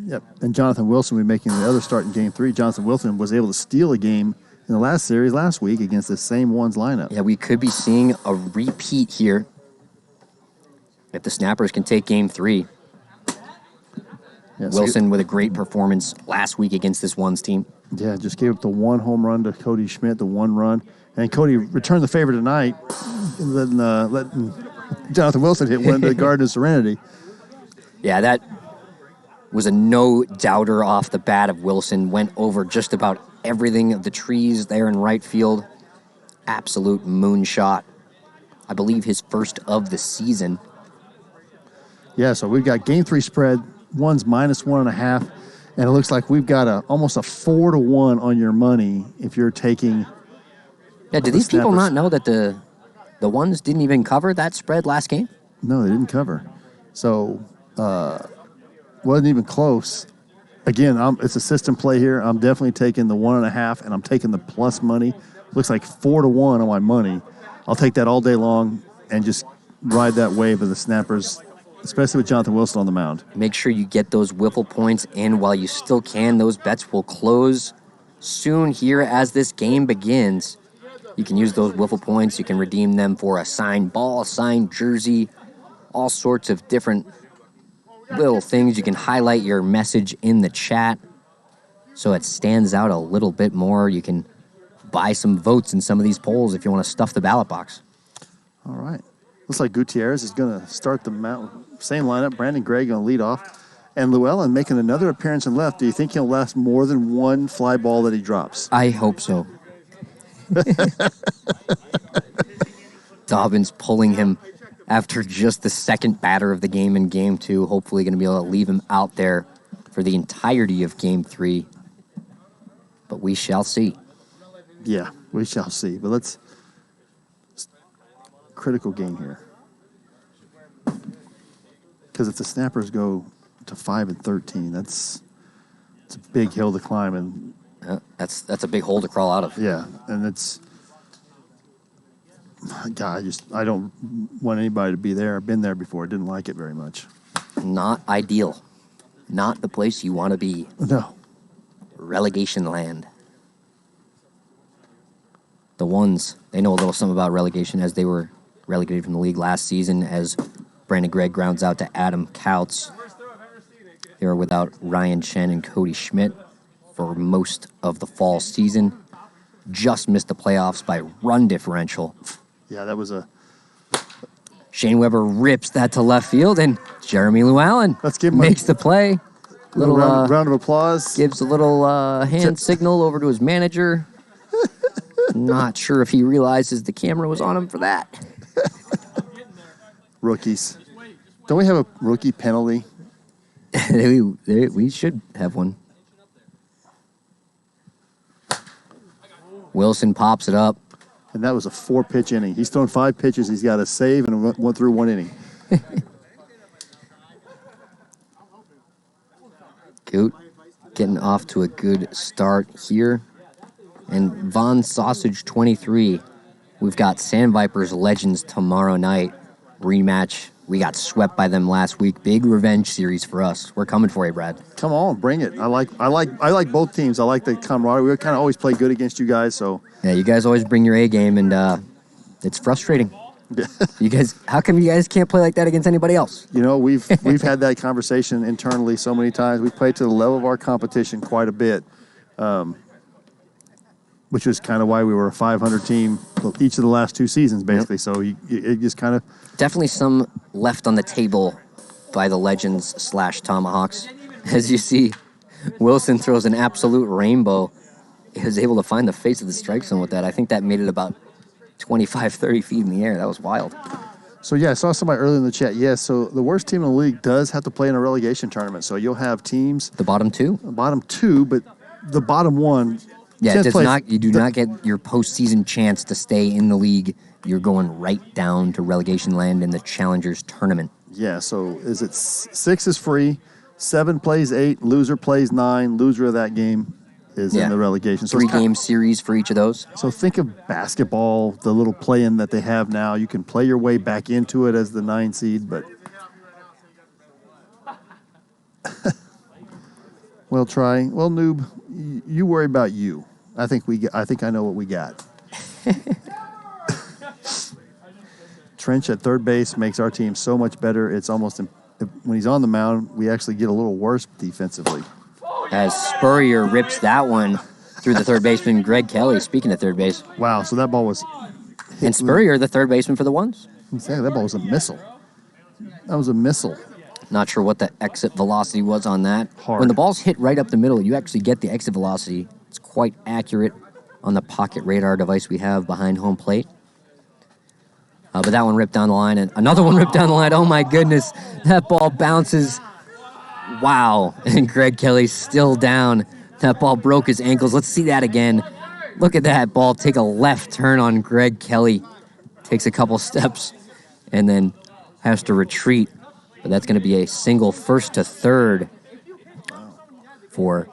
S2: Yep. And Jonathan Wilson will be making the other start in Game 3. Jonathan Wilson was able to steal a game in the last series last week against the same Ones lineup.
S1: Yeah, we could be seeing a repeat here if the Snappers can take Game 3.
S2: Yeah,
S1: Wilson with a great performance last week against this Ones team.
S2: Yeah, just gave up the one home run to Cody Schmidt, the one run. And Cody returned the favor tonight, letting Jonathan Wilson hit one to the Garden of Serenity.
S1: Yeah, that was a no-doubter off the bat of Wilson. Went over just about everything of the trees there in right field. Absolute moonshot. I believe his first of the season.
S2: Yeah, so we've got Game 3 spread, Ones minus 1.5, and it looks like we've got almost a 4-1 on your money if you're taking.
S1: Yeah, do these people not know that the Ones didn't even cover that spread last game?
S2: No, they didn't cover. So, wasn't even close. Again, it's a system play here. I'm definitely taking the 1.5, and I'm taking the plus money. Looks like 4-1 on my money. I'll take that all day long and just ride that wave of the Snappers, especially with Jonathan Wilson on the mound.
S1: Make sure you get those wiffle points in while you still can. Those bets will close soon here as this game begins. You can use those wiffle points. You can redeem them for a signed ball, signed jersey, all sorts of different little things. You can highlight your message in the chat so it stands out a little bit more. You can buy some votes in some of these polls if you want to stuff the ballot box.
S2: All right. Looks like Gutierrez is going to start the same lineup. Brandon Gray going to lead off. And Llewellyn making another appearance in left. Do you think he'll last more than one fly ball that he drops?
S1: I hope so. Dobbins pulling him after just the second batter of the game in Game 2. Hopefully going to be able to leave him out there for the entirety of Game 3. But we shall see.
S2: Yeah, we shall see. But let's... Critical game here. Because if the Snappers go to 5-13, it's a big hill to climb. And
S1: that's a big hole to crawl out of.
S2: yeah, and it's... God, I don't want anybody to be there. I've been there before. Didn't like it very much.
S1: Not ideal. Not the place you want to be.
S2: No.
S1: Relegation land. the Ones, they know a little something about relegation as they were relegated from the league last season as Brandon Gregg grounds out to Adam Couts. They were without Ryan Chen and Cody Schmidt for most of the fall season. Just missed the playoffs by run differential.
S2: Yeah, that was a...
S1: Shane Weber rips that to left field, and Jeremy Llewellyn makes the play.
S2: Little round of applause.
S1: Gives a little hand signal over to his manager. Not sure if he realizes the camera was on him for that.
S2: Rookies. Don't we have a rookie penalty?
S1: We should have one. Wilson pops it up.
S2: And that was a 4-pitch inning. He's thrown 5 pitches. He's got a save and went through 1 inning.
S1: Goot getting off to a good start here. And Von Sausage 23. We've got Sand Vipers Legends tomorrow night. Rematch. We got swept by them last week. Big revenge series for us. We're coming for you, Brad.
S2: Come on, bring it. I like both teams. I like the camaraderie. We kind of always play good against you guys, so.
S1: Yeah, you guys always bring your A game, and it's frustrating. You guys, how come you guys can't play like that against anybody else?
S2: You know, we've had that conversation internally so many times. We've played to the level of our competition quite a bit, which is kind of why we were a 500 team each of the last 2 seasons, basically. Yep. So it just kind of...
S1: Definitely some left on the table by the Legends/Tomahawks. As you see, Wilson throws an absolute rainbow. He was able to find the face of the strike zone with that. I think that made it about 25, 30 feet in the air. That was wild.
S2: So, yeah, I saw somebody earlier in the chat. Yes, so the worst team in the league does have to play in a relegation tournament. So you'll have teams...
S1: The bottom 2?
S2: The bottom 2, but the bottom 1...
S1: Yeah, you do not get your postseason chance to stay in the league. You're going right down to relegation land in the Challengers tournament.
S2: Yeah, so is it 6 is free, 7 plays 8, loser plays 9, loser of that game is in the relegation. So
S1: 3-game series for each of those.
S2: So think of basketball, the little play-in that they have now. You can play your way back into it as the 9 seed, but... Well, Noob, you worry about you. I think I know what we got. Trench at third base makes our team so much better. It's almost when he's on the mound, we actually get a little worse defensively.
S1: As Spurrier rips that one through the third baseman, Greg Kelly. Speaking of third base,
S2: wow! So that ball was.
S1: And Spurrier, the third baseman for the Ones.
S2: Exactly, that ball was a missile. That was a missile.
S1: Not sure what the exit velocity was on that.
S2: Hard.
S1: When the ball's hit right up the middle, you actually get the exit velocity. It's quite accurate on the pocket radar device we have behind home plate. But that one ripped down the line, and another one ripped down the line. Oh, my goodness. That ball bounces. Wow. And Greg Kelly's still down. That ball broke his ankles. Let's see that again. Look at that ball take a left turn on Greg Kelly. Takes a couple steps and then has to retreat. But that's going to be a single first to third for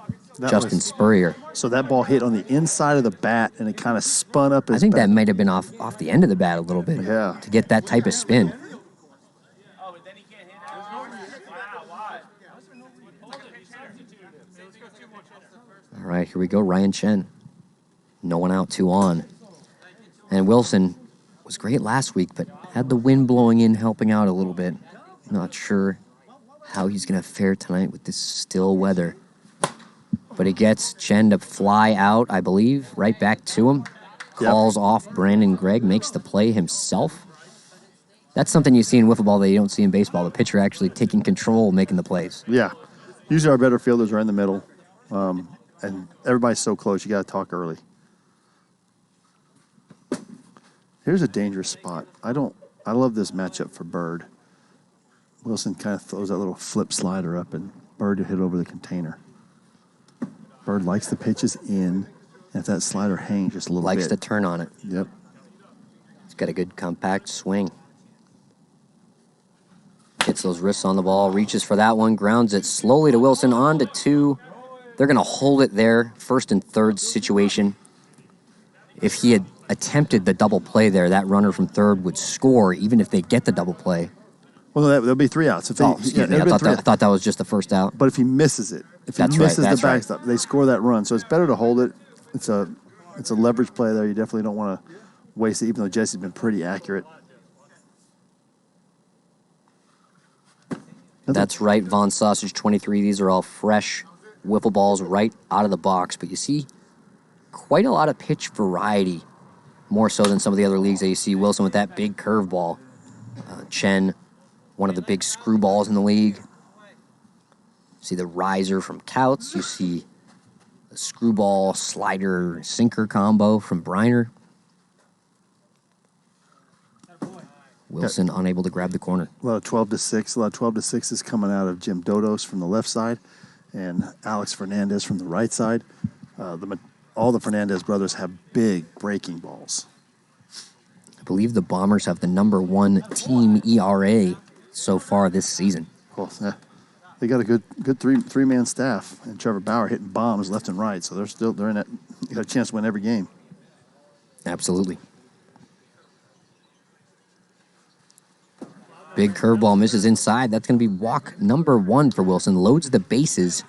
S1: Justin Spurrier.
S2: So that ball hit on the inside of the bat, and it kind of spun up his
S1: I think
S2: bat.
S1: that might have been off the end of the bat a little bit.
S2: Yeah.
S1: To get that type of spin. All right, here we go. Ryan Chen. No one out, 2 on. And Wilson was great last week, but had the wind blowing in, helping out a little bit. Not sure how he's going to fare tonight with this still weather. But he gets Chen to fly out, I believe, right back to him. Calls off Brandon Gregg, makes the play himself. That's something you see in wiffle ball that you don't see in baseball. The pitcher actually taking control, making the plays.
S2: Yeah. Usually our better fielders are in the middle. And everybody's so close, you got to talk early. Here's a dangerous spot. I love this matchup for Bird. Wilson kind of throws that little flip slider up, and Bird to hit over the container. Bird likes the pitches in, and if that slider hangs just a little bit.
S1: Likes to turn on it.
S2: Yep.
S1: He's got a good compact swing. Gets those wrists on the ball, reaches for that one, grounds it slowly to Wilson, on to 2. They're going to hold it there, first and third situation. If he had attempted the double play there, that runner from third would score, even if they get the double play.
S2: Well, there'll be 3 outs.
S1: Excuse me. I thought that was just the first out.
S2: But if he misses it, if he misses the backstop, they score that run. So it's better to hold it. It's a it's a leverage play there. You definitely don't want to waste it, even though Jesse's been pretty accurate.
S1: That's right, Von Sausage 23. These are all fresh wiffle balls right out of the box. But you see quite a lot of pitch variety, more so than some of the other leagues that you see. Wilson with that big curveball. Chen, one of the big screwballs in the league. See the riser from Couts. You see the screwball, slider, sinker combo from Briner. Wilson unable to grab the corner.
S2: A lot of 12-6. A lot of 12-6s coming out of Jim Dodos from the left side and Alex Fernandez from the right side. All the Fernandez brothers have big breaking balls.
S1: I believe the Bombers have the #1 team ERA so far this season.
S2: Well, they got a good three-man staff, and Trevor Bauer hitting bombs left and right, so they're in it. You got a chance to win every game.
S1: Absolutely. Big curveball misses inside. That's going to be walk #1 for Wilson. Loads the bases,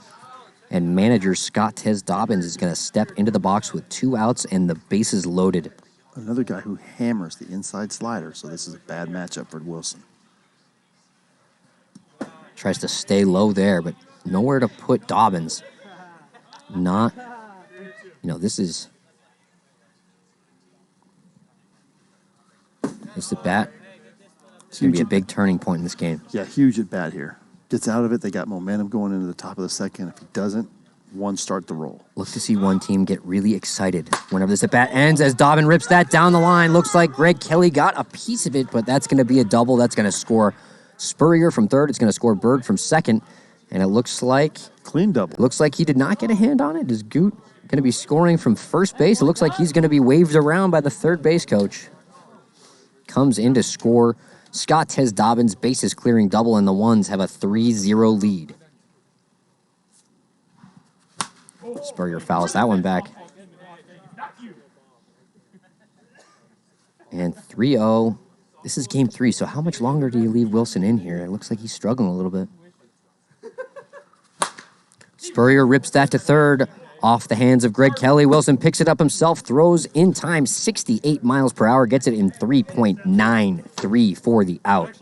S1: and manager Scott Tez Dobbins is going to step into the box with 2 outs and the bases loaded.
S2: Another guy who hammers the inside slider, so this is a bad matchup for Wilson.
S1: Tries to stay low there, but nowhere to put Dobbins. This is at bat. It's going to be a big turning point in this game.
S2: Yeah, huge at bat here. Gets out of it. They got momentum going into the top of the second. If he doesn't, one start the roll.
S1: Look to see one team get really excited whenever this at bat ends as Dobbin rips that down the line. Looks like Greg Kelly got a piece of it, but that's going to be a double. That's going to score Spurrier from third. It's going to score Berg from second. And it looks like...
S2: Clean double.
S1: Looks like he did not get a hand on it. Is Goot going to be scoring from first base? It looks like he's going to be waved around by the third base coach. Comes in to score. Scott Tez Dobbins, bases clearing double, and the Ones have a 3-0 lead. Spurrier fouls that one back. And 3-0. This is game 3, so how much longer do you leave Wilson in here? It looks like he's struggling a little bit. Spurrier rips that to third. Off the hands of Greg Kelly. Wilson picks it up himself, throws in time 68 miles per hour, gets it in 3.93 for the out.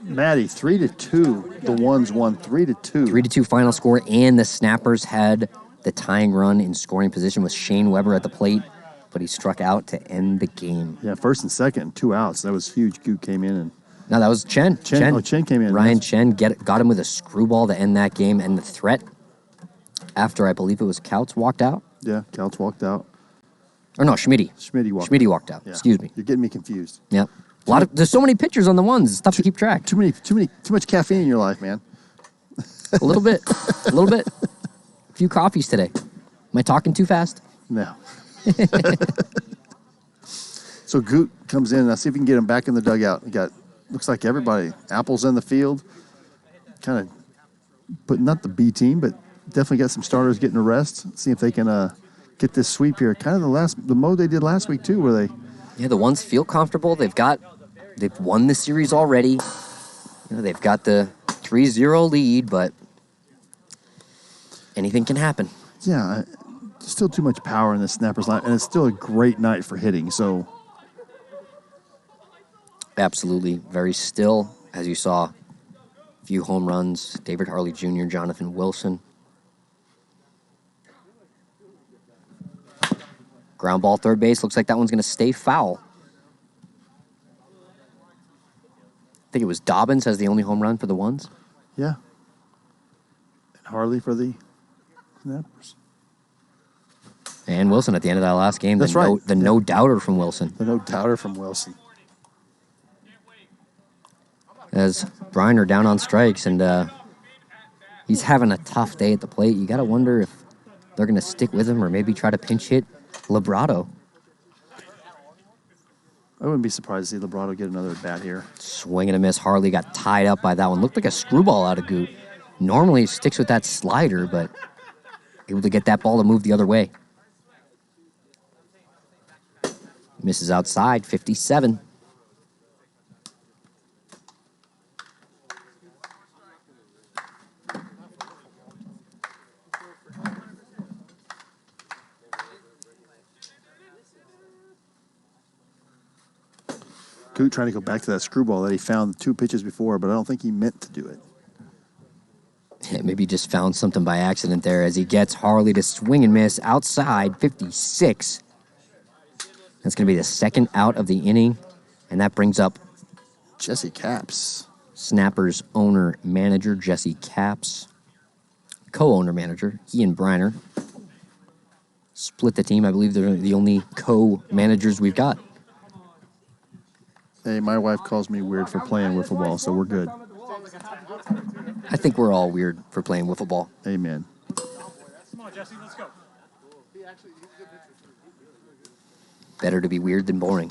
S2: Matty, 3-2. The Ones won 3-2.
S1: 3-2 final score, and the Snappers had the tying run in scoring position with Shane Weber at the plate, but he struck out to end the game.
S2: Yeah, first and second, 2 outs. That was huge. Goot came in and...
S1: No, that was Chen.
S2: Chen came in.
S1: Ryan Chen got him with a screwball to end that game, and the threat after, I believe it was Couts walked out.
S2: Yeah, Couts walked out.
S1: Or no, Schmitty.
S2: Schmitty walked
S1: out.
S2: Yeah.
S1: Excuse me.
S2: You're getting me confused.
S1: Yep. There's so many pitchers on the Ones. It's tough to keep track.
S2: Too much caffeine in your life, man.
S1: A little bit. A few coffees today. Am I talking too fast?
S2: No. So Goot comes in. Now see if we can get him back in the dugout. We got, looks like everybody. Apple's in the field. Kind of, but not the B team, but definitely got some starters getting a rest. See if they can get this sweep here. Kind of the mode they did last week too, where they...
S1: Yeah, the Ones feel comfortable. They've won the series already. They've got the 3-0 lead, but anything can happen.
S2: Yeah, still too much power in the Snappers line, and it's still a great night for hitting. So,
S1: absolutely, very still, as you saw. A few home runs. David Harley Jr., Jonathan Wilson. Ground ball, third base. Looks like that one's going to stay foul. I think it was Dobbins has the only home run for the Ones.
S2: Yeah. And Harley for the Snappers.
S1: And Wilson at the end of that last game.
S2: That's right.
S1: The no-doubter from Wilson.
S2: The no-doubter from Wilson.
S1: As Briner down on strikes, and he's having a tough day at the plate. You got to wonder if they're going to stick with him or maybe try to pinch hit Librado.
S2: I wouldn't be surprised to see Librado get another bat here.
S1: Swing and a miss. Harley got tied up by that one. Looked like a screwball out of Goot. Normally he sticks with that slider, but able to get that ball to move the other way. Misses outside, 57.
S2: Goot trying to go back to that screwball that he found 2 pitches before, but I don't think he meant to do it.
S1: Yeah, maybe he just found something by accident there as he gets Harley to swing and miss outside 56. That's going to be the second out of the inning, and that brings up
S2: Jesse Capps.
S1: Snappers owner-manager Jesse Capps. Co-owner-manager, he and Briner split the team. I believe they're the only co-managers we've got.
S2: Hey, my wife calls me weird for playing wiffle ball, so we're good.
S1: I think we're all weird for playing wiffle ball.
S2: Amen.
S4: Come on, Jesse, let's go.
S1: Better to be weird than boring.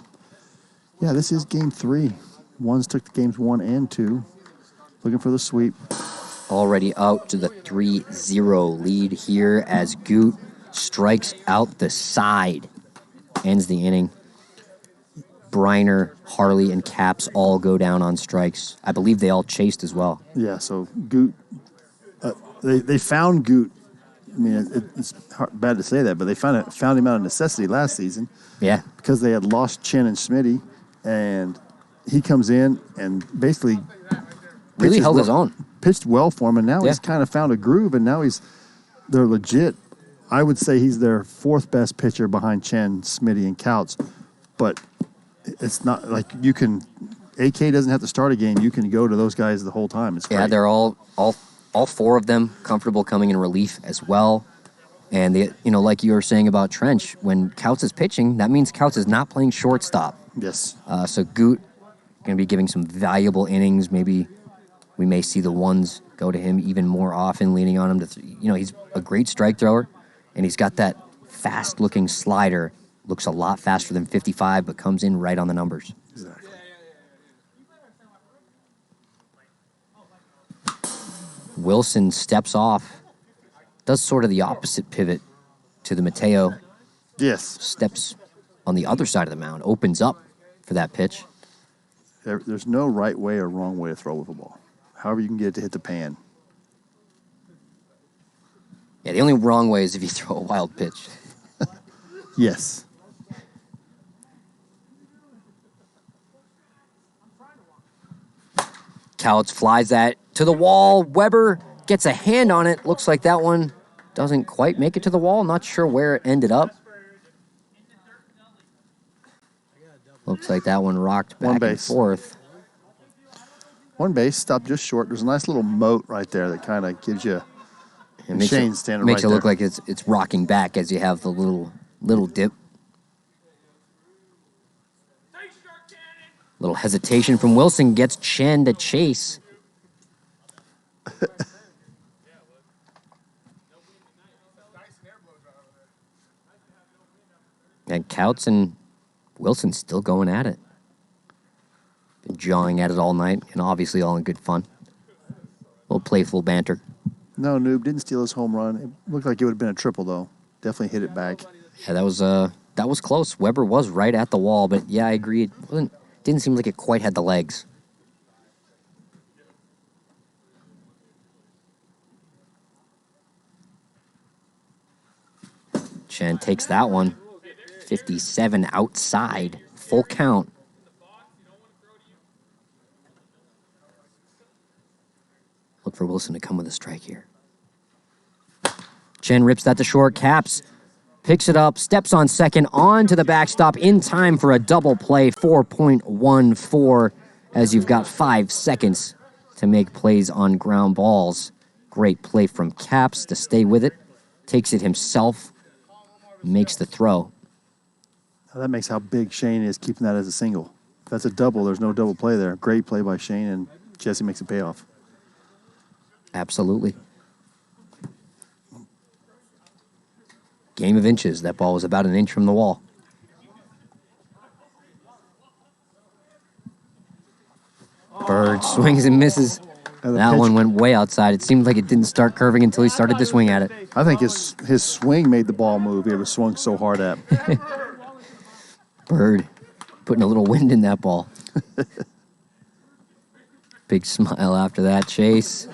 S2: Yeah, this is game 3. Ones took the games 1 and 2. Looking for the sweep.
S1: Already out to the 3-0 lead here as Goot strikes out the side. Ends the inning. Briner, Harley, and Capps all go down on strikes. I believe they all chased as well.
S2: Yeah, so Goot, they found Goot. I mean, it's bad to say that, but they found him out of necessity last season.
S1: Yeah.
S2: Because they had lost Chen and Smitty, and he comes in and basically
S1: Really held his own.
S2: Pitched well for him, and now he's kind of found a groove, and now they're legit. I would say he's their 4th best pitcher behind Chen, Smitty, and Couts, but it's not like you can. AK doesn't have to start a game. You can go to those guys the whole time. It's great.
S1: Yeah, they're all 4 of them comfortable coming in relief as well. And they, like you were saying about Trench, when Couts is pitching, that means Couts is not playing shortstop.
S2: Yes.
S1: So Goot going to be giving some valuable innings. Maybe we may see the ones go to him even more often, leaning on him to. He's a great strike thrower, and he's got that fast-looking slider. Looks a lot faster than 55, but comes in right on the numbers.
S2: Exactly.
S1: Wilson steps off, does sort of the opposite pivot to the Mateo.
S2: Yes.
S1: Steps on the other side of the mound, opens up for that pitch.
S2: There's no right way or wrong way to throw a wiffle ball. However you can get it to hit the pan.
S1: Yeah, the only wrong way is if you throw a wild pitch.
S2: Yes.
S1: Couts flies that to the wall. Weber gets a hand on it. Looks like that one doesn't quite make it to the wall. Not sure where it ended up. Looks like that one rocked back and forth.
S2: One base, stopped just short. There's a nice little moat right there that kind of gives you.
S1: It
S2: Shane standing
S1: makes
S2: right
S1: it look
S2: there.
S1: like it's rocking back as you have the little dip. Little hesitation from Wilson, gets Chen to chase. And Couts and Wilson still going at it. Been jawing at it all night, and obviously all in good fun. A little playful banter.
S2: No, Noob didn't steal his home run. It looked like it would have been a triple, though. Definitely hit it back.
S1: Yeah, that was close. Weber was right at the wall, but yeah, I agree. It didn't seem like it quite had the legs. Chen takes that one. 57 outside. Full count. Look for Wilson to come with a strike here. Chen rips that to short. Capps picks it up, steps on second, on to the backstop in time for a double play. 4.14 as you've got 5 seconds to make plays on ground balls. Great play from Capps to stay with it. Takes it himself. Makes the throw.
S2: Now that makes how big Shane is keeping that as a single. If that's a double, there's no double play there. Great play by Shane, and Jesse makes a payoff.
S1: Absolutely. Game of inches. That ball was about an inch from the wall. Bird swings and misses. That one went way outside. It seemed like it didn't start curving until he started to swing at it.
S2: I think his swing made the ball move. He ever swung so hard at.
S1: Bird putting a little wind in that ball. Big smile after that chase.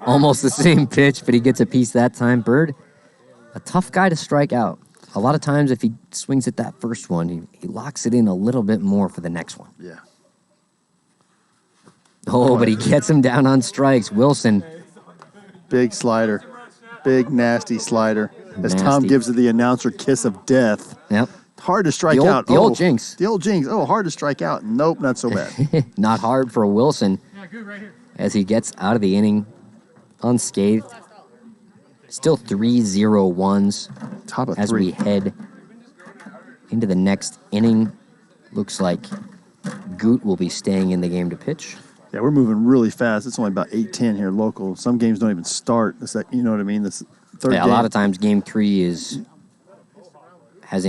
S1: Almost the same pitch, but he gets a piece that time. Bird, a tough guy to strike out. A lot of times if he swings at that first one, he locks it in a little bit more for the next one.
S2: Yeah.
S1: Oh, but he gets him down on strikes. Wilson.
S2: Big slider. Big, nasty slider. As Tom
S1: Nasty.
S2: gives it the announcer kiss of death.
S1: Yep.
S2: Hard to strike out.
S1: The old jinx.
S2: The old jinx. Oh, hard to strike out. Nope, not so bad.
S1: Not hard for Wilson as he gets out of the inning unscathed. Still 3-0-1s
S2: Top of
S1: as
S2: three.
S1: we head into the next inning. Looks like Goot will be staying in the game to pitch.
S2: Yeah, we're moving really fast. It's only about 8:10 here local. Some games don't even start. You know what I mean? This third
S1: Yeah,
S2: game.
S1: a lot of times game 3 isn't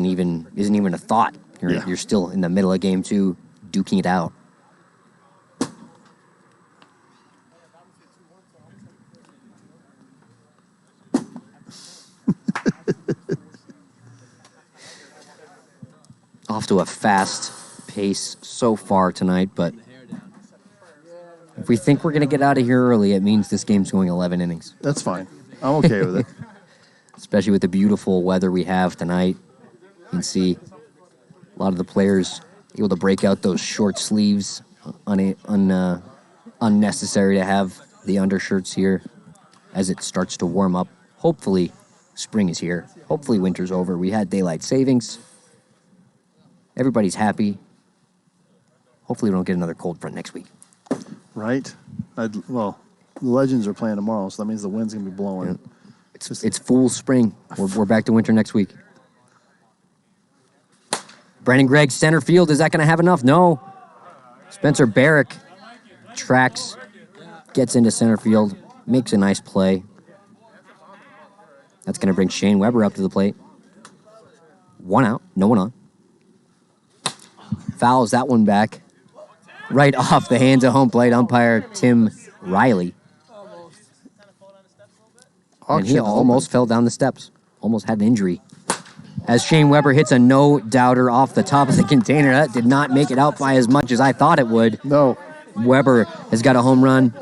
S1: even a thought. You're still in the middle of game 2, duking it out. Off to a fast pace so far tonight, but if we think we're going to get out of here early, it means this game's going 11 innings.
S2: That's fine. I'm okay with it.
S1: Especially with the beautiful weather we have tonight. You can see a lot of the players able to break out those short sleeves. Unnecessary to have the undershirts here as it starts to warm up. Hopefully, spring is here. Hopefully, winter's over. We had daylight savings. Everybody's happy. Hopefully, we don't get another cold front next week.
S2: Right? Well, the Legends are playing tomorrow, so that means the wind's going to be blowing.
S1: Yeah. It's full spring. We're back to winter next week. Brandon Gregg, center field. Is that going to have enough? No. Spencer Barrick tracks, gets into center field, makes a nice play. That's going to bring Shane Weber up to the plate. 1 out, no one on. Fouls that one back. Right off the hands of home plate umpire Tim Riley. And he almost fell down the steps. Almost had an injury. As Shane Weber hits a no-doubter off the top of the container. That did not make it out by as much as I thought it would.
S2: No.
S1: Weber has got a home run.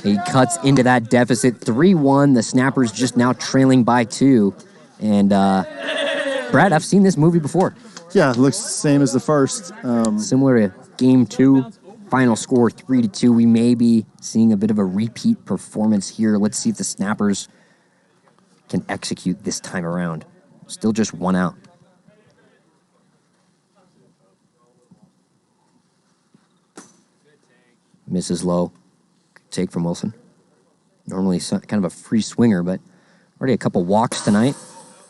S1: He cuts into that deficit. 3-1. The Snappers just now trailing by 2. And, Brad, I've seen this movie before.
S2: Yeah, it looks the same as the first.
S1: Similar to Game 2. Final score 3-2. We may be seeing a bit of a repeat performance here. Let's see if the Snappers can execute this time around. Still just 1 out. Misses low. Take from Wilson. Normally kind of a free swinger, but already a couple walks tonight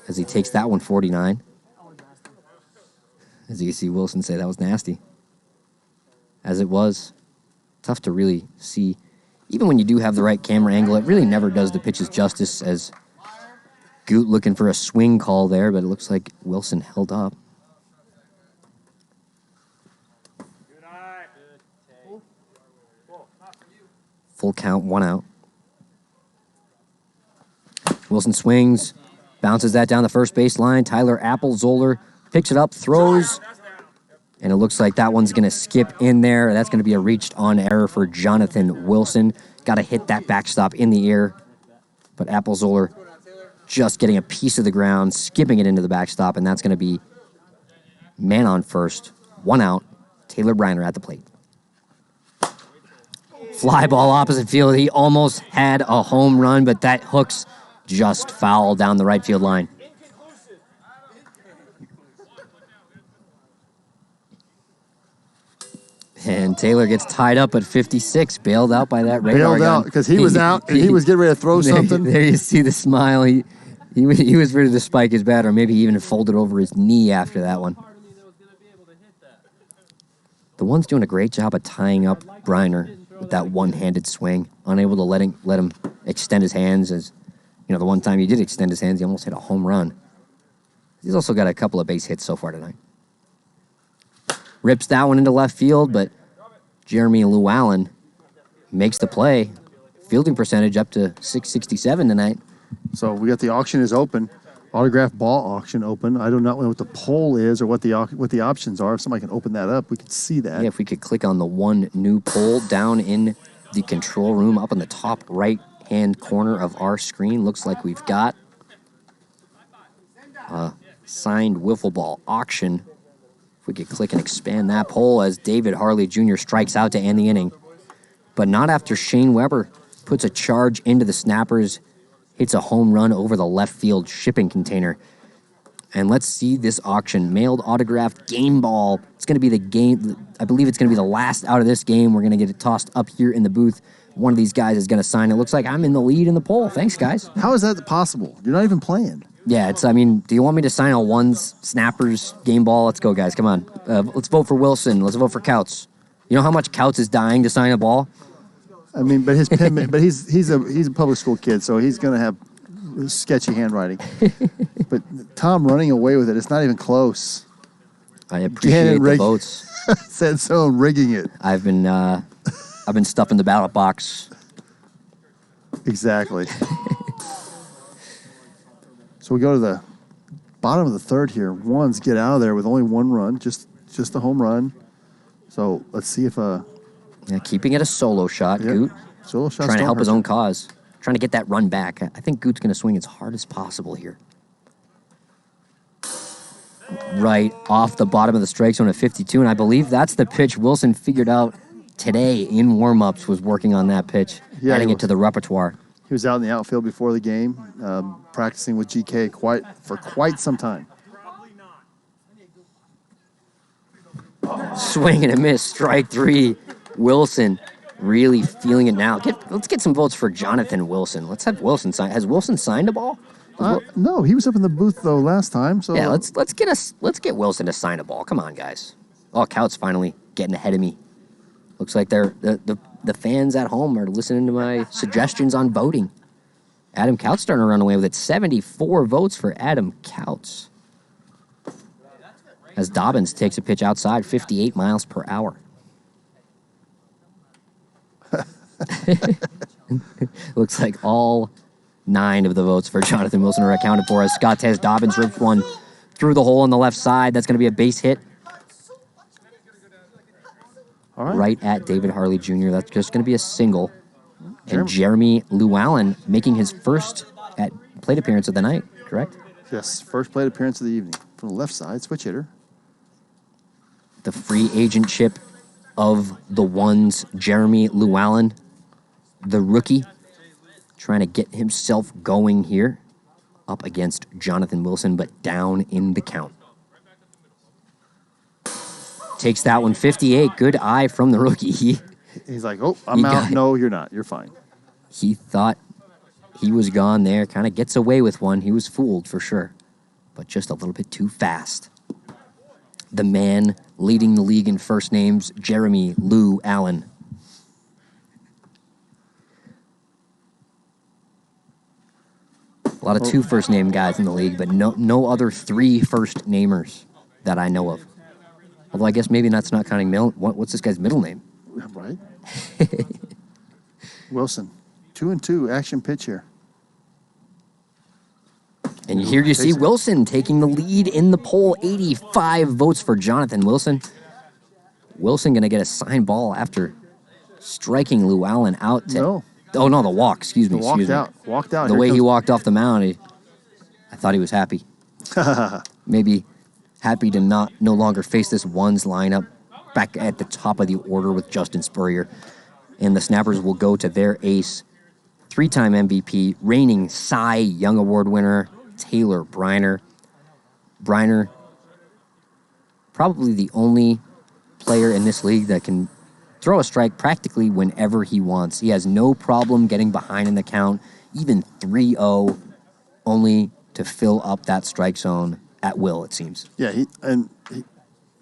S1: as he takes that one 49. As you can see Wilson say that was nasty. As it was. Tough to really see. Even when you do have the right camera angle, it really never does the pitches justice, as Goot looking for a swing call there, but it looks like Wilson held up. Full count, 1 out. Wilson swings, bounces that down the first baseline. Tyler Applezoller picks it up, throws, and it looks like that one's going to skip in there. That's going to be a reached on error for Jonathan Wilson. Got to hit that backstop in the air, but Applezoller just getting a piece of the ground, skipping it into the backstop, and that's going to be man on first, 1 out. Taylor Briner at the plate. Fly ball opposite field. He almost had a home run, but that hook's just foul down the right field line. And Taylor gets tied up at 56, bailed out by that radar gun.
S2: Bailed out because he was out and he was getting ready to throw something.
S1: There you see the smile. He was ready to spike his bat, or maybe even folded over his knee after that one. The one's doing a great job of tying up Briner with that one-handed swing, unable to let him extend his hands. As you know, the one time he did extend his hands, he almost hit a home run. He's also got a couple of base hits so far tonight. Rips that one into left field, but Jeremy Llewellyn makes the play. Fielding percentage up to .667 tonight.
S2: So we got the auction is open. Autograph ball auction open. I do not know what the poll is or what the options are. If somebody can open that up, we could see that.
S1: Yeah, if we could click on the one new poll down in the control room up in the top right-hand corner of our screen. Looks like we've got a signed wiffle ball auction. If we could click and expand that poll as David Harley Jr. strikes out to end the inning. but not after Shane Weber puts a charge into the Snappers, hits a home run over the left field shipping container. And let's see this auction. Mailed autographed game ball. It's going to be the game. I believe it's going to be the last out of this game. We're going to get it tossed up here in the booth. One of these guys is going to sign it. Looks like I'm in the lead in the poll. Thanks, guys.
S2: How is that possible? You're not even playing.
S1: Yeah, do you want me to sign a ones Snappers game ball? Let's go, guys. Come on. Let's vote for Wilson. Let's vote for Couts. You know how much Couts is dying to sign a ball?
S2: I mean, but his pen, but he's a public school kid, so he's going to have sketchy handwriting. But Tom running away with it, it's not even close.
S1: I appreciate the votes.
S2: Said so, rigging it.
S1: I've been stuffing the ballot box.
S2: Exactly. So we go to the bottom of the third here. Ones get out of there with only one run, just a home run. So let's see if
S1: keeping it a solo shot, Goot.
S2: Solo shot.
S1: Trying to help his own cause. Trying to get that run back. I think Goot's going to swing as hard as possible here. Right off the bottom of the strike zone at 52, and I believe that's the pitch Wilson figured out today in warm-ups, was working on that pitch, adding it to the repertoire.
S2: He was out in the outfield before the game, practicing with GK for quite some time.
S1: Swing and a miss, strike three. Wilson really feeling it now. Let's get some votes for Jonathan Wilson. Let's have Wilson sign. Has Wilson signed a ball?
S2: No, he was up in the booth though last time. So
S1: yeah, let's get Wilson to sign a ball. Come on, guys. Oh, Couts finally getting ahead of me. Looks like the fans at home are listening to my suggestions on voting. Adam Couts starting to run away with it. 74 votes for Adam Couts. As Dobbins takes a pitch outside, 58 miles per hour. Looks like all 9 of the votes for Jonathan Wilson are accounted for as Scott Tez Dobbins rips one through the hole on the left side. That's going to be a base hit.
S2: All
S1: right at David Harley Jr. That's just going to be a single. And Jeremy Llewellyn making his first plate appearance of the night, correct?
S2: Yes, first plate appearance of the evening. From the left side, switch hitter.
S1: The free agentship of the ones, Jeremy Llewellyn, the rookie, trying to get himself going here up against Jonathan Wilson, but down in the count. Takes that one, 58. Good eye from the rookie.
S2: He's like, oh, I'm out. No, you're not. You're fine.
S1: He thought he was gone there. Kind of gets away with one. He was fooled for sure, but just a little bit too fast. The man leading the league in first names, Jeremy Lou Allen. A lot of 2 first-name guys in the league, but no other 3 first-namers that I know of. Although I guess maybe that's not counting what's this guy's middle name?
S2: Right. Wilson, 2-2 action pitch here.
S1: And here you see Wilson taking the lead in the poll. 85 votes for Jonathan Wilson. Wilson going to get a signed ball after striking Llewellyn out. Oh, no, the walk. Excuse me.
S2: Walked out.
S1: The way he walked off the mound, I thought he was happy. Maybe happy to no longer face this ones lineup back at the top of the order with Justin Spurrier. And the Snappers will go to their ace, 3-time MVP, reigning Cy Young Award winner, Taylor Briner. Briner, probably the only player in this league that can throw a strike practically whenever he wants. He has no problem getting behind in the count, even 3-0, only to fill up that strike zone at will, it seems.
S2: Yeah,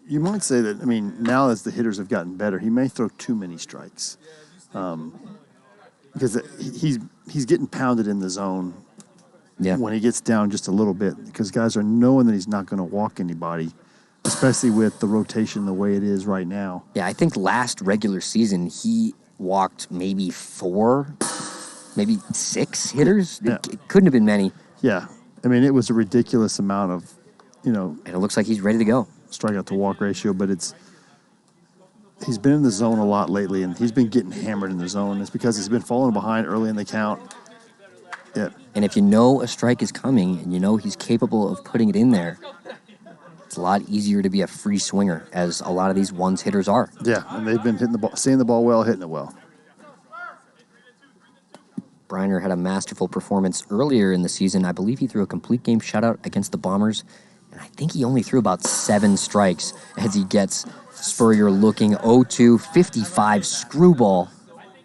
S2: you might say that, I mean, now as the hitters have gotten better, he may throw too many strikes. Because he's getting pounded in the zone when he gets down just a little bit, because guys are knowing that he's not going to walk anybody, especially with the rotation the way it is right now.
S1: Yeah, I think last regular season he walked maybe 4, maybe 6 hitters.
S2: Yeah.
S1: It couldn't have been many.
S2: Yeah. I mean, it was a ridiculous amount of,
S1: And it looks like he's ready to go.
S2: Strikeout to walk ratio, but he's been in the zone a lot lately, and he's been getting hammered in the zone. It's because he's been falling behind early in the count. Yeah.
S1: And if you know a strike is coming and you know he's capable of putting it in there, it's a lot easier to be a free swinger, as a lot of these ones hitters are.
S2: Yeah, and they've been hitting the ball, seeing the ball well, hitting it well.
S1: Briner had a masterful performance earlier in the season. I believe he threw a complete game shutout against the Bombers, and I think he only threw about 7 strikes as he gets Spurrier looking 0-2, 55 screwball.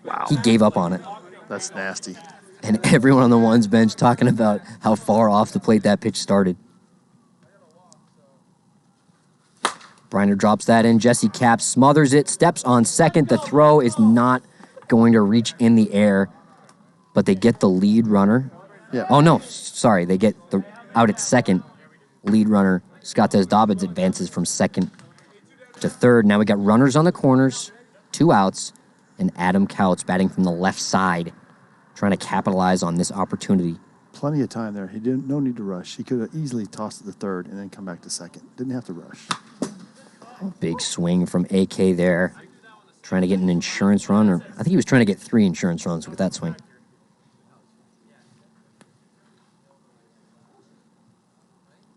S2: Wow.
S1: He gave up on it.
S2: That's nasty.
S1: And everyone on the ones bench talking about how far off the plate that pitch started. Briner drops that in. Jesse Capps smothers it, steps on second. The throw is not going to reach in the air, but they get the lead runner.
S2: Yeah.
S1: Oh, no, sorry. They get the out at second. Lead runner, Scottes Dobbins, advances from second to third. Now we got runners on the corners, 2 outs, and Adam Couch batting from the left side, trying to capitalize on this opportunity.
S2: Plenty of time there. He didn't. No need to rush. He could have easily tossed it to third and then come back to second. Didn't have to rush.
S1: Big swing from AK there, trying to get an insurance run, or I think he was trying to get 3 insurance runs with that swing.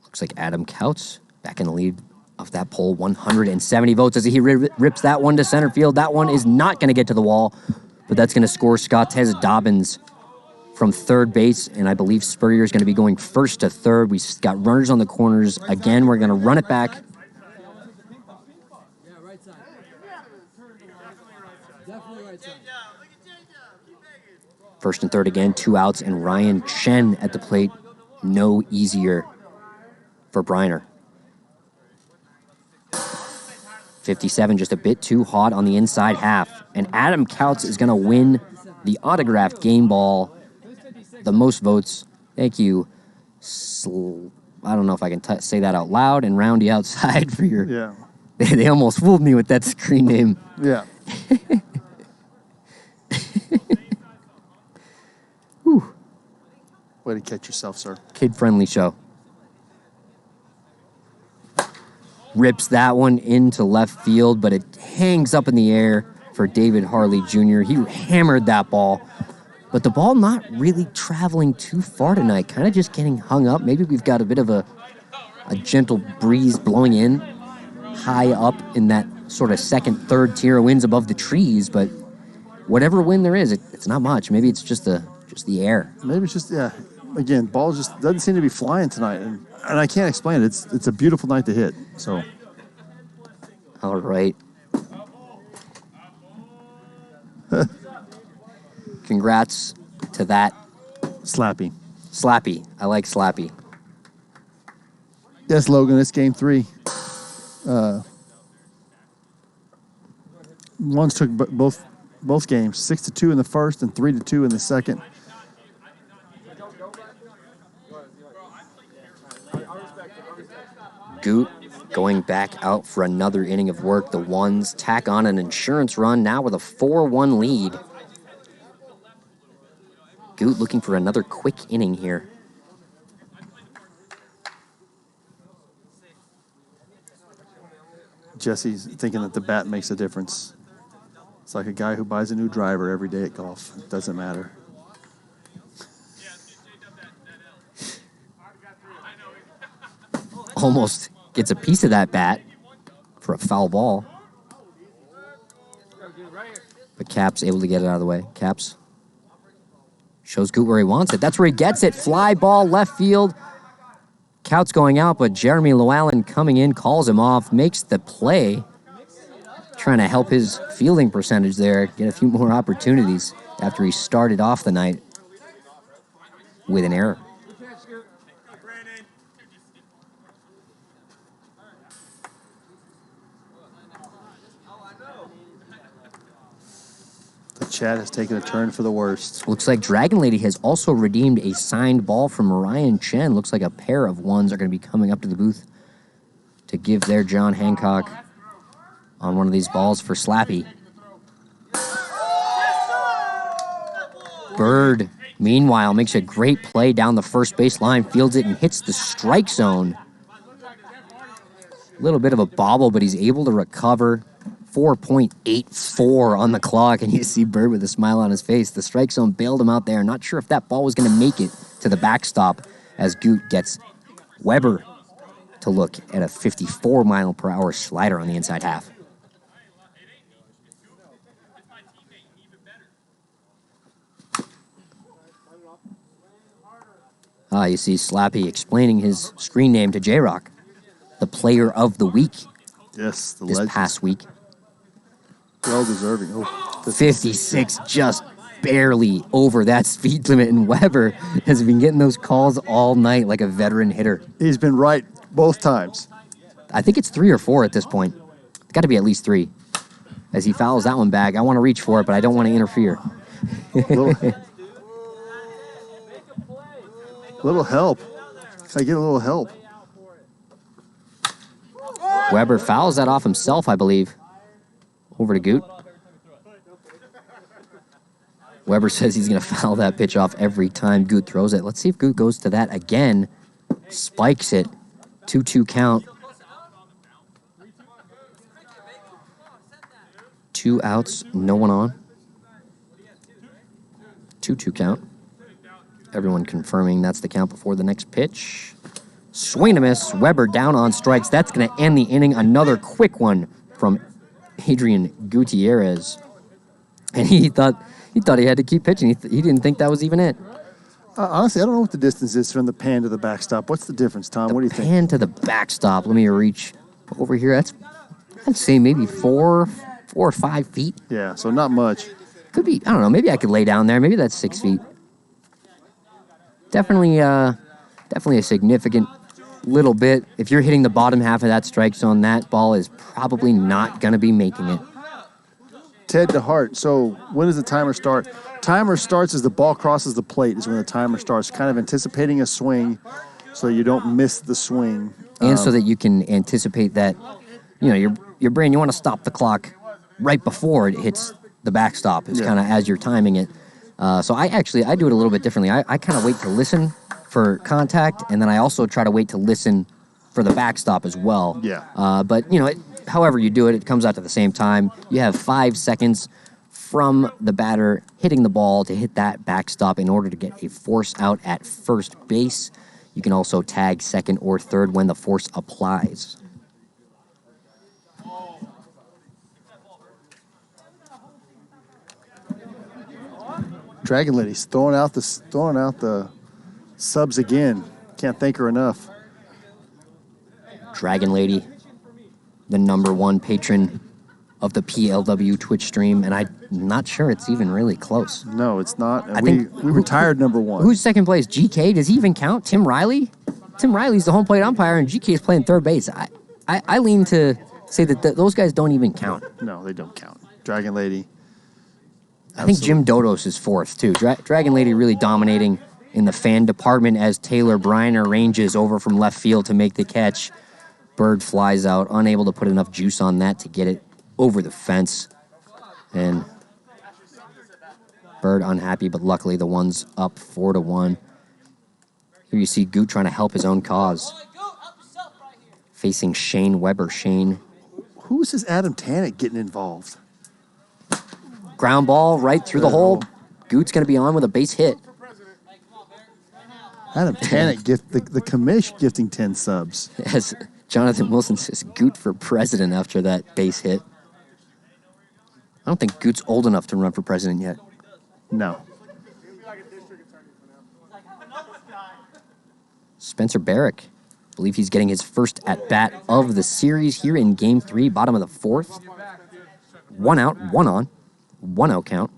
S1: Looks like Adam Couch back in the lead of that poll, 170 votes as he rips that one to center field. That one is not going to get to the wall, but that's going to score Scottes Dobbins from third base, and I believe Spurrier is going to be going first to third. We got runners on the corners. Again, we're going to run it back. First and third again, 2 outs, and Ryan Chen at the plate. No easier for Briner. 57, just a bit too hot on the inside half. And Adam Couch is going to win the autographed game ball. The most votes. Thank you. I don't know if I can say that out loud. And Roundy Outside for your...
S2: Yeah.
S1: They almost fooled me with that screen name.
S2: Yeah.
S1: Whew.
S2: Way to catch yourself, sir.
S1: Kid-friendly show. Rips that one into left field, but it hangs up in the air for David Harley Jr. He hammered that ball, but the ball not really traveling too far tonight, kind of just getting hung up. Maybe we've got a bit of a gentle breeze blowing in high up in that sort of second, third tier of winds above the trees, but whatever wind there is, it's not much. Maybe it's just the air.
S2: Maybe it's just, yeah. Again, ball just doesn't seem to be flying tonight, and I can't explain it. It's a beautiful night to hit. So,
S1: all right. Congrats to that.
S2: Slappy.
S1: Slappy. I like Slappy.
S2: Yes, Logan, it's game 3. Ones took both games, 6-2 in the first and 3-2 in the second.
S1: Goot going back out for another inning of work. The ones tack on an insurance run now with a 4-1 lead. Goot looking for another quick inning here.
S2: Jesse's thinking that the bat makes a difference. It's like a guy who buys a new driver every day at golf. It doesn't matter.
S1: Almost gets a piece of that bat for a foul ball. But Cap's able to get it out of the way. Cap's shows Goot where he wants it. That's where he gets it. Fly ball, left field. Couch going out, but Jeremy Llewellyn coming in, calls him off, makes the play. Trying to help his fielding percentage there, get a few more opportunities after he started off the night with an error.
S2: The chat has taken a turn for the worst.
S1: Looks like Dragon Lady has also redeemed a signed ball from Ryan Chen. Looks like a pair of ones are going to be coming up to the booth to give their John Hancock on one of these balls for Slappy. Bird, meanwhile, makes a great play down the first base line, fields it and hits the strike zone. A little bit of a bobble, but he's able to recover. 4.84 on the clock, and you see Bird with a smile on his face. The strike zone bailed him out there. Not sure if that ball was going to make it to the backstop as Goot gets Weber to look at a 54-mile-per-hour slider on the inside half. You see Slappy explaining his screen name to J-Rock, the player of the week
S2: Yes, the
S1: this
S2: legend.
S1: past week.
S2: Well deserving. Oh,
S1: 56, just barely over that speed limit, and Weber has been getting those calls all night like a veteran hitter.
S2: He's been right both times.
S1: I think it's 3 or 4 at this point. It's got to be at least 3. As he fouls that one back, I want to reach for it, but I don't want to interfere.
S2: Little help. Can I get a little help?
S1: Weber fouls that off himself, I believe. Over to Goot. Weber says he's going to foul that pitch off every time Goot throws it. Let's see if Goot goes to that again. Spikes it. 2-2 count. 2 outs, no one on. 2-2 count. Everyone confirming that's the count before the next pitch. Swing and a miss. Weber down on strikes. That's going to end the inning. Another quick one from Adrian Gutierrez. And he thought he had to keep pitching. He didn't think that was even it.
S2: Honestly, I don't know what the distance is from the pan to the backstop. What's the difference, Tom? What do you think?
S1: Pan to the backstop. Let me reach over here. I'd say maybe 4 or 5 feet.
S2: Yeah, so not much.
S1: Could be, I don't know, maybe I could lay down there. Maybe that's 6 feet. Definitely a significant little bit. If you're hitting the bottom half of that strike zone, that ball is probably not going to be making it.
S2: Ted DeHart. So when does the timer start? Timer starts as the ball crosses the plate is when the timer starts, kind of anticipating a swing so you don't miss the swing.
S1: And so that you can anticipate that, your brain, you want to stop the clock right before it hits the backstop. It's kind of as you're timing it. So I do it a little bit differently. I kind of wait to listen for contact, and then I also try to wait to listen for the backstop as well.
S2: Yeah.
S1: But, however you do it, it comes out at the same time. You have 5 seconds from the batter hitting the ball to hit that backstop in order to get a force out at first base. You can also tag second or third when the force applies.
S2: Dragon Lady's throwing out the subs again. Can't thank her enough.
S1: Dragon Lady, the #1 patron of the PLW Twitch stream, and I'm not sure it's even really close.
S2: No, it's not.
S1: I think
S2: we retired #1.
S1: Who's second place? GK? Does he even count? Tim Riley? Tim Riley's the home plate umpire, and GK is playing third base. I lean to say that those guys don't even count.
S2: No, they don't count. Dragon Lady.
S1: I think Jim Dodos is fourth, too. Dragon Lady really dominating in the fan department as Taylor Briner ranges over from left field to make the catch. Bird flies out, unable to put enough juice on that to get it over the fence. And Bird unhappy, but luckily the one's up 4-1. Here you see Goot trying to help his own cause. Facing Shane Weber. Shane.
S2: Who's this Adam Tannick getting involved?
S1: Ground ball right through the hole. Goot's going to be on with a base hit.
S2: Adam Tannick, the commish gifting 10 subs.
S1: As Jonathan Wilson says, Goot for president after that base hit. I don't think Goot's old enough to run for president yet.
S2: No.
S1: Spencer Barrick. I believe he's getting his first at-bat of the series here in Game 3, bottom of the 4th. 1 out, 1 on. 1-0 count.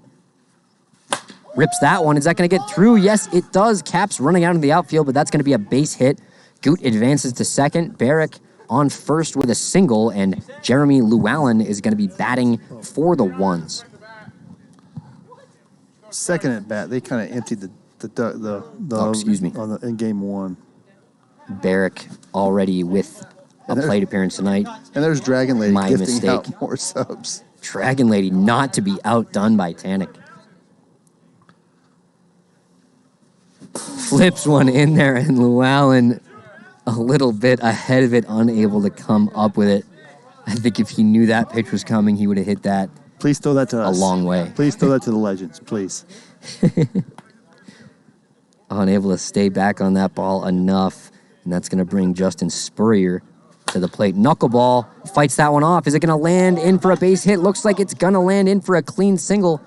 S1: Rips that one. Is that going to get through? Yes, it does. Cap's running out in the outfield, but that's going to be a base hit. Goot advances to second. Barrick on first with a single, and Jeremy Llewellyn is going to be batting for the ones.
S2: Second at bat, they kind of emptied the
S1: excuse me.
S2: In Game 1.
S1: Barrick already with a plate appearance tonight.
S2: And there's Dragon Lady
S1: My
S2: gifting
S1: mistake.
S2: out more subs.
S1: Dragon Lady not to be outdone by Tannick. Flips one in there, and Llewellyn a little bit ahead of it, unable to come up with it. I think if he knew that pitch was coming, he would have hit that
S2: Please throw that to us.
S1: a long way.
S2: Please throw that to the legends, please.
S1: Unable to stay back on that ball enough, and that's going to bring Justin Spurrier to the plate. Knuckleball fights that one off. Is it going to land in for a base hit? Looks like it's going to land in for a clean single.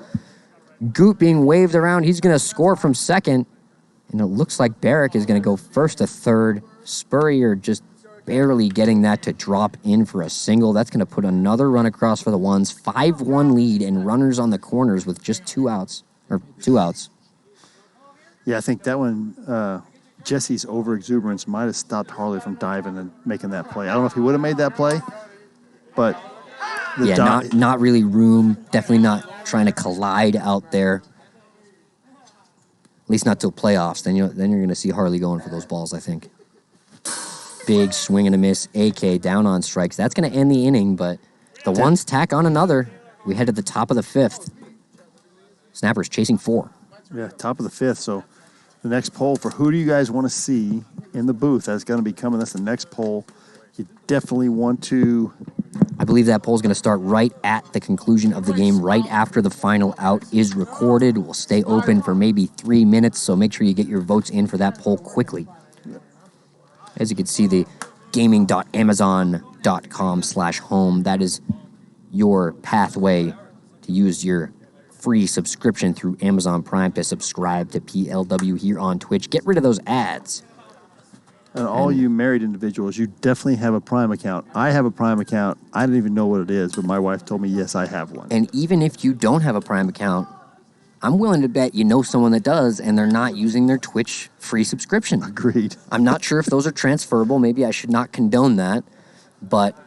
S1: Goot being waved around. He's going to score from second. And it looks like Barrick is going to go first to third. Spurrier just barely getting that to drop in for a single. That's going to put another run across for the ones. 5-1 lead and runners on the corners with just 2 outs.
S2: Yeah, I think that one, Jesse's overexuberance might have stopped Harley from diving and making that play. I don't know if he would have made that play, but
S1: not really room. Definitely not trying to collide out there. At least not till playoffs. Then you're going to see Harley going for those balls, I think. Big swing and a miss. AK down on strikes. That's going to end the inning, but the ones tack on another. We head to the top of the 5th. Snappers chasing 4.
S2: Yeah, top of the 5th. So the next poll for who do you guys want to see in the booth? That's going to be coming. That's the next poll. You definitely want to...
S1: I believe that poll is going to start right at the conclusion of the game, right after the final out is recorded. We'll stay open for maybe 3 minutes, so make sure you get your votes in for that poll quickly. As you can see, the gaming.amazon.com/home, that is your pathway to use your free subscription through Amazon Prime to subscribe to PLW here on Twitch. Get rid of those ads.
S2: And all you married individuals, you definitely have a Prime account. I have a Prime account. I didn't even know what it is, but my wife told me, yes, I have one.
S1: And even if you don't have a Prime account, I'm willing to bet you know someone that does, and they're not using their Twitch free subscription.
S2: Agreed.
S1: I'm not sure if those are transferable. Maybe I should not condone that, but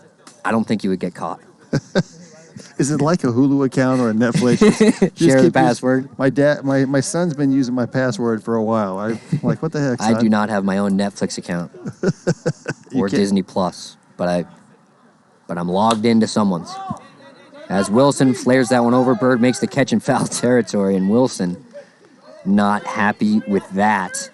S1: I don't think you would get caught.
S2: Is it like a Hulu account or a Netflix?
S1: Share the password.
S2: My son's been using my password for a while. I'm like, what the heck, son?
S1: I do not have my own Netflix account or Disney Plus, but I'm logged into someone's. As Wilson flares that one over, Bird makes the catch in foul territory, and Wilson not happy with that.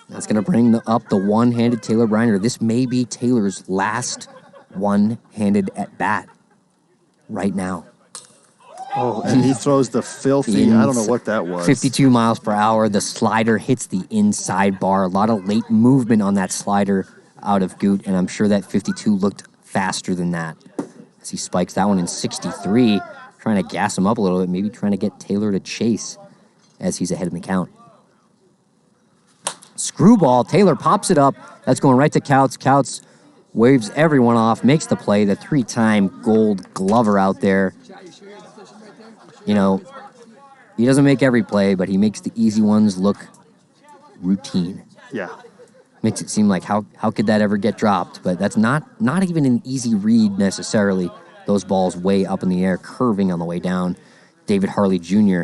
S1: That's going to bring up the one-handed Taylor Briner. This may be Taylor's last one-handed at bat right now.
S2: Oh, and he throws the filthy, I don't know what that was.
S1: 52 miles per hour. The slider hits the inside bar. A lot of late movement on that slider out of Goot, and I'm sure that 52 looked faster than that. As he spikes that one in 63, trying to gas him up a little bit, maybe trying to get Taylor to chase as he's ahead in the count. Screwball, Taylor pops it up. That's going right to Couts. Couts waves everyone off, makes the play. The 3-time Gold Glover out there. You know, he doesn't make every play, but he makes the easy ones look routine.
S2: Yeah.
S1: Makes it seem like how could that ever get dropped? But that's not even an easy read necessarily. Those balls way up in the air, curving on the way down. David Harley Jr.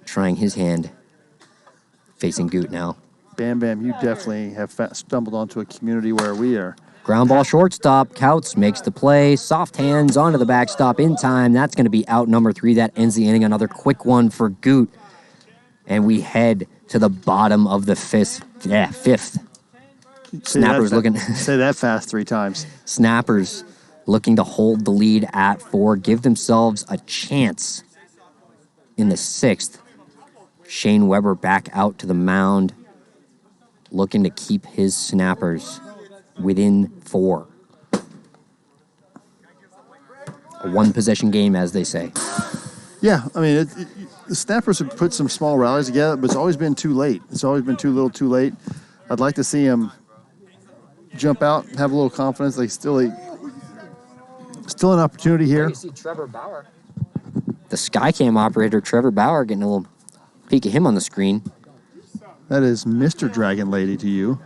S1: trying his hand, facing Goot now.
S2: Bam Bam, you definitely have stumbled onto a community where we are.
S1: Ground ball shortstop. Couts makes the play. Soft hands onto the backstop in time. That's going to be out number 3. That ends the inning. Another quick one for Goot. And we head to the bottom of the 5th. Yeah, 5th. Snappers looking...
S2: Say that fast 3 times.
S1: Snappers looking to hold the lead at 4. Give themselves a chance in the 6th. Shane Weber back out to the mound. Looking to keep his Snappers within 4. A one-possession game, as they say.
S2: Yeah, I mean, the Snappers have put some small rallies together, but it's always been too late. It's always been too little, too late. I'd like to see them jump out, have a little confidence. Like still an opportunity here.
S1: You see Trevor Bauer. The Skycam operator, Trevor Bauer, getting a little peek of him on the screen.
S2: That is Mr. Dragon Lady to you.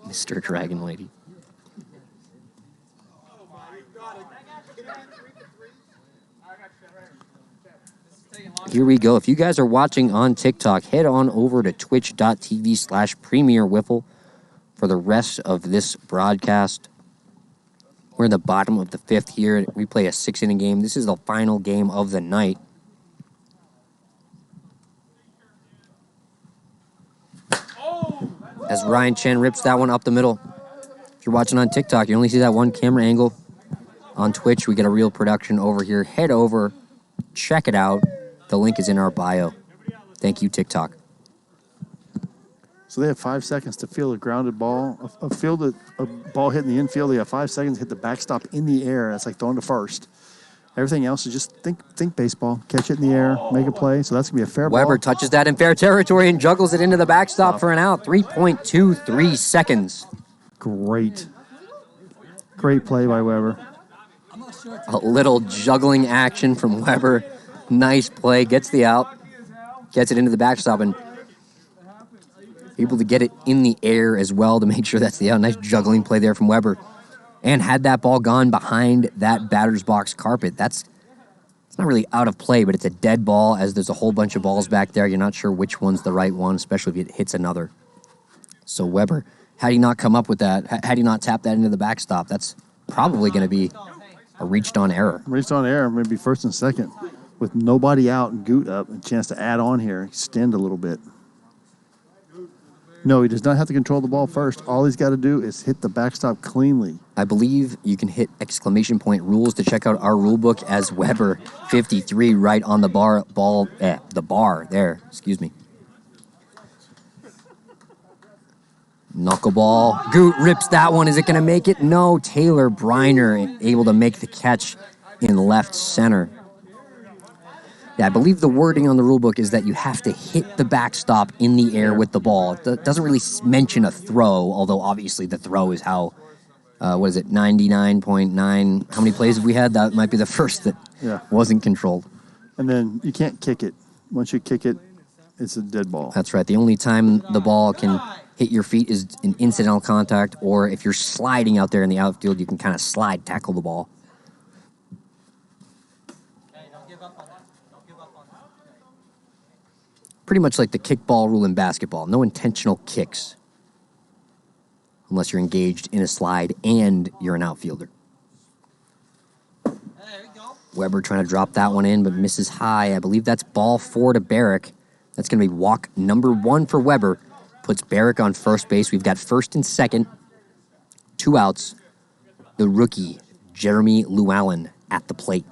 S1: Mr. Dragon Lady. Here we go. If you guys are watching on TikTok, head on over to twitch.tv/Premier WIFFLE for the rest of this broadcast. We're in the bottom of the 5th here. We play a 6-inning game. This is the final game of the night. As Ryan Chen rips that one up the middle. If you're watching on TikTok, you only see that one camera angle. On Twitch, we get a real production over here. Head over, check it out. The link is in our bio. Thank you, TikTok.
S2: So they have 5 seconds to field a grounded ball. A ball hitting the infield. They have 5 seconds to hit the backstop in the air. That's like throwing to first. Everything else is just think baseball. Catch it in the air, make a play. So that's going to be a fair ball.
S1: Weber touches that in fair territory and juggles it into the backstop for an out. 3.23 seconds.
S2: Great play by Weber.
S1: A little juggling action from Weber. Nice play. Gets the out. Gets it into the backstop and able to get it in the air as well to make sure that's the out. Nice juggling play there from Weber. And had that ball gone behind that batter's box carpet, it's not really out of play, but it's a dead ball as there's a whole bunch of balls back there. You're not sure which one's the right one, especially if it hits another. So Weber, had he not come up with that, had he not tapped that into the backstop, that's probably going to be a reached-on error.
S2: Reached-on error, maybe first and second. With nobody out and Goot up, a chance to add on here, extend a little bit. No, he does not have to control the ball first. All he's got to do is hit the backstop cleanly.
S1: I believe you can hit exclamation point rules to check out our rule book as Weber 53 right on the bar there. Excuse me. Knuckleball. Goot rips that one. Is it going to make it? No. Taylor Briner able to make the catch in left center. Yeah, I believe the wording on the rule book is that you have to hit the backstop in the air with the ball. It doesn't really mention a throw, although obviously the throw is how, 99.9, how many plays have we had? That might be the first that wasn't controlled.
S2: And then you can't kick it. Once you kick it, it's a dead ball.
S1: That's right. The only time the ball can hit your feet is an incidental contact, or if you're sliding out there in the outfield, you can kind of slide tackle the ball. Pretty much like the kickball rule in basketball. No intentional kicks unless you're engaged in a slide and you're an outfielder. Weber trying to drop that one in, but misses high. I believe that's ball 4 to Barrick. That's going to be walk number 1 for Weber. Puts Barrick on first base. We've got first and second. 2 outs. The rookie, Jeremy Llewellyn, at the plate.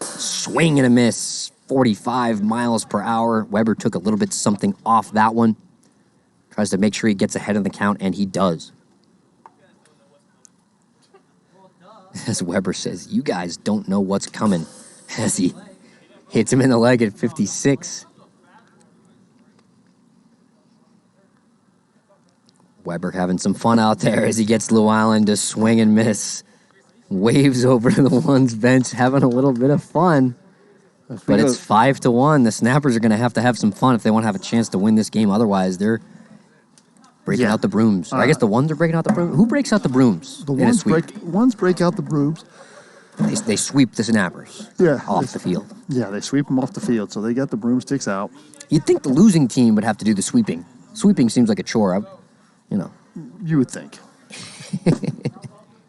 S1: Swing and a miss. 45 miles per hour. Weber took a little bit something off that one. Tries to make sure he gets ahead of the count, and he does. As Weber says, you guys don't know what's coming, as he hits him in the leg at 56. Weber having some fun out there as he gets Llewellyn to swing and miss. Waves over to the one's bench, having a little bit of fun. But it's 5-1. The Snappers are going to have some fun if they want to have a chance to win this game. Otherwise, they're breaking out the brooms. I guess the ones are breaking out the brooms. Who breaks out the brooms?
S2: The ones break out the brooms.
S1: They sweep the Snappers off the field.
S2: Yeah, they sweep them off the field. So they got the broomsticks out.
S1: You'd think the losing team would have to do the sweeping. Sweeping seems like a chore,
S2: You would think.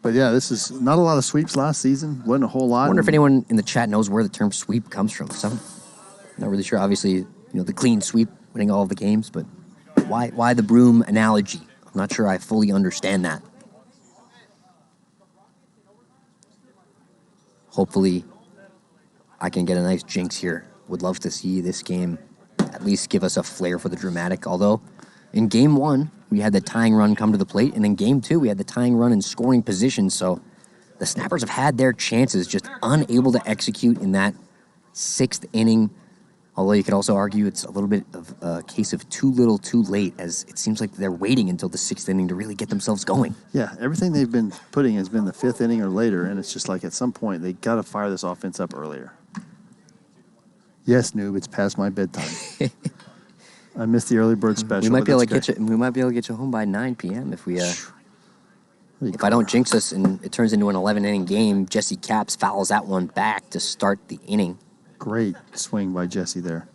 S2: But yeah, this is not a lot of sweeps last season. Wasn't a whole lot.
S1: I wonder if anyone in the chat knows where the term sweep comes from. I'm not really sure. Obviously, the clean sweep, winning all of the games, but why the broom analogy? I'm not sure I fully understand that. Hopefully, I can get a nice jinx here. Would love to see this game at least give us a flair for the dramatic, although in Game 1, we had the tying run come to the plate, and in Game 2, we had the tying run in scoring position, so the Snappers have had their chances, just unable to execute in that 6th inning, although you could also argue it's a little bit of a case of too little, too late, as it seems like they're waiting until the 6th inning to really get themselves going.
S2: Yeah, everything they've been putting has been the 5th inning or later, and it's just like at some point, they got to fire this offense up earlier. Yes, noob, it's past my bedtime. I missed the early bird special.
S1: We might be able to get you home by 9 p.m. if we. If I don't jinx us and it turns into an 11-inning game, Jesse Capps fouls that one back to start the inning.
S2: Great swing by Jesse there.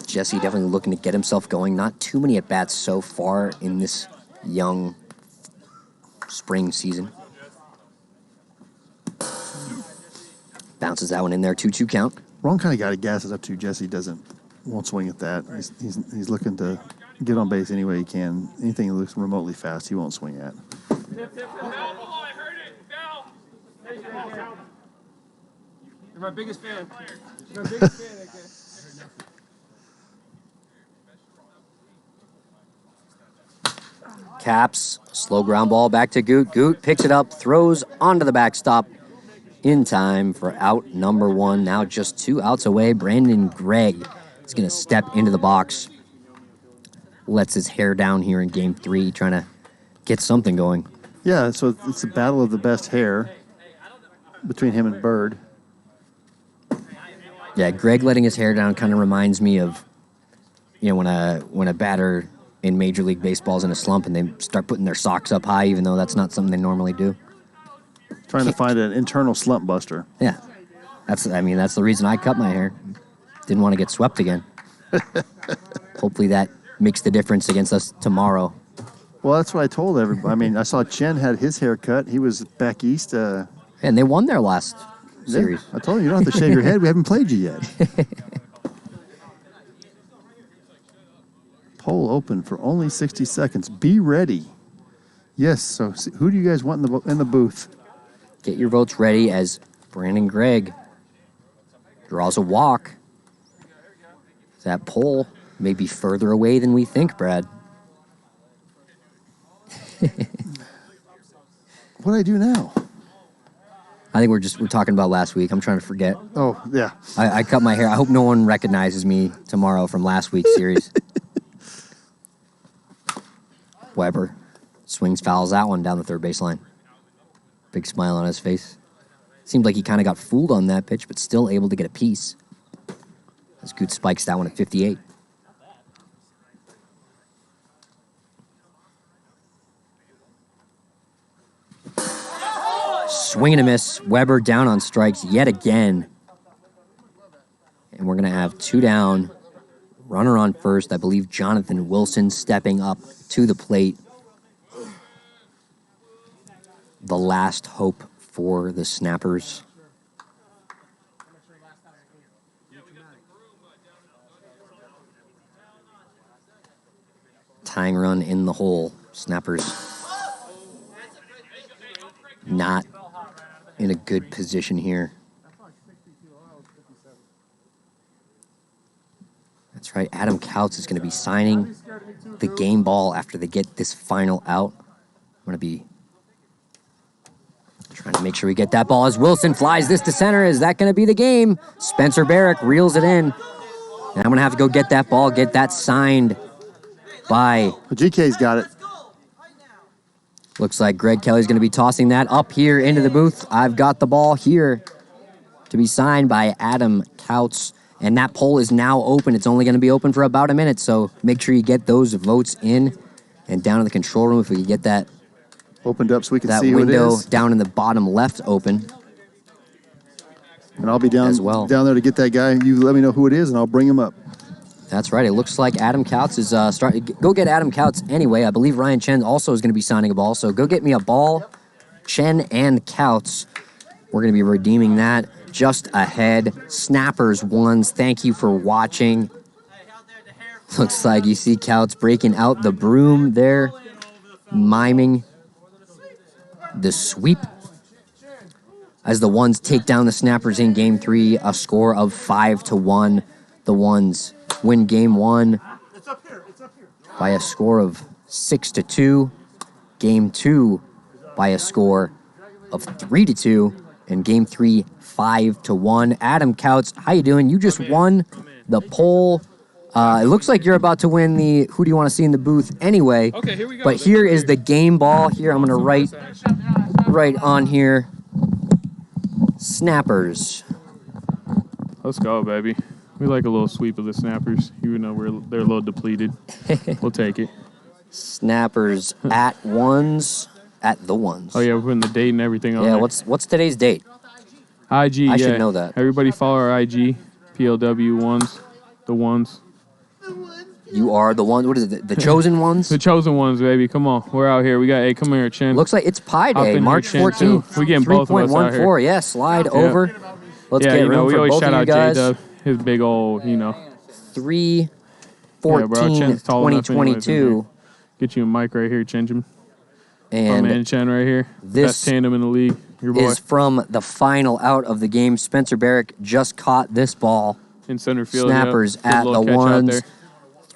S1: Jesse definitely looking to get himself going. Not too many at bats so far in this young spring season. Bounces that one in there, 2-2 count.
S2: Wrong kind of guy to gas it up to. Jesse won't swing at that. He's looking to get on base any way he can. Anything that looks remotely fast, he won't swing at.
S3: I heard it. Bell. You're my biggest fan. You're my biggest fan,
S1: Caps, slow ground ball back to Goot. Goot picks it up, throws onto the backstop in time for out number 1. Now just 2 outs away. Brandon Gregg is going to step into the box. Lets his hair down here in game 3, trying to get something going.
S2: Yeah, so it's a battle of the best hair between him and Bird.
S1: Yeah, Greg letting his hair down kind of reminds me of, when a batter in Major League Baseball is in a slump and they start putting their socks up high, even though that's not something they normally do.
S2: Trying to find an internal slump buster.
S1: Yeah, that's the reason I cut my hair. Didn't want to get swept again. Hopefully that makes the difference against us tomorrow.
S2: Well, that's what I told everybody. I mean, I saw Chen had his hair cut. He was back east.
S1: And they won their last series.
S2: I told you don't have to shave your head. We haven't played you yet. Poll open for only 60 seconds. Be ready. Yes, so who do you guys want in the booth?
S1: Get your votes ready as Brandon Gregg draws a walk. That poll may be further away than we think, Brad.
S2: What do I do now?
S1: I think we're talking about last week. I'm trying to forget.
S2: Oh, yeah.
S1: I cut my hair. I hope no one recognizes me tomorrow from last week's series. Weber swings, fouls that one down the third baseline. Big smile on his face. Seemed like he kind of got fooled on that pitch, but still able to get a piece. As Goot spikes that one at 58. Swing and a miss. Weber down on strikes yet again. And we're going to have 2 down. Runner on first. I believe Jonathan Wilson stepping up to the plate. The last hope for the Snappers. Tying run in the hole. Snappers not in a good position here. That's right. Adam Couts is going to be signing the game ball after they get this final out. I'm going to be trying to make sure we get that ball as Wilson flies this to center. Is that going to be the game? Spencer Barrick reels it in. And I'm going to have to go get that ball, get that signed by...
S2: GK's got it.
S1: Looks like Greg Kelly's going to be tossing that up here into the booth. I've got the ball here to be signed by Adam Couts. And that poll is now open. It's only going to be open for about a minute, so make sure you get those votes in. And down in the control room, if we can get that
S2: opened up so we can
S1: that
S2: see who it
S1: window
S2: is.
S1: Down in the bottom left open.
S2: And I'll be down,
S1: as well.
S2: Down there to get that guy. You let me know who it is, and I'll bring him up.
S1: That's right. It looks like Adam Couts is starting. Go get Adam Couts anyway. I believe Ryan Chen also is going to be signing a ball. So go get me a ball, Chen and Couts. We're going to be redeeming that just ahead. Snappers ones. Thank you for watching. Looks like you see Couts breaking out the broom there, miming the sweep as the ones take down the Snappers in Game 3. A score of 5-1. The ones win Game 1 by a score of 6-2. Game 2 by a score of 3-2. And Game 3, 5-1. Adam Couts, how you doing? You just won the poll. It looks like you're about to win the Who Do You Want to See in the Booth anyway.
S3: Okay, here we go.
S1: But here is the game ball. Here, I'm going to write on here, Snappers.
S5: Let's go, baby. We like a little sweep of the Snappers, even though they're a little depleted. We'll take it.
S1: Snappers at ones, at the ones.
S5: Oh, yeah, we're putting the date and everything on
S1: Yeah,
S5: there.
S1: what's today's date?
S5: IG,
S1: I should know that.
S5: Everybody follow our IG, PLW ones, the ones.
S1: You are the one. What is it? The chosen ones?
S5: The chosen ones, baby. Come on. We're out here. Hey, come here, Chen.
S1: Looks like it's Pi
S5: Hop in
S1: Day,
S5: here,
S1: March
S5: Chen, too.
S1: 14th.
S5: We getting both of us out here.
S1: 3.14. Yeah, slide over. Let's
S5: yeah,
S1: get room
S5: we
S1: for
S5: always
S1: both
S5: shout
S1: of you
S5: out
S1: guys.
S5: J-Dub, his big old,
S1: 3/14,
S5: Yeah, bro, Chen's tall enough anyways,
S1: 2022.
S5: Get you a mic right here, Chen. My
S1: And
S5: man Chen right here.
S1: this
S5: Best tandem in the league. Your boy.
S1: is from the final out of the game. Spencer Barrick just caught this ball.
S5: In center field.
S1: Snappers
S5: Yep. Good
S1: at
S5: little
S1: the
S5: catch out
S1: ones.
S5: there.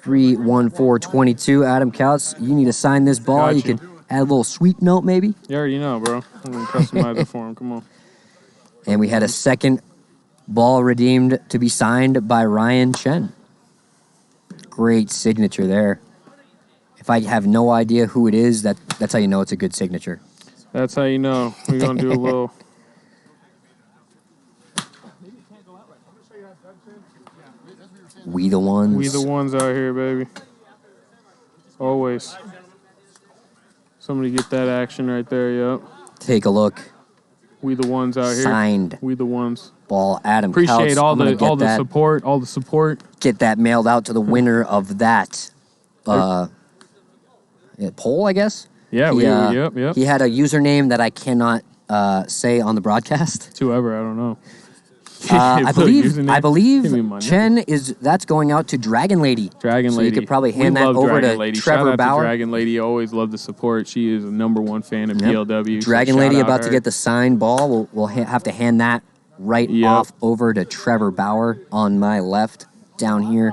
S1: 31422. Adam Couts, you need to sign this ball.
S5: Got
S1: You
S5: you.
S1: could add a little sweet note maybe.
S5: You already know, bro. I'm going to customize it for him. Come on.
S1: And we had a second ball redeemed to be signed by Ryan Chen. Great signature there. If I have no idea who it is, that's how you know it's a good signature.
S5: That's how you know. We're going to do a little...
S1: We the ones.
S5: We the ones out here, baby. Always. Somebody get that action right there, yep.
S1: Take a look.
S5: We the ones out here.
S1: Signed.
S5: We the ones.
S1: Ball, Adam
S5: Appreciate
S1: Couts.
S5: all
S1: I'm gonna
S5: the
S1: get
S5: all the support.
S1: Get that mailed out to the winner of that poll, I guess.
S5: Yeah, yep.
S1: He had a username that I cannot say on the broadcast.
S5: It's whoever, I don't know.
S1: I believe
S5: Give me money.
S1: Chen that's going out to Dragon Lady.
S5: Dragon
S1: so
S5: Lady.
S1: you could probably hand
S5: We
S1: that
S5: love
S1: over
S5: Dragon
S1: to
S5: Lady.
S1: Trevor
S5: Shout out
S1: Bauer.
S5: to Dragon Lady. Always love the support. She is a #1 fan of PLW.
S1: Dragon
S5: so
S1: Lady
S5: shout out
S1: about to
S5: her.
S1: get the signed ball. We'll have to hand that right off over to Trevor Bauer on my left down here,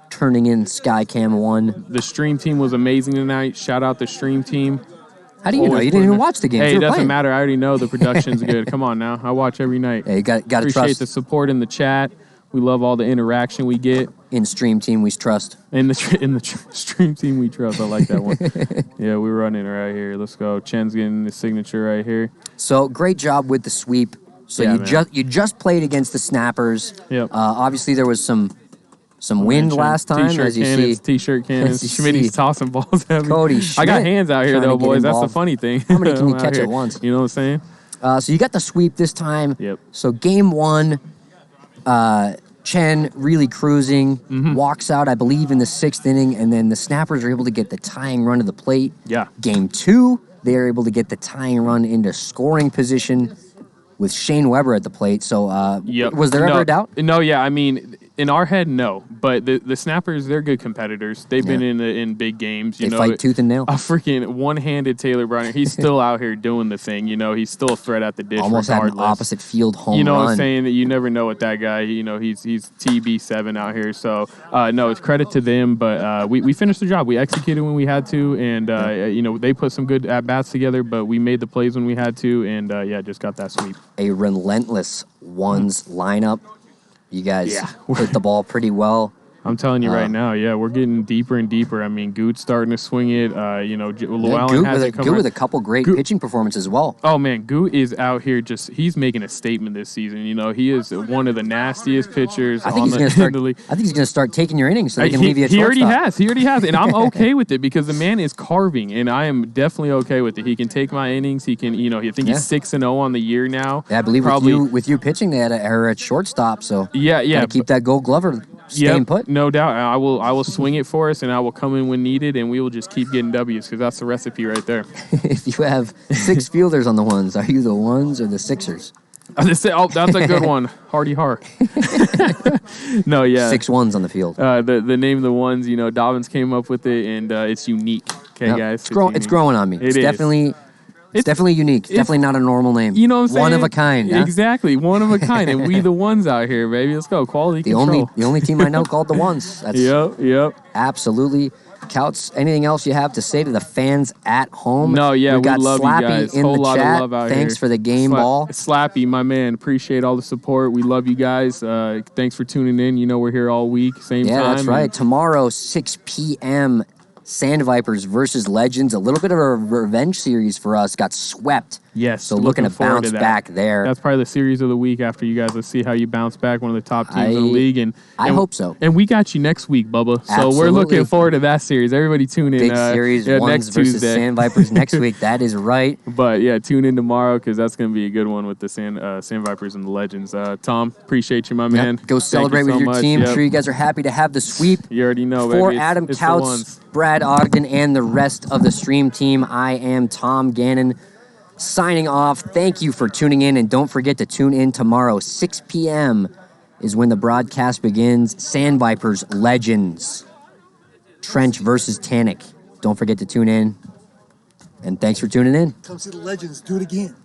S1: turning in Skycam 1.
S5: The stream team was amazing tonight. Shout out the stream team.
S1: How do you know? You didn't even watch the game.
S5: Hey,
S1: You
S5: it
S1: were
S5: doesn't
S1: playing.
S5: matter. I already know the production's good. Come on now. I watch every night.
S1: Hey, you got to
S5: Appreciate
S1: trust.
S5: the support in the chat. We love all the interaction we get.
S1: In stream team, we trust.
S5: In the stream team, we trust. I like that one. Yeah, we're running right here. Let's go. Chen's getting the signature right here.
S1: So great job with the sweep. So
S5: Yeah,
S1: you just played against the Snappers.
S5: Yep.
S1: Obviously there was some wind last time,
S5: T-shirt
S1: as you
S5: cannons,
S1: see.
S5: T-shirt cannons.
S1: As you
S5: Schmitty's
S1: see.
S5: tossing balls at me.
S1: Cody
S5: I got
S1: Schmidt
S5: hands out here
S1: trying to
S5: though,
S1: get
S5: boys. That's the
S1: involved.
S5: funny thing.
S1: How many can you
S5: I'm out
S1: catch
S5: here.
S1: at once?
S5: You know what I'm saying?
S1: So you got the sweep this time.
S5: Yep.
S1: So game 1, Chen really cruising,
S5: Mm-hmm.
S1: walks out, I believe, in the 6th inning, and then the Snappers are able to get the tying run to the plate.
S5: Yeah.
S1: Game 2, they are able to get the tying run into scoring position with Shane Weber at the plate. So
S5: Yep.
S1: was there ever a doubt?
S5: No, yeah. I mean, in our head, no. But the Snappers, they're good competitors. They've been in big games.
S1: They fight tooth and nail.
S5: A freaking one-handed Taylor Briner. He's still out here doing the thing. You know, he's still a threat at the dish.
S1: Almost had
S5: regardless.
S1: an opposite field home
S5: You know
S1: run.
S5: what I'm saying? That you never know what that guy. You know, he's TB7 out here. So no, it's credit to them. But we finished the job. We executed when we had to, and you know, they put some good at bats together. But we made the plays when we had to, and yeah, just got that sweep.
S1: A relentless ones lineup. You guys
S5: Yeah.
S1: hit the ball pretty well.
S5: I'm telling you right now, yeah, we're getting deeper and deeper. I mean, Goot's starting to swing it. You know, Llewellyn hasn't come
S1: Goot
S5: around.
S1: with a couple great pitching performances as well.
S5: Oh, man, Goot is out here he's making a statement this season. You know, he is one of the nastiest pitchers
S1: I think
S5: on
S1: he's going to
S5: the
S1: start.
S5: league.
S1: I think he's going to start taking your innings so they can leave you at
S5: He already
S1: shortstop.
S5: has. He already has. And I'm okay with it because the man is carving, and I am definitely okay with it. He can take my innings. He can, you know, I think he's 6-0 on the year now.
S1: Yeah, I believe with you pitching, they had an error at shortstop. So
S5: Yeah.
S1: gotta keep that Gold Glover staying put.
S5: No doubt. I will swing it for us, and I will come in when needed, and we will just keep getting W's because that's the recipe right there.
S1: If you have 6 fielders on the ones, are you the ones or the Sixers?
S5: That's a good one. Hardy Har. No, yeah.
S1: 6 ones on the field.
S5: The name of the ones, you know, Dobbins came up with it, and it's unique. Okay,
S1: Yep.
S5: guys.
S1: It's growing on me.
S5: It
S1: It's
S5: is.
S1: definitely unique. It's definitely not a normal name.
S5: You know what I'm saying?
S1: One of a kind. Huh?
S5: Exactly. One of a kind. And we the ones out here, baby. Let's go. Quality
S1: The
S5: control.
S1: only team I know called the ones. That's
S5: Yep.
S1: absolutely. Couts, anything else you have to say to the fans at home?
S5: No, yeah,
S1: We've got
S5: we love
S1: Slappy
S5: you guys.
S1: in
S5: Whole
S1: the
S5: lot
S1: chat.
S5: of love out
S1: Thanks
S5: here.
S1: for the game ball.
S5: Slappy, my man. Appreciate all the support. We love you guys. Thanks for tuning in. You know we're here all week, same time.
S1: Yeah, that's right. Tomorrow, 6 p.m., Sand Vipers versus Legends. A little bit of a revenge series for us. Got swept.
S5: Yes.
S1: So looking to
S5: forward
S1: bounce
S5: that.
S1: back there.
S5: That's probably the series of the week after you guys. Let's see how you bounce back. One of the top teams in the league. And
S1: I hope so.
S5: And we got you next week, Bubba. So
S1: Absolutely.
S5: we're looking forward to that series. Everybody tune in.
S1: Big series,
S5: yeah,
S1: ones
S5: next
S1: versus
S5: Tuesday.
S1: Sand Vipers next week. That is right.
S5: But yeah, tune in tomorrow because that's going to be a good one with the Sand Vipers and the Legends. Tom, appreciate you, my man.
S1: Yep. Go celebrate
S5: Thank you
S1: with
S5: so
S1: your
S5: much.
S1: team.
S5: Yep.
S1: Sure you guys are happy to have the sweep.
S5: You already know,
S1: For
S5: baby.
S1: Adam
S5: It's the
S1: Couts,
S5: ones.
S1: Brad Ogden, and the rest of the stream team, I am Tom Gannon signing off. Thank you for tuning in, and don't forget to tune in tomorrow. 6 p.m. is when the broadcast begins. Sand Vipers, Legends. Trench versus Tannic. Don't forget to tune in. And thanks for tuning in.
S2: Come see the Legends do it again.